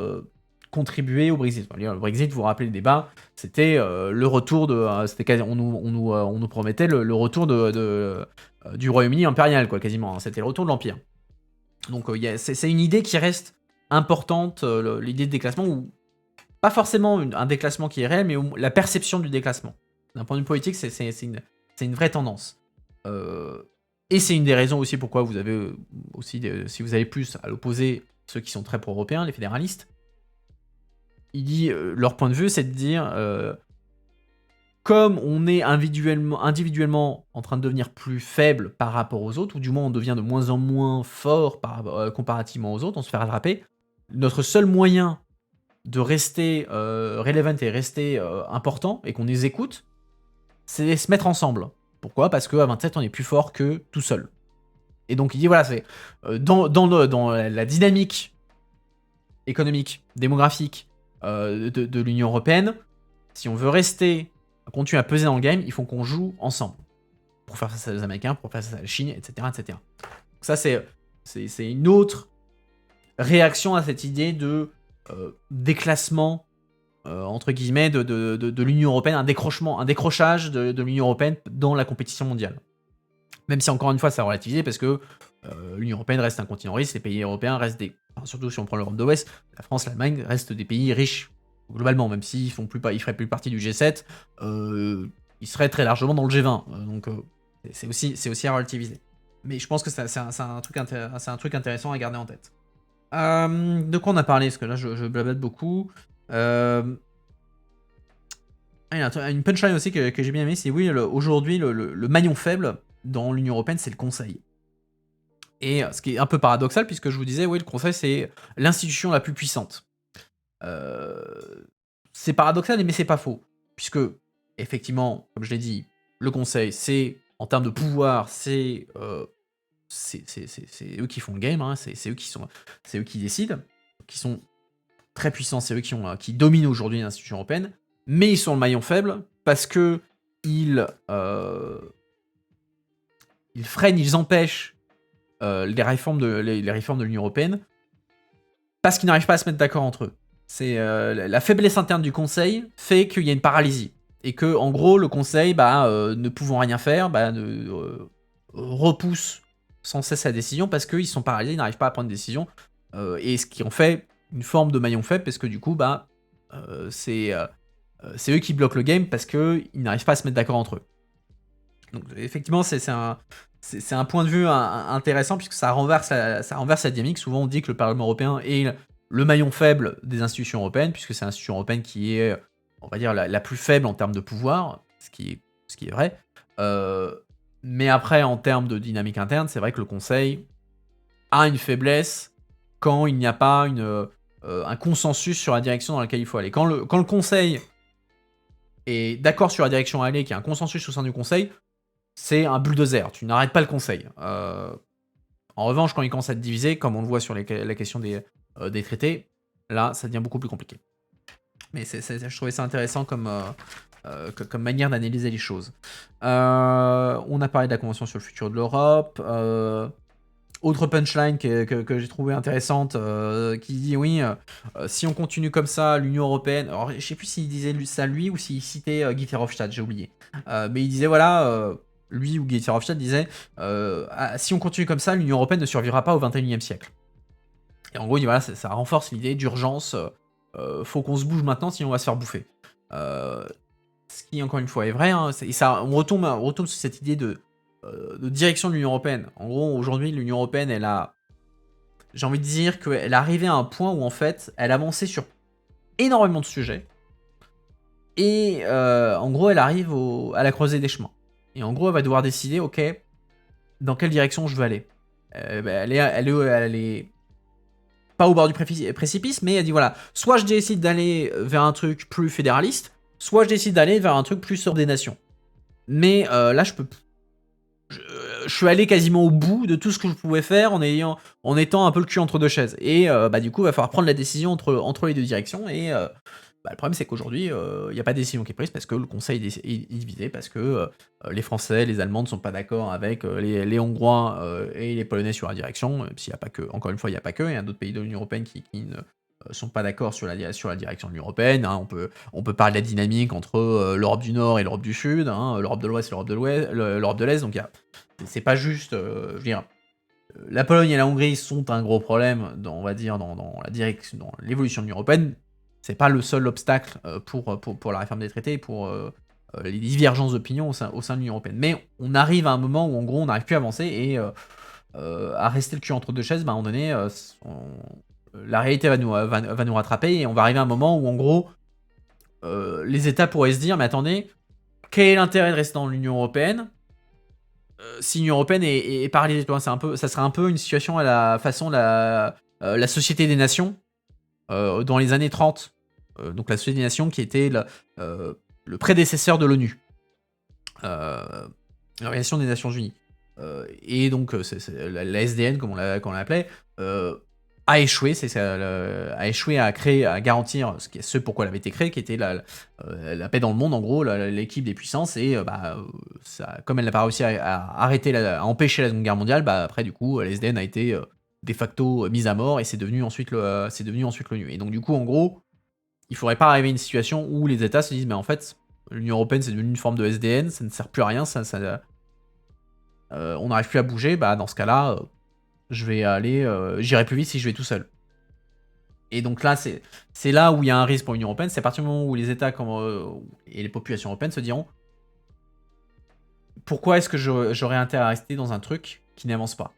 contribué au Brexit. Le Brexit, vous vous rappelez le débat, c'était le retour de... on nous promettait le retour du Royaume-Uni impérial, quoi, quasiment. C'était le retour de l'Empire. Donc c'est une idée qui reste importante, l'idée de déclassement, ou pas forcément un déclassement qui est réel, mais la perception du déclassement. D'un point de vue politique, c'est une vraie tendance. Et c'est une des raisons aussi pourquoi vous avez aussi, si vous avez plus à l'opposé, ceux qui sont très pro-européens, les fédéralistes, leur point de vue, c'est de dire, comme on est individuellement en train de devenir plus faible par rapport aux autres, ou du moins on devient de moins en moins fort comparativement aux autres, on se fait rattraper, notre seul moyen de rester relevant et rester important, et qu'on les écoute, c'est se mettre ensemble. Pourquoi ? Parce qu'à 27, on est plus fort que tout seul. Et donc il dit, voilà, c'est dans la dynamique économique, démographique de l'Union Européenne, si on veut continuer à peser dans le game, il faut qu'on joue ensemble. Pour faire face aux Américains, pour faire face à la Chine, etc. etc. Donc ça, c'est une autre réaction à cette idée de déclassement, entre guillemets, de l'Union Européenne, un décrochage de l'Union Européenne dans la compétition mondiale. Même si, encore une fois, ça a relativisé, parce que l'Union Européenne reste un continent riche, les pays européens restent surtout si on prend l'Europe de l'Ouest, la France, l'Allemagne restent des pays riches, globalement, même s'ils ne feraient plus partie du G7, ils seraient très largement dans le G20. Donc c'est aussi à relativiser. Mais je pense que c'est un truc intéressant à garder en tête. De quoi on a parlé ? Parce que là, je blablate beaucoup. Il y a une punchline aussi que j'ai bien aimé, c'est oui, aujourd'hui, le maillon faible dans l'Union Européenne, c'est le Conseil. Et ce qui est un peu paradoxal, puisque je vous disais, oui, le Conseil, c'est l'institution la plus puissante. C'est paradoxal, mais c'est pas faux. Puisque, effectivement, comme je l'ai dit, le Conseil, c'est, en termes de pouvoir, c'est eux qui font le game, hein, c'est eux qui décident, qui sont très puissants, c'est eux qui dominent aujourd'hui l'institution européenne, mais ils sont le maillon faible parce que ils freinent, ils empêchent les réformes de l'Union européenne parce qu'ils n'arrivent pas à se mettre d'accord entre eux. C'est la faiblesse interne du Conseil fait qu'il y a une paralysie et que, en gros, le Conseil, ne pouvant rien faire, repousse sans cesse sa décision parce qu'ils sont paralysés, ils n'arrivent pas à prendre une décision, et ce qui en fait une forme de maillon faible parce que du coup, c'est eux qui bloquent le game parce qu'ils n'arrivent pas à se mettre d'accord entre eux. Donc effectivement, c'est un point de vue intéressant puisque ça renverse la dynamique. Souvent, on dit que le Parlement européen est le maillon faible des institutions européennes, puisque c'est l'institution européenne qui est, on va dire, la plus faible en termes de pouvoir, ce qui est vrai. Mais après, en termes de dynamique interne, c'est vrai que le Conseil a une faiblesse quand il n'y a pas un consensus sur la direction dans laquelle il faut aller. Quand le Conseil est d'accord sur la direction à aller, qu'il y a un consensus au sein du Conseil, c'est un bulldozer, tu n'arrêtes pas le Conseil. En revanche, quand il commence à être divisé, comme on le voit sur la question des traités, là, ça devient beaucoup plus compliqué. Mais je trouvais ça intéressant comme manière d'analyser les choses. On a parlé de la Convention sur le futur de l'Europe. Autre punchline que j'ai trouvé intéressante, qui dit oui, si on continue comme ça, l'Union Européenne... Alors, je sais plus s'il disait ça lui ou s'il citait Guy Verhofstadt, j'ai oublié. Mais il disait, voilà... lui ou Guy Verhofstadt disait si on continue comme ça, l'Union Européenne ne survivra pas au 21e siècle. Et en gros, il dit, voilà, ça renforce l'idée d'urgence, faut qu'on se bouge maintenant, sinon on va se faire bouffer. Ce qui, encore une fois, est vrai, hein, et ça, on retombe sur cette idée de direction de l'Union Européenne. En gros, aujourd'hui, l'Union Européenne, j'ai envie de dire qu'elle est arrivée à un point où, en fait, elle avançait sur énormément de sujets. Et en gros, elle arrive à la croisée des chemins. Et en gros, elle va devoir décider, ok, dans quelle direction je veux aller. Elle est pas au bord du précipice, mais elle dit voilà, soit je décide d'aller vers un truc plus fédéraliste, soit je décide d'aller vers un truc plus sur des nations. Mais là, je suis allé quasiment au bout de tout ce que je pouvais faire en étant un peu le cul entre deux chaises. Et du coup, il va falloir prendre la décision entre les deux directions. Et le problème, c'est qu'aujourd'hui, il n'y a pas de décision qui est prise parce que le Conseil est divisé, parce que les Français, les Allemands ne sont pas d'accord avec les Hongrois et les Polonais sur la direction. Même s'il n'y a pas que, encore une fois, il n'y a pas que. Il y a d'autres pays de l'Union européenne qui ne sont pas d'accord sur la direction de l'Union européenne. Hein. On peut parler de la dynamique entre l'Europe du Nord et l'Europe du Sud, hein, l'Europe de l'Ouest et l'Europe de l'Est. Donc c'est pas juste, je veux dire, la Pologne et la Hongrie sont un gros problème dans la direction, dans l'évolution de l'Union européenne. C'est pas le seul obstacle pour la réforme des traités, pour les divergences d'opinion au sein de l'Union européenne. Mais on arrive à un moment où en gros on n'arrive plus à avancer et à rester le cul entre deux chaises, à un moment donné, la réalité va nous rattraper et on va arriver à un moment où en gros les États pourraient se dire mais attendez, quel est l'intérêt de rester dans l'Union européenne si l'Union européenne est paralysée? Ça serait un peu une situation à la façon la Société des Nations dans les années 30. Donc la Société des Nations qui était le prédécesseur de l'ONU, l'Organisation des Nations Unies. Et donc la SDN, comme on l'appelait, a échoué, a échoué à garantir ce pourquoi elle avait été créée, qui était la paix dans le monde, en gros, l'équipe des puissances, et comme elle n'a pas réussi à empêcher la Seconde Guerre mondiale, après du coup, la SDN a été de facto mise à mort, et c'est devenu ensuite l'ONU. Et donc du coup, en gros, il faudrait pas arriver à une situation où les États se disent, mais en fait, l'Union européenne c'est devenu une forme de SDN, ça ne sert plus à rien, on n'arrive plus à bouger, dans ce cas-là, j'irai plus vite si je vais tout seul. Et donc là, c'est là où il y a un risque pour l'Union européenne, c'est à partir du moment où les États et les populations européennes se diront pourquoi est-ce que j'aurais intérêt à rester dans un truc qui n'avance pas?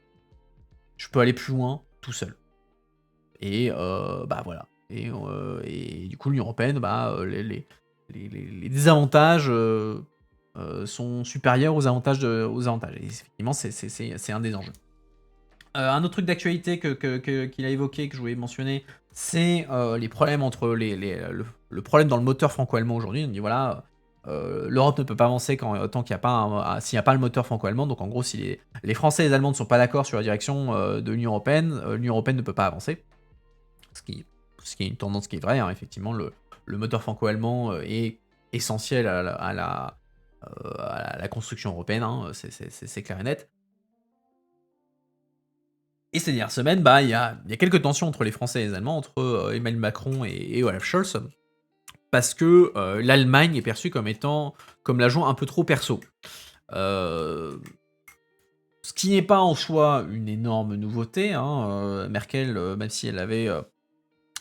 Je peux aller plus loin tout seul. Et voilà. Et du coup, l'Union européenne, les désavantages sont supérieurs aux avantages. Et effectivement, c'est un des enjeux. Un autre truc d'actualité qu'il a évoqué, que je voulais mentionner, c'est les problèmes entre le problème dans le moteur franco-allemand aujourd'hui. On dit voilà, l'Europe ne peut pas avancer tant qu'il n'y a pas s'il n'y a pas le moteur franco-allemand. Donc en gros, si les Français et les Allemands ne sont pas d'accord sur la direction de l'Union européenne ne peut pas avancer. Ce qui est une tendance qui est vraie, hein. Effectivement, le moteur franco-allemand est essentiel à la construction européenne, hein. C'est clair et net. Et ces dernières semaines, il y a quelques tensions entre les Français et les Allemands, entre Emmanuel Macron et Olaf Scholz, parce que l'Allemagne est perçue comme la jouant un peu trop perso. Ce qui n'est pas en soi une énorme nouveauté, hein. Merkel, même si elle avait...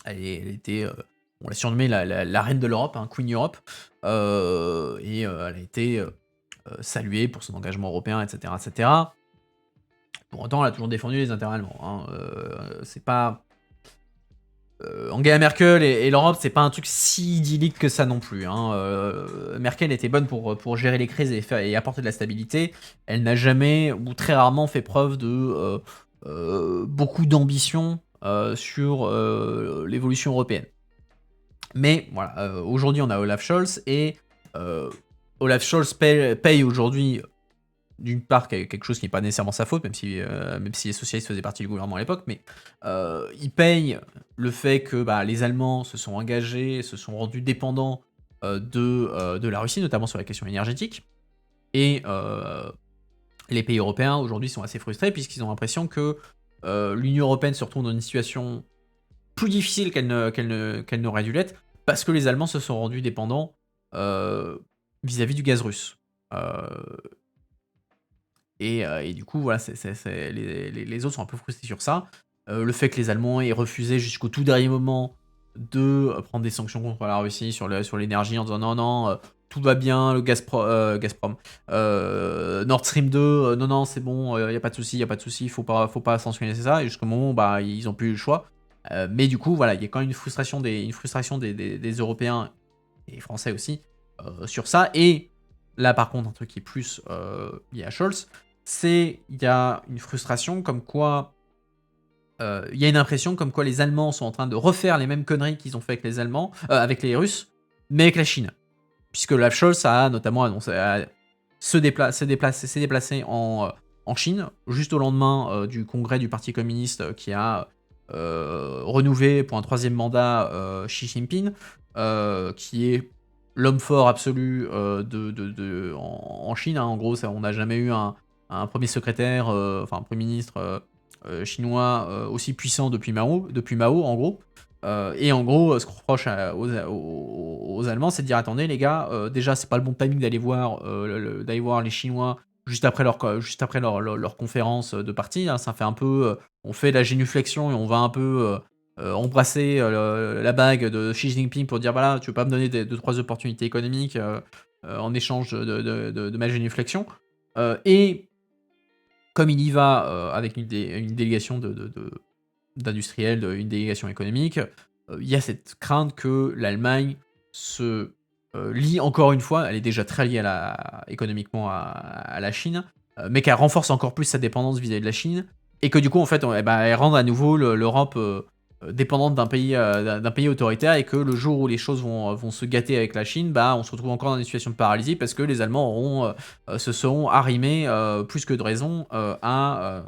elle était... on l'a surnommée la reine de l'Europe, hein, Queen Europe, et elle a été saluée pour son engagement européen, etc., etc. Pour autant, elle a toujours défendu les intérêts allemands. Hein. C'est pas... Angela Merkel et l'Europe, c'est pas un truc si idyllique que ça non plus. Hein. Merkel était bonne pour gérer les crises et apporter de la stabilité. Elle n'a jamais, ou très rarement, fait preuve de beaucoup d'ambition sur l'évolution européenne. Mais voilà, aujourd'hui, on a Olaf Scholz, et Olaf Scholz paye aujourd'hui... d'une part, quelque chose qui n'est pas nécessairement sa faute, même si les socialistes faisaient partie du gouvernement à l'époque, mais il paye le fait que les Allemands se sont engagés, se sont rendus dépendants de la Russie, notamment sur la question énergétique, et les pays européens aujourd'hui sont assez frustrés, puisqu'ils ont l'impression que l'Union européenne se retrouve dans une situation plus difficile qu'elle n'aurait dû l'être, parce que les Allemands se sont rendus dépendants vis-à-vis du gaz russe. Et du coup, voilà, les autres sont un peu frustrés sur ça. Le fait que les Allemands aient refusé jusqu'au tout dernier moment de prendre des sanctions contre la Russie sur l'énergie en disant non, tout va bien, le Gazprom, Nord Stream 2, non, c'est bon, il n'y a pas de souci, faut pas sanctionner, c'est ça. Et jusqu'au moment où ils n'ont plus eu le choix. Mais du coup, voilà, il y a quand même une frustration des Européens et Français aussi sur ça. Et là, par contre, un truc qui est plus lié à Scholz, c'est il y a une frustration comme quoi il y a une impression comme quoi les Allemands sont en train de refaire les mêmes conneries qu'ils ont fait avec les Allemands, avec les Russes, mais avec la Chine. Puisque Olaf Scholz a notamment annoncé s'est déplacé en Chine, juste au lendemain du congrès du Parti communiste qui a renouvelé pour un 3e mandat Xi Jinping, qui est l'homme fort absolu en Chine, hein. En gros, on n'a jamais eu un premier secrétaire, enfin un premier ministre chinois aussi puissant depuis Mao en gros. Et en gros, ce qu'on reproche aux Allemands, c'est de dire attendez les gars, déjà c'est pas le bon timing d'aller voir les Chinois juste après leur conférence de parti, hein. Ça fait un peu, on fait la génuflexion et on va un peu embrasser la bague de Xi Jinping pour dire voilà, tu veux pas me donner 2-3 opportunités économiques en échange de ma génuflexion. Et comme il y va avec une délégation d'industriels, une délégation économique, il y a cette crainte que l'Allemagne se lie encore une fois, elle est déjà très liée économiquement à la Chine, mais qu'elle renforce encore plus sa dépendance vis-à-vis de la Chine, et que du coup, en fait, elle rende à nouveau l'Europe dépendante d'un pays autoritaire, et que le jour où les choses vont se gâter avec la Chine, on se retrouve encore dans une situation de paralysie, parce que les Allemands se seront arrimés plus que de raison à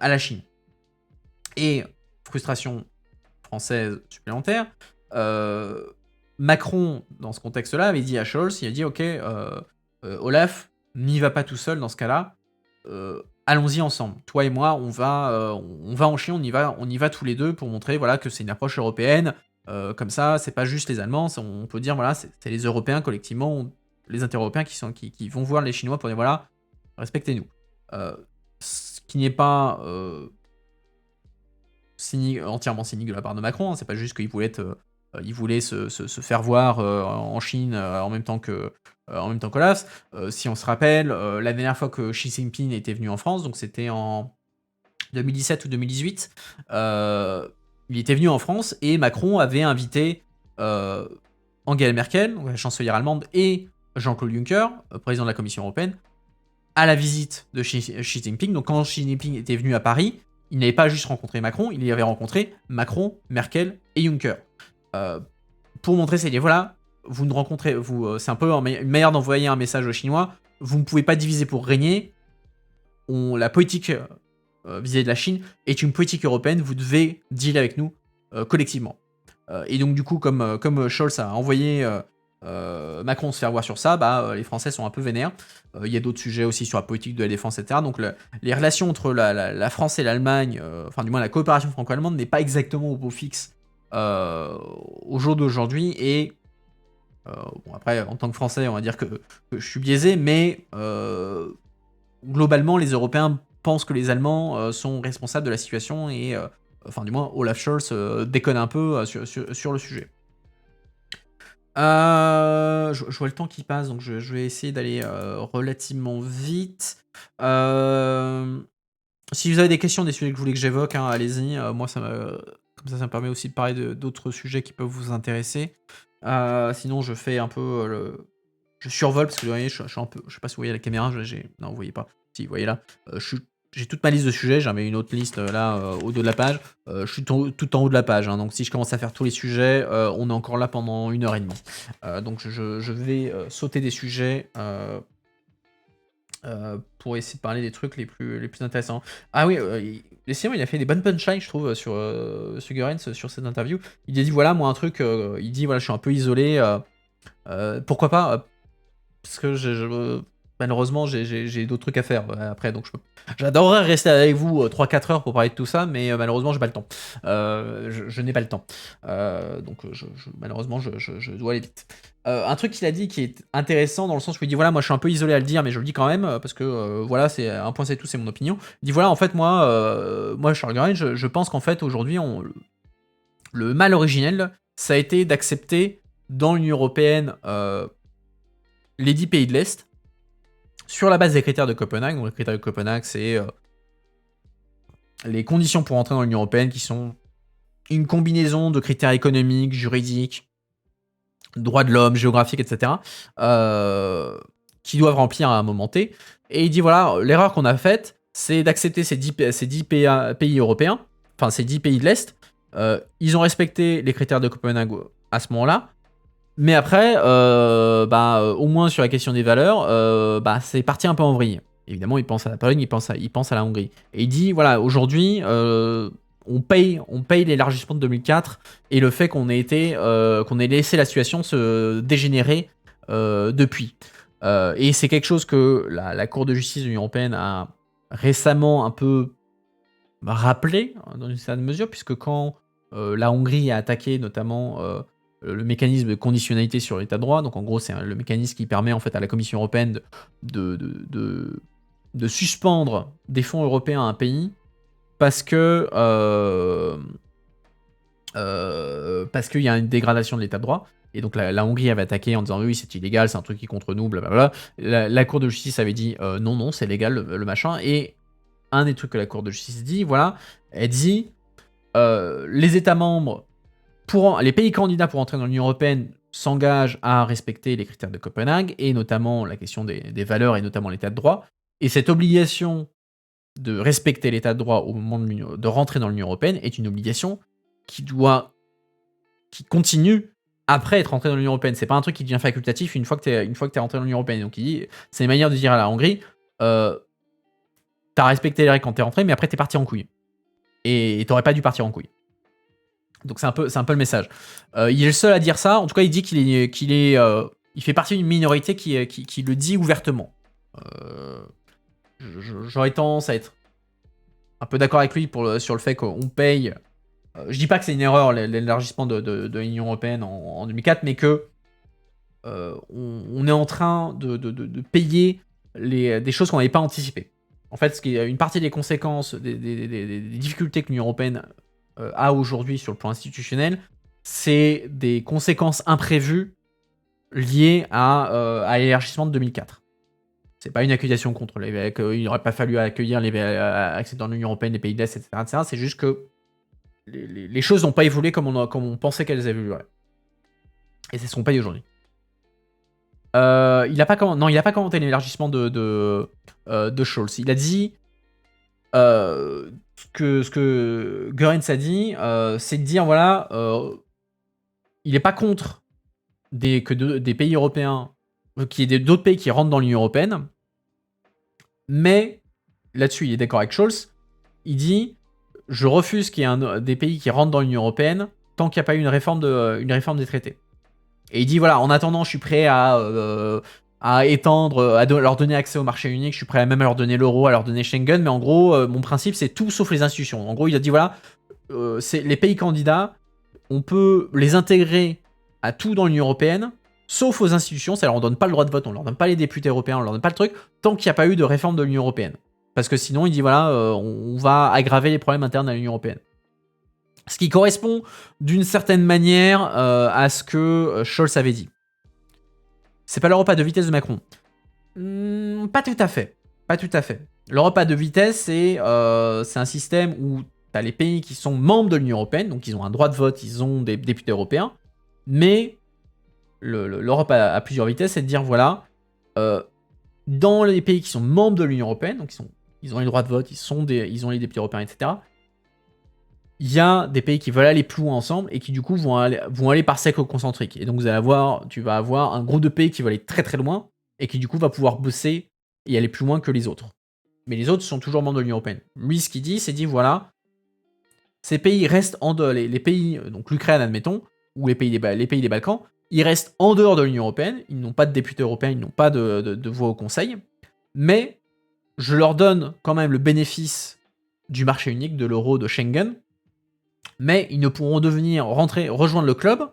la Chine. Et frustration française supplémentaire, Macron, dans ce contexte-là, avait dit à Scholz, il a dit ok, Olaf, n'y va pas tout seul dans ce cas-là, allons-y ensemble. Toi et moi, on va en Chine, on y va tous les deux pour montrer voilà, que c'est une approche européenne. Comme ça, c'est pas juste les Allemands, on peut dire voilà, c'est les Européens collectivement, les inter-européens qui vont voir les Chinois pour dire voilà, respectez-nous. Ce qui n'est pas entièrement cynique de la part de Macron, hein. C'est pas juste qu'il voulait il voulait se faire voir en Chine en même temps qu'Olaf. Si on se rappelle, la dernière fois que Xi Jinping était venu en France, donc c'était en 2017 ou 2018, il était venu en France et Macron avait invité Angela Merkel, donc la chancelière allemande, et Jean-Claude Juncker, président de la Commission européenne, à la visite de Xi Jinping. Donc quand Xi Jinping était venu à Paris, il n'avait pas juste rencontré Macron, il y avait rencontré Macron, Merkel et Juncker. Pour montrer, c'est dire voilà, vous ne rencontrez, c'est un peu une manière d'envoyer un message aux Chinois, vous ne pouvez pas diviser pour régner, la politique vis-à-vis de la Chine est une politique européenne, vous devez dealer avec nous collectivement. Et donc du coup, comme Scholz a envoyé Macron se faire voir sur ça, les Français sont un peu vénères. Il y a d'autres sujets aussi sur la politique de la défense, etc. Donc les relations entre la France et l'Allemagne, enfin du moins la coopération franco-allemande n'est pas exactement au beau fixe au jour d'aujourd'hui. Et bon, après, en tant que Français, on va dire que je suis biaisé, mais globalement, les Européens pensent que les Allemands sont responsables de la situation et enfin du moins Olaf Scholz déconne un peu sur le sujet. Je vois le temps qui passe, donc je vais essayer d'aller relativement vite. Si vous avez des questions, des sujets que vous voulez que j'évoque, hein, allez-y. Moi, comme ça me permet aussi de parler d'autres sujets qui peuvent vous intéresser. Sinon, je fais un peu je survole parce que vous voyez, je suis un peu. Je sais pas si vous voyez la caméra. Non, vous voyez pas. Si, vous voyez là. J'ai toute ma liste de sujets. J'en mets une autre liste là au dos de la page. Je suis tout en haut de la page, hein, donc si je commence à faire tous les sujets, on est encore là pendant 1h30. Donc je vais sauter des sujets pour essayer de parler des trucs les plus intéressants. Ah oui, sinon il a fait des bonnes punchlines, je trouve, sur Goerens, sur cette interview. Il a dit voilà, moi un truc, il dit voilà, je suis un peu isolé. Pourquoi pas parce que malheureusement, j'ai d'autres trucs à faire après, donc j'adorerais rester avec vous 3-4 heures pour parler de tout ça, mais malheureusement, j'ai pas le temps. Je n'ai pas le temps. Donc, malheureusement, je dois aller vite. Un truc qu'il a dit qui est intéressant dans le sens où il dit voilà, moi je suis un peu isolé à le dire, mais je le dis quand même parce que voilà, c'est un point, c'est tout, c'est mon opinion. Il dit voilà, en fait, moi Charles Goerens, je pense qu'en fait, aujourd'hui, le mal originel, ça a été d'accepter dans l'Union européenne les 10 pays de l'Est, sur la base des critères de Copenhague. Donc les critères de Copenhague, c'est les conditions pour entrer dans l'Union européenne qui sont une combinaison de critères économiques, juridiques, droits de l'homme, géographiques, etc., qui doivent remplir à un moment T. Et il dit voilà, l'erreur qu'on a faite, c'est d'accepter ces 10 pays européens, enfin ces 10 pays de l'Est. Ils ont respecté les critères de Copenhague à ce moment-là. Mais après, au moins sur la question des valeurs, c'est parti un peu en vrille. Évidemment, il pense à la Pologne, il pense à la Hongrie. Et il dit, voilà, aujourd'hui, on paye l'élargissement de 2004 et le fait qu'on ait laissé la situation se dégénérer depuis. Et c'est quelque chose que la Cour de justice de l'Union européenne a récemment un peu rappelé, dans une certaine mesure, puisque quand la Hongrie a attaqué notamment le mécanisme de conditionnalité sur l'état de droit, donc en gros c'est le mécanisme qui permet en fait à la Commission européenne de suspendre des fonds européens à un pays parce que parce qu'il y a une dégradation de l'état de droit. Et donc la Hongrie avait attaqué en disant oui c'est illégal, c'est un truc qui est contre nous, blablabla. La Cour de justice avait dit non c'est légal le machin. Et un des trucs que la Cour de justice dit, voilà, elle dit les États membres, les pays candidats pour entrer dans l'Union européenne s'engagent à respecter les critères de Copenhague, et notamment la question des valeurs, et notamment l'état de droit. Et cette obligation de respecter l'état de droit au moment de rentrer dans l'Union européenne est une obligation qui continue après être rentré dans l'Union européenne. C'est pas un truc qui devient facultatif une fois que t'es rentré dans l'Union européenne. Donc il dit, c'est une manière de dire à la Hongrie, t'as respecté les règles quand t'es rentré, mais après t'es parti en couille. Et t'aurais pas dû partir en couille. Donc c'est un peu le message. Il est le seul à dire ça. En tout cas, il dit il fait partie d'une minorité qui le dit ouvertement. J'aurais tendance à être un peu d'accord avec lui sur le fait qu'on paye. Je dis pas que c'est une erreur l'élargissement de l'Union européenne en 2004, mais que on est en train de payer des choses qu'on n'avait pas anticipées. En fait, une partie des conséquences des difficultés que l'Union européenne a aujourd'hui sur le plan institutionnel, c'est des conséquences imprévues liées à l'élargissement de 2004. C'est pas une accusation contre qu'il n'aurait pas fallu accueillir accepter dans l'Union européenne les pays de l'Est, etc. C'est juste que les choses n'ont pas évolué comme on pensait qu'elles évolueraient. Et c'est ce qu'on paye aujourd'hui. Il n'a pas commenté l'élargissement de Scholz. Il a dit ce que Goerens a dit, c'est de dire voilà, il n'est pas contre des pays européens, qu'il y ait d'autres pays qui rentrent dans l'Union européenne, mais là-dessus il est d'accord avec Scholz. Il dit je refuse qu'il y ait des pays qui rentrent dans l'Union européenne tant qu'il n'y a pas eu une réforme des traités. Et il dit voilà, en attendant, je suis prêt à étendre, à leur donner accès au marché unique, je suis prêt même à leur donner l'euro, à leur donner Schengen, mais en gros, mon principe, c'est tout sauf les institutions. En gros, il a dit voilà, c'est les pays candidats, on peut les intégrer à tout dans l'Union européenne, sauf aux institutions, ça leur donne pas le droit de vote, on leur donne pas les députés européens, on leur donne pas le truc, tant qu'il n'y a pas eu de réforme de l'Union européenne. Parce que sinon, il dit voilà, on va aggraver les problèmes internes à l'Union européenne. Ce qui correspond d'une certaine manière à ce que Scholz avait dit. C'est pas l'Europe à deux vitesses de Macron. Pas tout à fait. Pas tout à fait. L'Europe à deux vitesses, c'est un système où tu as les pays qui sont membres de l'Union européenne, donc ils ont un droit de vote, ils ont des députés européens, mais l'Europe à plusieurs vitesses, c'est de dire voilà, dans les pays qui sont membres de l'Union européenne, donc ils ont les droits de vote, ils ont les députés européens, etc., il y a des pays qui veulent aller plus loin ensemble et qui du coup vont aller par cercle concentrique. Et donc tu vas avoir un groupe de pays qui va aller très très loin et qui du coup va pouvoir bosser et aller plus loin que les autres. Mais les autres sont toujours membres de l'Union européenne. Lui, ce qu'il dit, c'est voilà, ces pays restent en dehors, les pays, donc l'Ukraine admettons, ou les pays des Balkans, ils restent en dehors de l'Union européenne, ils n'ont pas de députés européens, ils n'ont pas de voix au Conseil, mais je leur donne quand même le bénéfice du marché unique, de l'euro, de Schengen, mais ils ne pourront rejoindre le club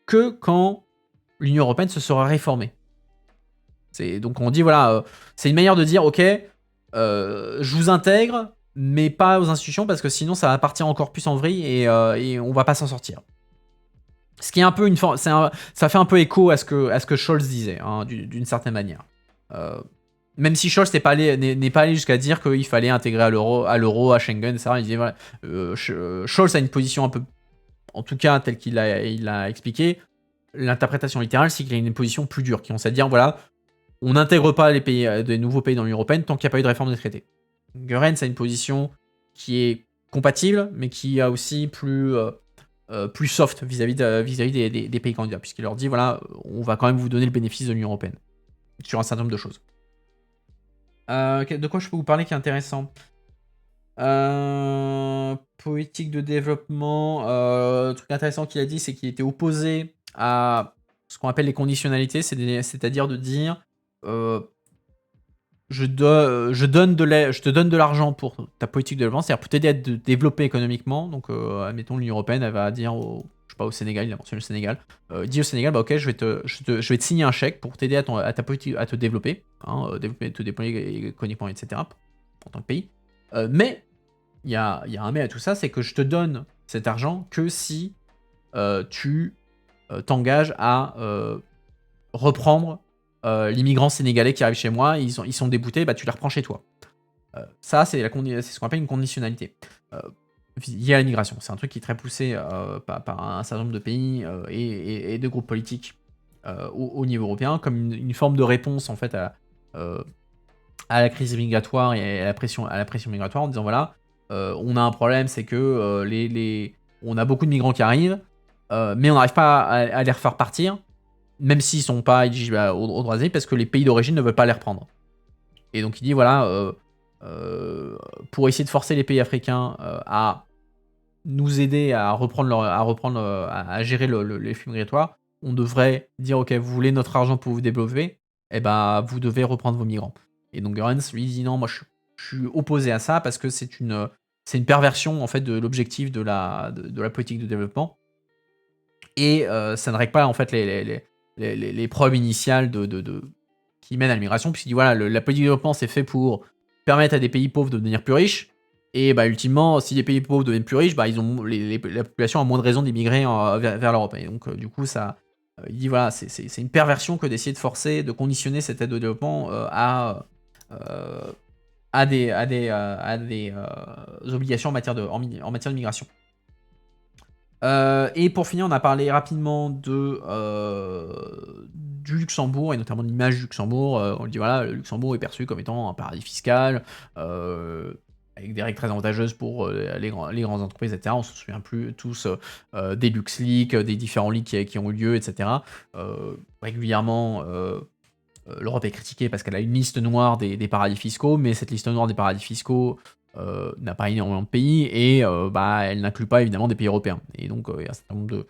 que quand l'Union européenne se sera réformée. Donc on dit voilà, c'est une manière de dire ok, je vous intègre, mais pas aux institutions parce que sinon ça va partir encore plus en vrille et on va pas s'en sortir. Ce qui est un peu ça fait un peu écho à ce que Scholz disait, hein, d'une certaine manière. Même si Scholz n'est pas allé jusqu'à dire qu'il fallait intégrer à l'euro, à Schengen, etc. Il disait voilà, Scholz a une position un peu en tout cas tel qu'il a expliqué, l'interprétation littérale, c'est qu'il a une position plus dure, qui consiste à dire, voilà, on n'intègre pas les pays, des nouveaux pays dans l'Union européenne tant qu'il n'y a pas eu de réforme des traités. Goerens a une position qui est compatible, mais qui a aussi plus soft vis-à-vis des pays candidats, puisqu'il leur dit, voilà, on va quand même vous donner le bénéfice de l'Union européenne, sur un certain nombre de choses. De quoi je peux vous parler qui est intéressant? Politique de développement, truc intéressant qu'il a dit, c'est qu'il était opposé à ce qu'on appelle les conditionnalités, c'est-à-dire de dire, je te donne de l'argent pour ta politique de développement, c'est-à-dire pour t'aider à te développer économiquement. Donc, admettons, l'Union européenne, elle va dire je sais pas, au Sénégal, il a mentionné le Sénégal, dit au Sénégal, bah ok, je vais te signer un chèque pour t'aider à ta politique, à te développer, te déployer économiquement, etc., en tant que pays. Mais, il y a un mais à tout ça, c'est que je te donne cet argent que si tu t'engages à reprendre l'immigrant sénégalais qui arrive chez moi, ils sont déboutés, bah tu les reprends chez toi. Ça, c'est ce qu'on appelle une conditionnalité liée à l'immigration. C'est un truc qui est très poussé par un certain nombre de pays et de groupes politiques au niveau européen, comme une forme de réponse en fait à la crise migratoire et à la pression migratoire, en disant voilà, on a un problème, c'est que on a beaucoup de migrants qui arrivent, mais on n'arrive pas à les refaire partir, même s'ils sont pas éligibles au droit d'asile, parce que les pays d'origine ne veulent pas les reprendre. Et donc il dit voilà, pour essayer de forcer les pays africains à nous aider à à gérer les flux migratoires, on devrait dire ok, vous voulez notre argent pour vous développer, et ben vous devez reprendre vos migrants. Et donc Goerens lui dit non, moi je suis opposé à ça parce que c'est une perversion en fait de l'objectif de la politique de développement, et ça ne règle pas en fait les problèmes initiales qui mènent à l'immigration, puisqu'il dit voilà, la politique de développement c'est fait pour permettre à des pays pauvres de devenir plus riches, et bah ultimement, si les pays pauvres deviennent plus riches, bah ils ont la population a moins de raisons d'immigrer vers l'Europe. Et donc du coup ça, il dit voilà, c'est une perversion que d'essayer de forcer, de conditionner cette aide au développement euh, à des obligations en matière de migration. Et pour finir, on a parlé rapidement du Luxembourg, et notamment de l'image du Luxembourg. On dit voilà, le Luxembourg est perçu comme étant un paradis fiscal, avec des règles très avantageuses pour les grandes entreprises, etc. On se souvient plus tous des LuxLeaks, des différents leaks qui ont eu lieu, etc. Régulièrement, l'Europe est critiquée parce qu'elle a une liste noire des paradis fiscaux, mais cette liste noire des paradis fiscaux n'a pas énormément de pays, et elle n'inclut pas évidemment des pays européens. Et donc il y a un certain nombre de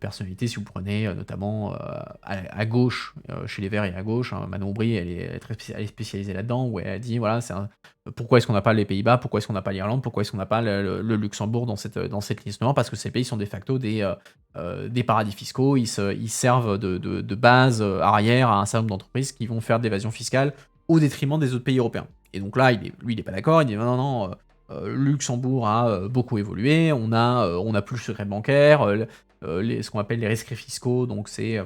personnalités, si vous prenez notamment à gauche, chez les Verts et à gauche, hein, Manon Aubry, elle est spécialisée là-dedans, où elle a dit voilà, pourquoi est-ce qu'on n'a pas les Pays-Bas, pourquoi est-ce qu'on n'a pas l'Irlande, pourquoi est-ce qu'on n'a pas le Luxembourg dans cette liste noire, parce que ces pays sont de facto des paradis fiscaux, ils servent de base arrière à un certain nombre d'entreprises qui vont faire de l'évasion fiscale au détriment des autres pays européens. Et donc là, lui, il n'est pas d'accord, il dit non, Luxembourg a beaucoup évolué, on a plus le secret bancaire, ce qu'on appelle les rescrits fiscaux, donc c'est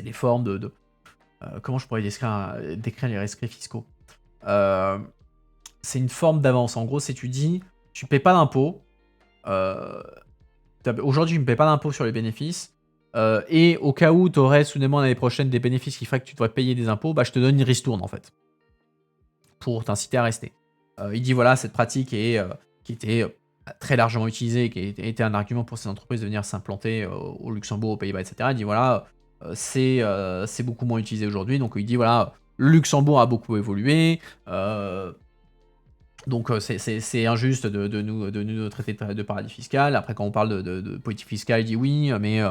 les formes comment je pourrais décrire les rescrits fiscaux. C'est une forme d'avance. En gros, c'est tu dis, tu paies pas d'impôts. Aujourd'hui, tu ne paies pas d'impôts sur les bénéfices. Et au cas où tu aurais soudainement l'année prochaine des bénéfices qui feraient que tu devrais payer des impôts, bah, je te donne une ristourne en fait, pour t'inciter à rester. Il dit voilà, cette pratique qui était très largement utilisée, qui était un argument pour ces entreprises de venir s'implanter au Luxembourg, aux Pays-Bas, etc. Il dit voilà, c'est beaucoup moins utilisé aujourd'hui. Donc il dit voilà, le Luxembourg a beaucoup évolué. Donc c'est injuste de nous traiter de paradis fiscal. Après, quand on parle de politique fiscale, il dit oui, mais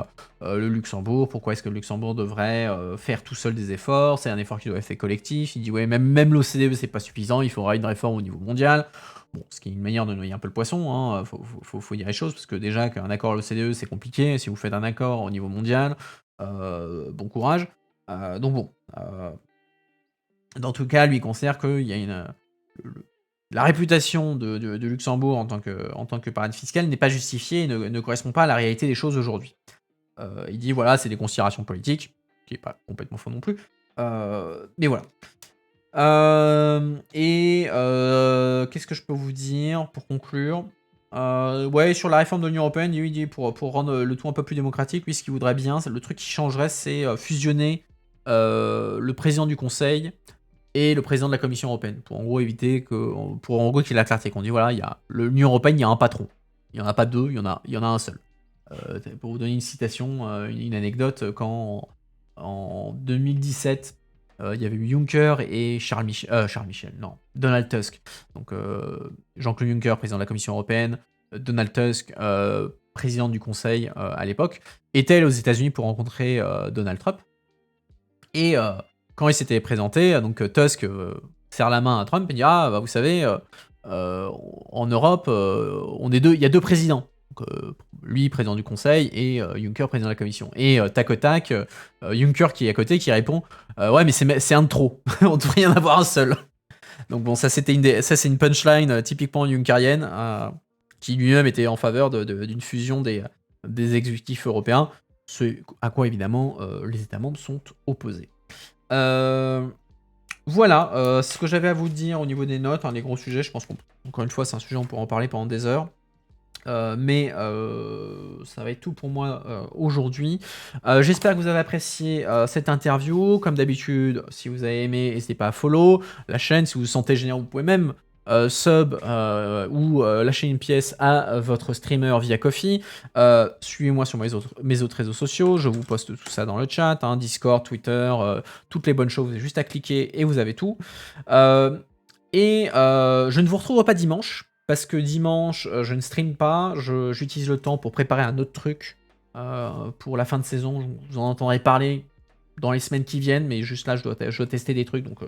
le Luxembourg, pourquoi est-ce que le Luxembourg devrait faire tout seul des efforts? C'est un effort qui doit être fait collectif. Il dit ouais, même l'OCDE, c'est pas suffisant, il faudra une réforme au niveau mondial. Bon, ce qui est une manière de noyer un peu le poisson, hein. Faut dire les choses, parce que déjà qu'un accord à l'OCDE, c'est compliqué. Si vous faites un accord au niveau mondial, bon courage. Donc bon, dans tout cas, lui, il considère qu'il y a la réputation de Luxembourg en tant que paradis fiscal n'est pas justifiée et ne correspond pas à la réalité des choses aujourd'hui. Il dit voilà, c'est des considérations politiques, ce qui n'est pas complètement faux non plus. Mais voilà. Qu'est-ce que je peux vous dire pour conclure? Ouais, sur la réforme de l'Union européenne, il dit pour rendre le tout un peu plus démocratique, lui, ce qu'il voudrait bien, le truc qui changerait, c'est fusionner le président du Conseil et le président de la Commission européenne, pour en gros éviter pour en gros qu'il y ait la clarté, qu'on dit voilà, il y a l'Union européenne, il y a un patron. Il n'y en a pas deux, il y en a un seul. Pour vous donner une citation, une anecdote, quand en 2017, il y avait eu Juncker et Charles Michel, non, Donald Tusk. Donc Jean-Claude Juncker, président de la Commission européenne, Donald Tusk, président du Conseil à l'époque, était aux États-Unis pour rencontrer Donald Trump. Et quand il s'était présenté, donc Tusk serre la main à Trump et dit ah bah vous savez en Europe il y a deux présidents. Donc, lui président du Conseil et Juncker président de la Commission. Et tac au tac, Juncker qui est à côté qui répond ouais mais c'est un de trop, on devrait y en avoir un seul. Donc bon ça c'est une punchline typiquement junkerienne qui lui-même était en faveur d'une fusion des exécutifs européens. Ce à quoi évidemment les États membres sont opposés. Voilà, c'est ce que j'avais à vous dire au niveau des notes, les gros sujets. Je pense qu'encore une fois, c'est un sujet, on pourra en parler pendant des heures. Mais ça va être tout pour moi aujourd'hui. J'espère que vous avez apprécié cette interview. Comme d'habitude, si vous avez aimé, n'hésitez pas à follow la chaîne. Si vous vous sentez généreux, vous pouvez même sub ou lâcher une pièce à votre streamer via Ko-fi. Suivez-moi sur mes autres réseaux sociaux. Je vous poste tout ça dans le chat, Discord, Twitter, toutes les bonnes choses. Vous avez juste à cliquer et vous avez tout. Et je ne vous retrouverai pas dimanche. Parce que dimanche, je ne stream pas, j'utilise le temps pour préparer un autre truc pour la fin de saison. Vous en entendrez parler dans les semaines qui viennent, mais juste là, je dois tester des trucs, donc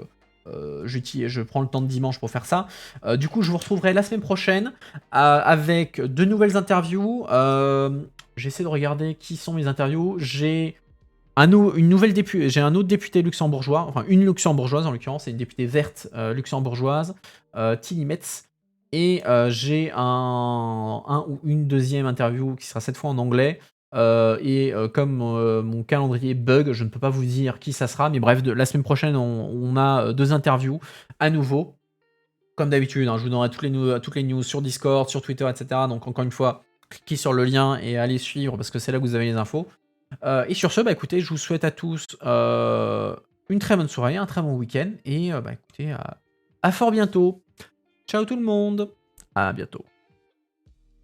je prends le temps de dimanche pour faire ça. Du coup, je vous retrouverai la semaine prochaine avec de nouvelles interviews. J'essaie de regarder qui sont mes interviews. J'ai un autre député luxembourgeois, enfin une luxembourgeoise en l'occurrence, c'est une députée verte luxembourgeoise, Tilly Metz. Et j'ai un ou une deuxième interview qui sera cette fois en anglais. Comme mon calendrier bug, je ne peux pas vous dire qui ça sera. Mais bref, la semaine prochaine, on a deux interviews à nouveau. Comme d'habitude, je vous donnerai toutes les news sur Discord, sur Twitter, etc. Donc encore une fois, cliquez sur le lien et allez suivre parce que c'est là que vous avez les infos. Et sur ce, écoutez, je vous souhaite à tous une très bonne soirée, un très bon week-end. Et écoutez, à fort bientôt. Ciao tout le monde, à bientôt.